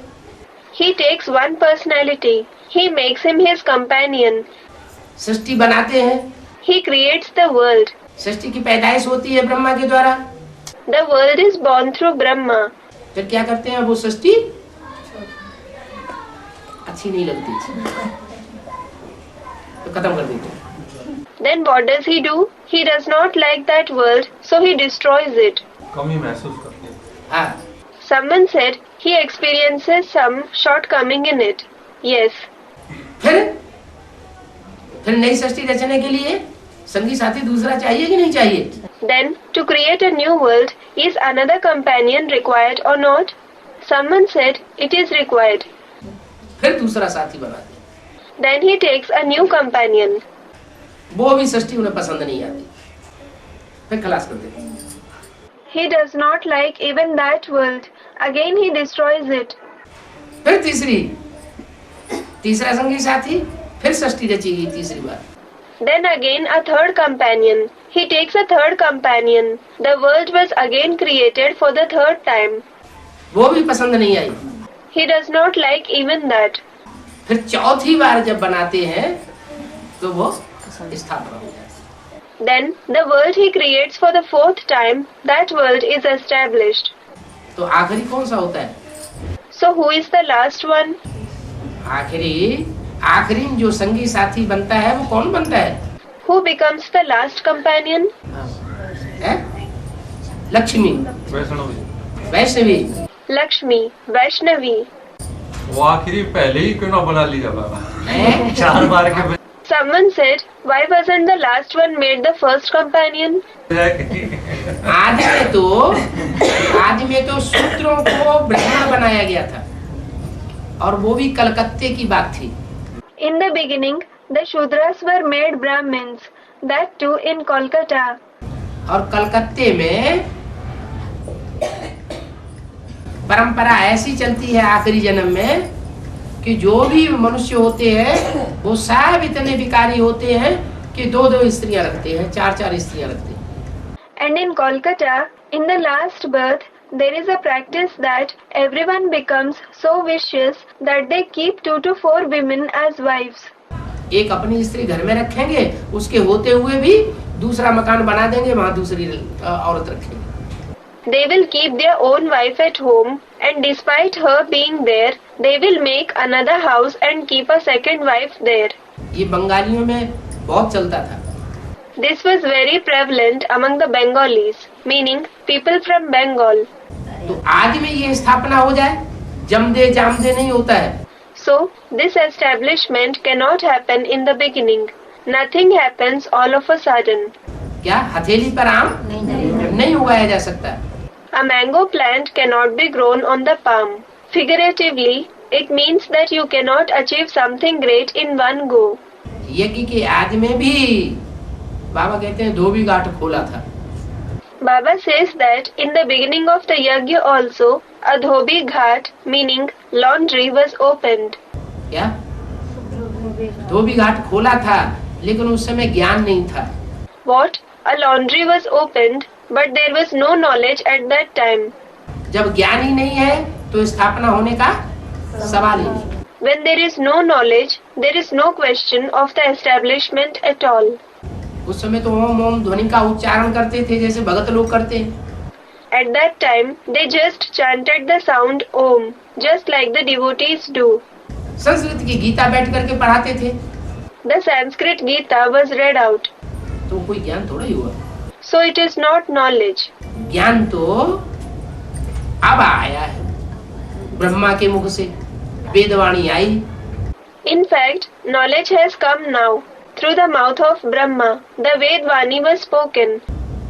[SPEAKER 2] He takes one personality. He makes him his companion.
[SPEAKER 1] सृष्टि बनाते हैं।
[SPEAKER 2] He creates the world.
[SPEAKER 1] सृष्टि की पैदाइश होती है ब्रह्मा के द्वारा।
[SPEAKER 2] The world is born through Brahma.
[SPEAKER 1] फिर क्या करते हैं? वो सृष्टि अच्छी नहीं लगती तो खत्म कर देते हैं।
[SPEAKER 2] Then what does he do? He does not like that world, so he destroys it.
[SPEAKER 4] कमी महसूस करते हैं।
[SPEAKER 1] हाँ,
[SPEAKER 2] Someone said he experiences some shortcoming in it. Yes.
[SPEAKER 1] फिर नई सृष्टि रचने के लिए संगी साथी दूसरा चाहिए कि नहीं चाहिए?
[SPEAKER 2] Then, to create a new world, is another companion required or not? Someone said it is required.
[SPEAKER 1] फिर दूसरा साथी बनाते हैं।
[SPEAKER 2] Then he takes a new companion.
[SPEAKER 1] वो भी सृष्टि उन्हें पसंद नहीं आती, फिर खलास कर देते हैं।
[SPEAKER 2] He does not like even that world. Again he destroys it.
[SPEAKER 1] फिर तीसरा संगी साथी, फिर सृष्टि रचेगी तीसरी बार।
[SPEAKER 2] Then again a third companion. He takes a third companion. The world was again created for the third time.
[SPEAKER 1] वो भी पसंद नहीं आई।
[SPEAKER 2] He does not like even that.
[SPEAKER 1] फिर चौथी बार जब बनाते हैं तो वो स्थापना हो जाती है।
[SPEAKER 2] Then the world he creates for the fourth time, that world is established.
[SPEAKER 1] तो आखिरी कौन सा होता है?
[SPEAKER 2] So who is the last one?
[SPEAKER 1] आखिरी आखिरी जो संगी साथी बनता है वो कौन बनता है?
[SPEAKER 2] Who becomes the last companion?
[SPEAKER 1] है? लक्ष्मी,
[SPEAKER 4] वैष्णवी।
[SPEAKER 1] वैष्णवी।
[SPEAKER 2] Lakshmi, Vaishnavi.
[SPEAKER 4] वो आखिरी पहले ही क्यों ना बना लिया बाबा?
[SPEAKER 1] हैं?
[SPEAKER 4] 4 बार के बजाय
[SPEAKER 2] Someone said, why wasn't the last one made the first companion?
[SPEAKER 1] आदि में तो शूद्रों को ब्राह्मण बनाया गया था, और वो भी कलकत्ते की बात थी।
[SPEAKER 2] In the beginning, the Shudras were made Brahmins, that too in Kolkata.
[SPEAKER 1] और कलकत्ते में परंपरा ऐसी चलती है आखिरी जन्म में कि जो भी मनुष्य होते हैं वो सब इतने विकारी होते हैं कि 2-2 स्त्रियां रखते हैं, 4-4 स्त्रियां रखते हैं।
[SPEAKER 2] And in Kolkata, in the last birth, there is a practice that everyone becomes so vicious that they keep 2 to 4 women as wives.
[SPEAKER 1] एक अपनी स्त्री घर में रखेंगे, उसके होते हुए भी दूसरा मकान बना देंगे, वहां दूसरी औरत रखेंगे।
[SPEAKER 2] They will keep their own wife at home, and despite her being there, they will make another house and keep a second wife there.
[SPEAKER 1] ये बंगालियों में बहुत चलता था।
[SPEAKER 2] This was very prevalent among the Bengalis, meaning people from Bengal.
[SPEAKER 1] तो आदि में ये स्थापना हो जाए, जमदे जामदे नहीं होता है।
[SPEAKER 2] So, this establishment cannot happen in the beginning. Nothing happens all of a sudden.
[SPEAKER 1] क्या हथेली पर आम नहीं उगाया जा सकता?
[SPEAKER 2] A mango plant cannot be grown on the palm. Figuratively, it means that you cannot achieve something great in one go.
[SPEAKER 1] यज्ञ के आदि में भी बाबा कहते हैं धोबी घाट खोला था।
[SPEAKER 2] Baba says that in the beginning of the yajna also, a dhobi ghat, meaning laundry, was opened.
[SPEAKER 1] क्या? धोबी घाट खोला था, लेकिन उस समय ज्ञान नहीं था।
[SPEAKER 2] What? A laundry was opened, but there was no knowledge at that time.
[SPEAKER 1] जब ज्ञान ही नहीं है तो स्थापना होने का सवाल ही नहीं।
[SPEAKER 2] When there is no knowledge, there is no question of the establishment at all.
[SPEAKER 1] उस समय तो ओम ओम ध्वनि का उच्चारण करते थे जैसे भगत लोग करते हैं।
[SPEAKER 2] At that time, they just chanted the sound Om, just like the devotees do.
[SPEAKER 1] Sanskrit की गीता बैठ करके पढ़ाते थे,
[SPEAKER 2] The Sanskrit Gita was read out,
[SPEAKER 1] तो कोई ज्ञान थोड़ा ही हुआ।
[SPEAKER 2] so it is not knowledge.
[SPEAKER 1] ज्ञान तो अब आया है, ब्रह्मा के मुख से वेदवाणी आई।
[SPEAKER 2] In fact, knowledge has come now. Through the mouth of Brahma, the Vedvani was spoken,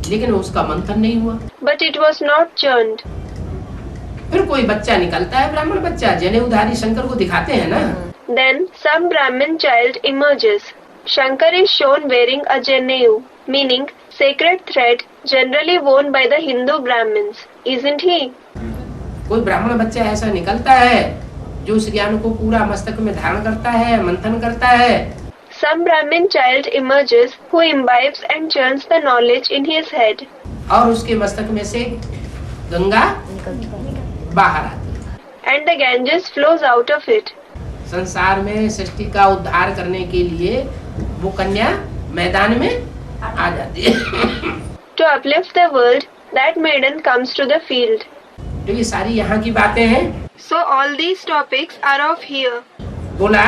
[SPEAKER 1] लेकिन उसका मंथन नहीं हुआ।
[SPEAKER 2] but it was not churned.
[SPEAKER 1] फिर कोई बच्चा निकलता है, ब्राह्मण बच्चा, जनेऊधारी शंकर को दिखाते हैं ना।
[SPEAKER 2] Then some Brahmin child emerges. Shankar is shown wearing a janeu, meaning sacred thread generally worn by the Hindu Brahmins, isn't he?
[SPEAKER 1] कोई ब्राह्मण बच्चा ऐसा निकलता है जो उस ज्ञान को पूरा मस्तक में धारण करता है, मंथन करता है।
[SPEAKER 2] Some Brahmin child emerges who imbibes and churns the knowledge in his head.
[SPEAKER 1] और उसके मस्तक में से गंगा बाहर आती है।
[SPEAKER 2] And the Ganges flows out of it.
[SPEAKER 1] संसार में सृष्टि का उद्धार करने के लिए वो कन्या मैदान में आ जाती है।
[SPEAKER 2] To uplift the world, that maiden comes to the field.
[SPEAKER 1] तो ये सारी यहाँ की बातें हैं।
[SPEAKER 2] So all these topics are of here.
[SPEAKER 1] बोला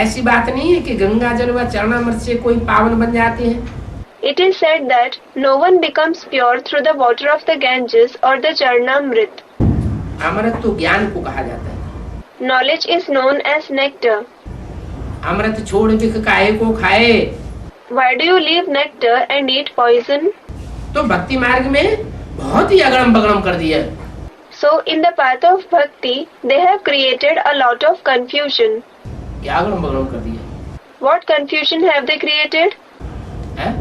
[SPEAKER 1] ऐसी बात नहीं है कि गंगा जल व चरणामृत से कोई पावन बन जाते हैं।
[SPEAKER 2] It is said that no one becomes pure through the water of the Ganges or the Charnamrit.
[SPEAKER 1] अमृत तो ज्ञान को कहा जाता है।
[SPEAKER 2] Knowledge is known as nectar.
[SPEAKER 1] अमृत छोड़ बिख काहे को खाए।
[SPEAKER 2] Why do you leave nectar and eat poison?
[SPEAKER 1] तो भक्ति मार्ग में बहुत ही अगड़म बगड़म कर दिया।
[SPEAKER 2] So in the path of bhakti, they have created a lot of confusion.
[SPEAKER 1] क्या अगड़म बगड़म कर दिया
[SPEAKER 2] What confusion have they created?
[SPEAKER 1] है?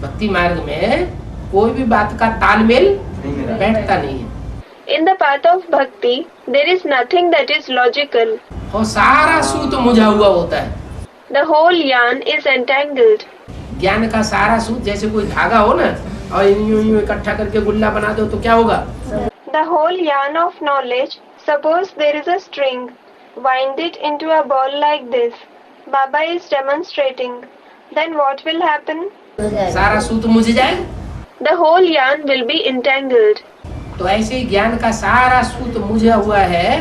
[SPEAKER 1] भक्ति मार्ग में कोई भी बात का तालमेल बैठता नहीं है।
[SPEAKER 2] In the path of bhakti, there is nothing that is logical.
[SPEAKER 1] और सारा सूत मुझा हुआ होता है।
[SPEAKER 2] The whole yarn is entangled.
[SPEAKER 1] ज्ञान का सारा सूत जैसे कोई धागा हो ना, और यूं यूं इकट्ठा करके गुल्ला बना दो तो क्या होगा?
[SPEAKER 2] The whole yarn of knowledge, suppose there is a string, wind it into a ball like this. Baba is demonstrating. Then what will happen?
[SPEAKER 1] सारा सूत मुझ जाएगा।
[SPEAKER 2] The whole yarn will be entangled.
[SPEAKER 1] तो ऐसे ही ज्ञान का सारा सूत मुझा हुआ है,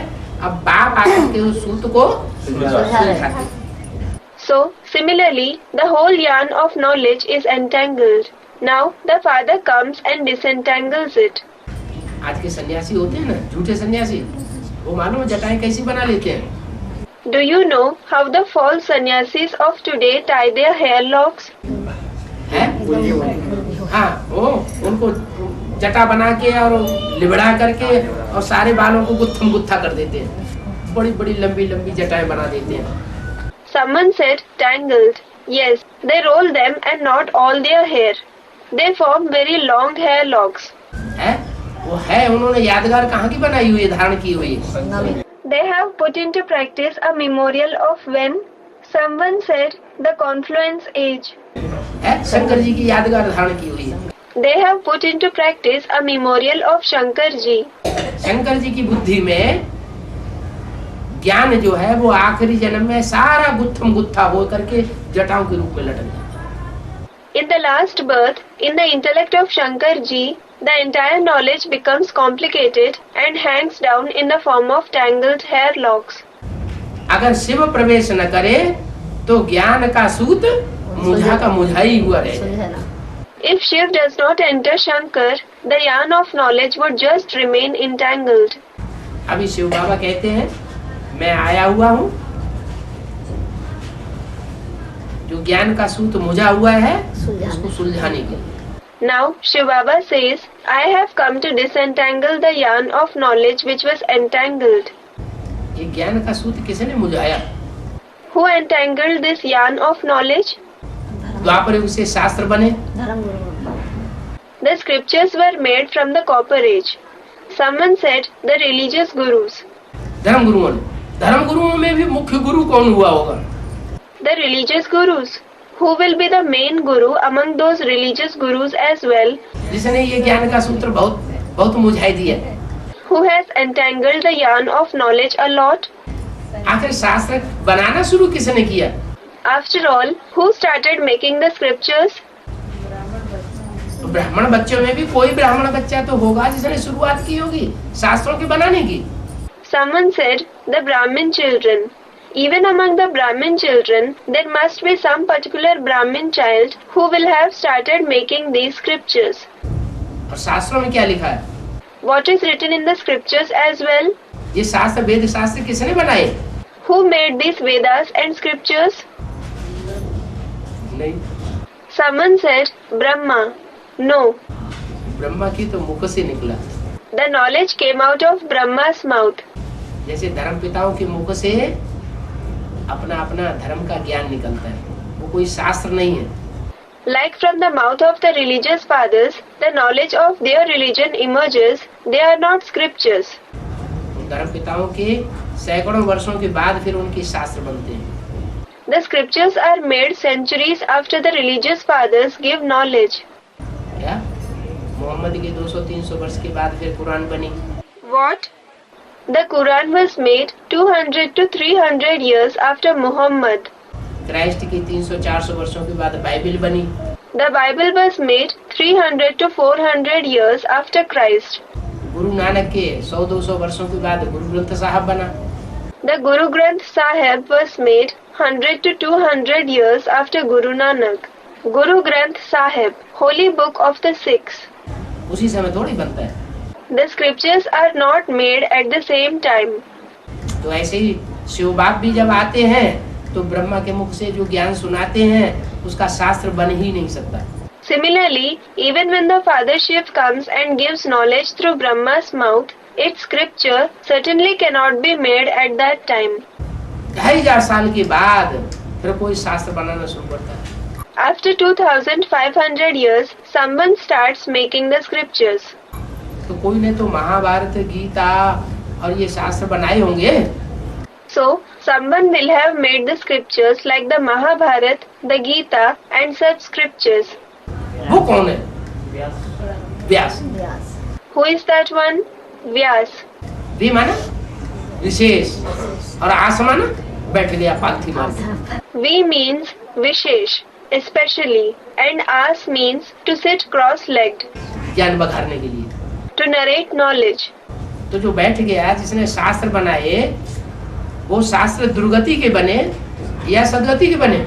[SPEAKER 1] अब बाप आकर के उस सूत को सुलझाते।
[SPEAKER 2] So, similarly, the whole yarn of knowledge is entangled. Now, the Father comes and disentangles it.
[SPEAKER 1] आज के सन्यासी होते हैं ना, झूठे सन्यासी, वो मालूम है जटाएं कैसी बना लेते हैं?
[SPEAKER 2] Do you know how the false sannyasis of today tie their hair locks?
[SPEAKER 1] हैं? हाँ, वो उनको जटा बना के और लिबड़ा करके और सारे बालों को गुत्थम गुत्था कर देते हैं, बड़ी बड़ी लंबी लंबी जटाएं बना देते हैं।
[SPEAKER 2] Someone said tangled. Yes, they roll them and not all their hair. They form very long hair locks.
[SPEAKER 1] है? वो है, उन्होंने यादगार कहाँ की बनाई हुई है, धारण की हुई है?
[SPEAKER 2] They have put into practice a memorial of when someone said the confluence age.
[SPEAKER 1] है? शंकर जी की यादगार धारण की हुई है।
[SPEAKER 2] They have put into practice a memorial of Shankar ji.
[SPEAKER 1] Shankar ji की बुद्धि में ज्ञान जो है वो आखिरी जन्म में सारा गुत्थम गुत्था हो करके जटाओं के रूप में लटक जाता है।
[SPEAKER 2] In the last birth, in the intellect of Shankar ji, the entire knowledge becomes complicated and hangs down in the form of tangled hair locks.
[SPEAKER 1] अगर शिव प्रवेश न करे तो ज्ञान का सूत मुझा का मुझा ही हुआ रहेगा।
[SPEAKER 2] If Shiv does not enter Shankar, the yarn of knowledge would just remain entangled.
[SPEAKER 1] अभी शिव बाबा कहते हैं मैं आया हुआ हूँ, जो ज्ञान का सूत मुझा हुआ है उसको सुलझाने के लिए।
[SPEAKER 2] Now Shiv Baba says, I have come to disentangle the yarn of knowledge which was entangled.
[SPEAKER 1] ये ज्ञान का सूत किसने मुझाया?
[SPEAKER 2] Who entangled this yarn of knowledge?
[SPEAKER 1] द्वापर युग से शास्त्र बने,
[SPEAKER 3] धर्म गुरु।
[SPEAKER 2] The scriptures were made from the Copper Age. Someone said the religious gurus.
[SPEAKER 1] धर्म गुरुओं ने, धर्म गुरुओं में भी मुख्य गुरु कौन हुआ होगा?
[SPEAKER 2] The religious gurus. Who will be the main guru among those religious gurus as well?
[SPEAKER 1] जिसने ये ज्ञान का सूत्र बहुत बहुत मुझाई दिया।
[SPEAKER 2] Who has entangled the yarn of knowledge a lot?
[SPEAKER 1] आखिर शास्त्र बनाना शुरू किसने किया?
[SPEAKER 2] After all, who started making the scriptures?
[SPEAKER 1] तो ब्राह्मण बच्चों में भी कोई ब्राह्मण बच्चा तो होगा जिसने शुरुआत की होगी शास्त्रों के बनाने की।
[SPEAKER 2] Someone said the Brahmin children. Even among the Brahmin children, there must be some particular Brahmin child who will have started making these scriptures.
[SPEAKER 1] और शास्त्रों में क्या लिखा है?
[SPEAKER 2] What is written in the scriptures as well?
[SPEAKER 1] ये शास्त्र वेद शास्त्र किसने बनाए?
[SPEAKER 2] Who made these Vedas and scriptures?
[SPEAKER 1] नहीं,
[SPEAKER 2] Someone said Brahma. No,
[SPEAKER 1] Brahma की तो मुख से निकला।
[SPEAKER 2] the knowledge came out of Brahma's mouth.
[SPEAKER 1] जैसे धर्म पिताओं के मुख से अपना अपना धर्म का ज्ञान निकलता है, वो कोई शास्त्र नहीं है।
[SPEAKER 2] Like from the mouth of the religious fathers, the knowledge of their religion emerges. They are not scriptures.
[SPEAKER 1] धर्म पिताओं के सैकड़ों वर्षों के बाद फिर उनके शास्त्र बनते हैं।
[SPEAKER 2] The scriptures are made centuries after the religious fathers give knowledge.
[SPEAKER 1] क्या मोहम्मद के 200-300 वर्ष के बाद फिर कुरान बनी?
[SPEAKER 2] What? The Quran was made 200 to 300 years after Muhammad.
[SPEAKER 1] Christ की 300-400 वर्षों के बाद बाइबल बनी।
[SPEAKER 2] The Bible was made 300 to 400 years after Christ.
[SPEAKER 1] Guru Nanak के 100-200 वर्षों के बाद गुरु ग्रंथ साहब बना।
[SPEAKER 2] The Guru Granth Sahib was made 100 to 200 years after Guru Nanak. Guru Granth Sahib, holy book of the Sikhs.
[SPEAKER 1] उसी समय थोड़ी बनता है।
[SPEAKER 2] The scriptures are not made at the same time.
[SPEAKER 1] तो ऐसे ही शिव बाप भी जब आते हैं तो ब्रह्मा के मुख से जो ज्ञान सुनाते हैं उसका शास्त्र बन ही नहीं सकता।
[SPEAKER 2] Similarly, even when the Father Shiv comes and gives knowledge through Brahma's mouth, its scripture certainly cannot be made at that time.
[SPEAKER 1] 2500 साल के बाद फिर कोई शास्त्र बनाना शुरू करता है।
[SPEAKER 2] After 2500 years, someone starts making the scriptures.
[SPEAKER 1] तो कोई ने तो महाभारत गीता और ये शास्त्र बनाए होंगे।
[SPEAKER 2] So, someone will have made the scriptures like the Mahabharata, the Gita and such scriptures.
[SPEAKER 1] वो कौन है? व्यास।
[SPEAKER 2] Who is that one? Vyas.
[SPEAKER 1] वी माना विशेष और आस माना बैठ गया पालथी मार के।
[SPEAKER 2] V means Vishesh, especially, and As means to sit cross-legged.
[SPEAKER 1] ज्ञान बखारने के लिए।
[SPEAKER 2] to narrate knowledge.
[SPEAKER 1] तो जो बैठ गया जिसने शास्त्र बनाए वो शास्त्र दुर्गति के बने या सदगति के बने?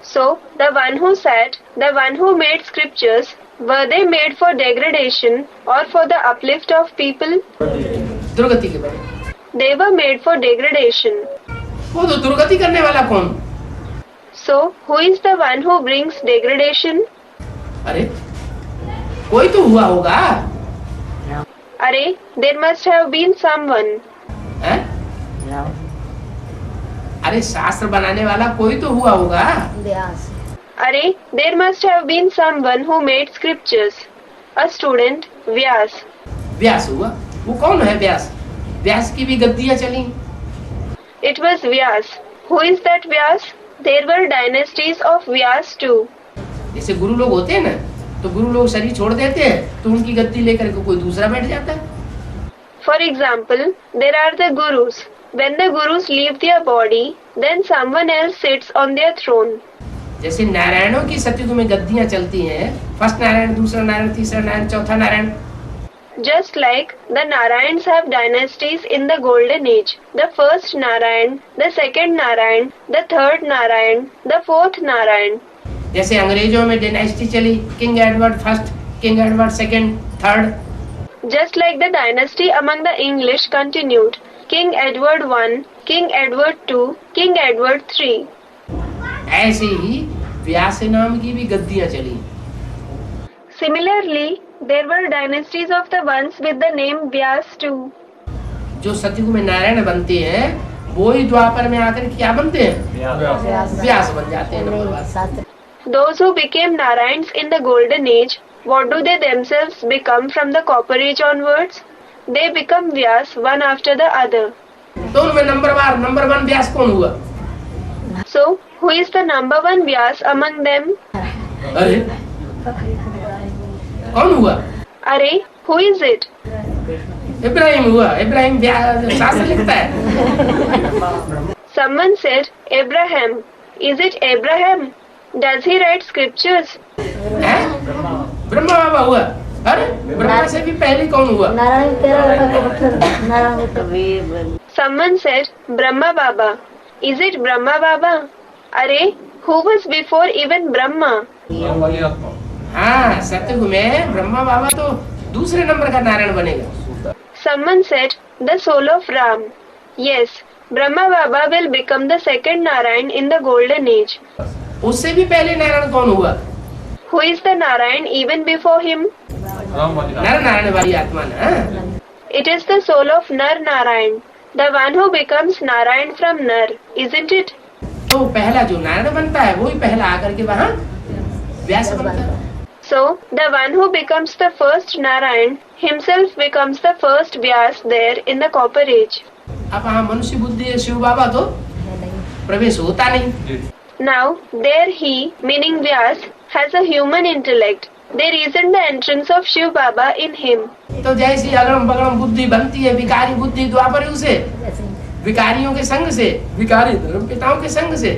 [SPEAKER 2] So, the one who sat, the one who made scriptures, were they made for degradation or for the uplift of people?
[SPEAKER 1] दुर्गति के बने।
[SPEAKER 2] They were made for degradation.
[SPEAKER 1] वो तो दुर्गति करने वाला कौन?
[SPEAKER 2] So, who is the one who brings degradation?
[SPEAKER 1] अरे कोई तो हुआ होगा।
[SPEAKER 2] Arey, there must have been someone.
[SPEAKER 1] हैं? अरे शास्त्र बनाने वाला कोई तो हुआ होगा।
[SPEAKER 3] व्यास।
[SPEAKER 2] Arey, there must have been someone who made scriptures. A student, Vyas.
[SPEAKER 1] व्यास हुआ। वो कौन है व्यास? व्यास की भी गद्दियां चली।
[SPEAKER 2] It was Vyas. Who is that Vyas? There were dynasties of Vyas too.
[SPEAKER 1] जैसे गुरु लोग होते हैं ना, तो गुरु लोग शरीर छोड़ देते हैं तो उनकी गद्दी लेकर के कोई दूसरा बैठ जाता है।
[SPEAKER 2] For example, there are the Gurus. When the Gurus leave their body, then someone else sits on their throne.
[SPEAKER 1] जैसे नारायणों की सतयुग में गद्दियां चलती हैं, फर्स्ट नारायण, दूसरा नारायण, तीसरा नारायण, चौथा Narayan.
[SPEAKER 2] Just like the Narayans have dynasties in the Golden Age, the first Narayan, the second Narayan, the third Narayan, the fourth Narayan.
[SPEAKER 1] जैसे अंग्रेजों में डायनेस्टी चली, king Edward first, king Edward second, third.
[SPEAKER 2] Just like the dynasty among the English continued, King Edward I, King Edward II, King Edward III.
[SPEAKER 1] ऐसे ही व्यास नाम की भी गद्दियां चली।
[SPEAKER 2] Similarly, there were dynasties of the ones with the name Vyas too.
[SPEAKER 1] जो सतयुग में नारायण बनते हैं वो ही द्वापर में आकर क्या बनते हैं? व्यास बन जाते हैं। नंबर बाद
[SPEAKER 3] शास्त्र।
[SPEAKER 2] Those who became Narayans in the Golden Age, what do they themselves become from the Copper Age onwards? They become Vyas one after the other.
[SPEAKER 1] तो उनमें नंबर वन व्यास कौन हुआ?
[SPEAKER 2] So, who is the number one Vyas among them?
[SPEAKER 1] अरे कौन हुआ?
[SPEAKER 2] Arey, who is it?
[SPEAKER 1] Ibrahim हुआ। इब्राहिम शास्त्र लिखता है।
[SPEAKER 2] Someone said, Abraham. Is it Abraham? Does he write scriptures?
[SPEAKER 1] हैं? ब्रह्मा बाबा हुआ। अरे ब्रह्मा से भी पहले कौन हुआ?
[SPEAKER 3] Narayan Narayan.
[SPEAKER 2] Someone said, Brahma Baba. Is it Brahma Baba? Arey, who was before even Brahma?
[SPEAKER 1] हाँ, सतयुग में ब्रह्मा बाबा तो दूसरे नंबर का नारायण बनेगा।
[SPEAKER 2] Someone said, the soul of Ram. Yes, Brahma Baba will become the second Narayan in the Golden Age.
[SPEAKER 1] उससे भी पहले नारायण कौन हुआ?
[SPEAKER 2] Who is the Narayan even before him?
[SPEAKER 1] नर नारायण वाली आत्मा ना।
[SPEAKER 2] It is the soul of Nar Narayan, the one who becomes Narayan from Nar, isn't it?
[SPEAKER 1] तो पहला जो नारायण बनता है वो ही पहला आकर के वहाँ व्यास बनता है।
[SPEAKER 2] So, the one who becomes the first Narayan himself becomes the first Vyas there in the Copper Age.
[SPEAKER 1] अब वहाँ मनुष्य बुद्धि है, शिव बाबा तो प्रवेश होता नहीं।
[SPEAKER 2] Now, there he, meaning Vyas, has a human intellect. There isn't the entrance of Shiv Baba in him.
[SPEAKER 1] तो जैसी अगड़म बगड़म बुद्धि बनती है, विकारी बुद्धि द्वापर युग से, विकारियों के संग से, विकारी धर्म पिताओं के संग से,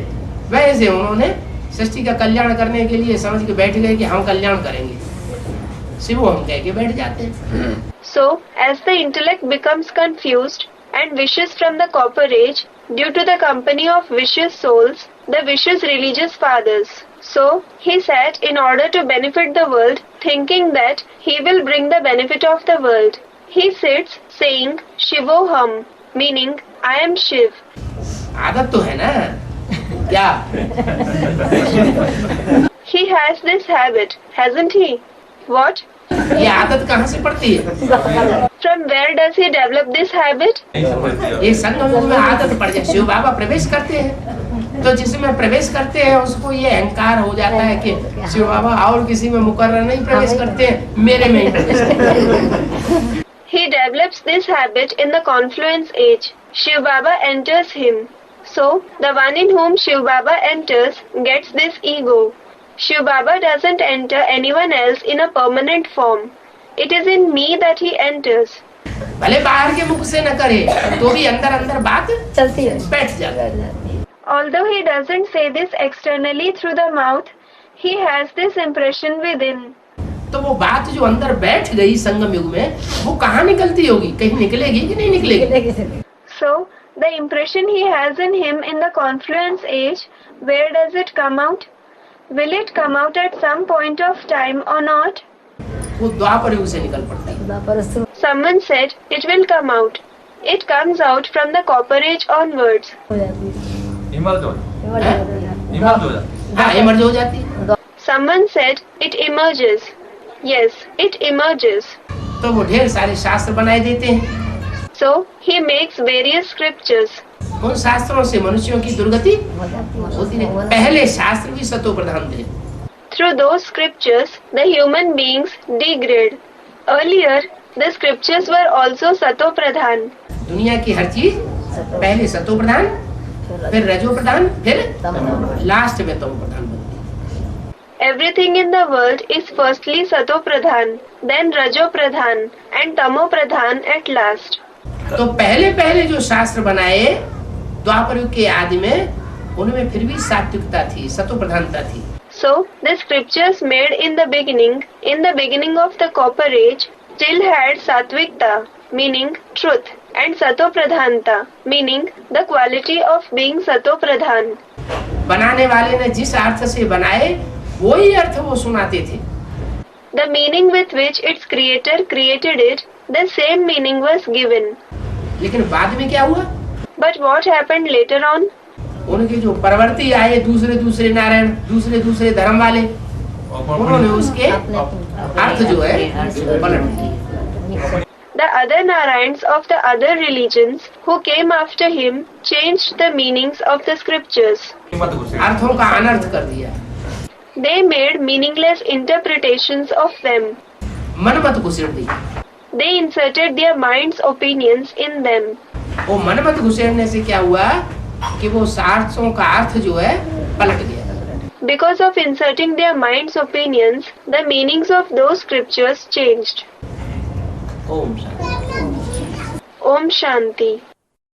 [SPEAKER 1] वैसे उन्होंने सृष्टि का कल्याण करने के लिए समझ के बैठ गए कि हम कल्याण करेंगे। शिव हम कह के बैठ जाते हैं।
[SPEAKER 2] So, as the intellect becomes confused and vicious from the Copper Age due to the company of vicious souls, the vicious religious fathers. So, he sat in order to benefit the world, thinking that he will bring the benefit of the world. He sits saying, Shivoham, meaning, I am Shiv.
[SPEAKER 1] आदत तो है ना क्या?
[SPEAKER 2] He has this habit, hasn't he? What?
[SPEAKER 1] ये आदत कहाँ से पड़ती है?
[SPEAKER 2] From where does he develop this habit?
[SPEAKER 1] ये संगम में आदत पड़ जाए। शिव बाबा प्रवेश करते हैं तो जिसमें प्रवेश करते हैं उसको ये अहंकार हो जाता है कि शिव बाबा और किसी में मुकर्रर नहीं प्रवेश करते हैं, मेरे में ही प्रवेश करते हैं।
[SPEAKER 2] He develops this habit in the confluence age. Shiv Baba enters him. So, the one in whom Shiv Baba enters gets this ego. Shiv Baba doesn't enter anyone else in a permanent form. It is in me that he enters.
[SPEAKER 1] भले बाहर के मुख से न करे तो भी अंदर अंदर बात
[SPEAKER 3] चलती है,
[SPEAKER 1] बैठ जाती है।
[SPEAKER 2] Although he doesn't say this externally through the mouth, he has this impression within.
[SPEAKER 1] तो वो बात जो अंदर बैठ गई संगम युग में, वो कहाँ निकलती होगी? कहीं निकलेगी कि नहीं निकलेगी?
[SPEAKER 2] So, the impression he has in him in the confluence age, where does it come out? Will it come out at some point of time or not?
[SPEAKER 1] वो द्वापर युग से निकल पड़ती है।
[SPEAKER 3] द्वापर से
[SPEAKER 2] Someone said it will come out. It comes out from the Copper Age onwards.
[SPEAKER 3] हो जाती है।
[SPEAKER 4] इमर्ज हो जाती
[SPEAKER 1] हाँ, इमर्ज हो जाती है।
[SPEAKER 2] Someone said it emerges. Yes, it emerges.
[SPEAKER 1] तो वो ढेर सारे शास्त्र बनाए देते हैं।
[SPEAKER 2] So, he makes various scriptures.
[SPEAKER 1] उन शास्त्रों से मनुष्यों की दुर्गति
[SPEAKER 3] हो जाती है।
[SPEAKER 1] होती नहीं। पहले शास्त्र भी सतो प्रधान थे।
[SPEAKER 2] Through those scriptures, the human beings degrade. Earlier, the scriptures were also Sato Pradhan.
[SPEAKER 1] दुनिया की हर चीज पहले सतो प्रधान, फिर रजो प्रधान, फिर लास्ट में तमो प्रधान बनती है।
[SPEAKER 2] Everything in the world is firstly Sato Pradhan, then Rajo Pradhan, and Tamo Pradhan at last.
[SPEAKER 1] तो पहले पहले जो शास्त्र बनाए द्वापर युग के आदि में, उनमें फिर भी सात्विकता थी, सतो प्रधानता थी।
[SPEAKER 2] So, the scriptures made in the beginning of the Copper Age, still had Satvikta, meaning truth, and Sato Pradhanta, meaning the quality of being Sato Pradhan.
[SPEAKER 1] बनाने वाले ने जिस अर्थ से बनाए, वही अर्थ वो सुनाते थे।
[SPEAKER 2] The meaning with which its creator created it, the same meaning was given.
[SPEAKER 1] लेकिन बाद में क्या हुआ?
[SPEAKER 2] But what happened later on?
[SPEAKER 1] उनके जो परवर्ती आए, दूसरे नारायण, दूसरे धर्म वाले, उन्होंने उसके अर्थ जो है पलट दिए।
[SPEAKER 2] The other Narayans of the other religions who came after him changed the meanings of the scriptures.
[SPEAKER 1] अर्थों का अनर्थ कर दिया।
[SPEAKER 2] They made meaningless interpretations of them.
[SPEAKER 1] Manmath घुसेड़ the.
[SPEAKER 2] They inserted their mind's opinions in them.
[SPEAKER 1] वो मनमत घुसेड़ने से क्या हुआ कि वो शास्त्रों का अर्थ जो है पलट गया।
[SPEAKER 2] Because of inserting their mind's opinions, the meanings of those scriptures changed.
[SPEAKER 1] Om Shanti.
[SPEAKER 2] Om Shanti.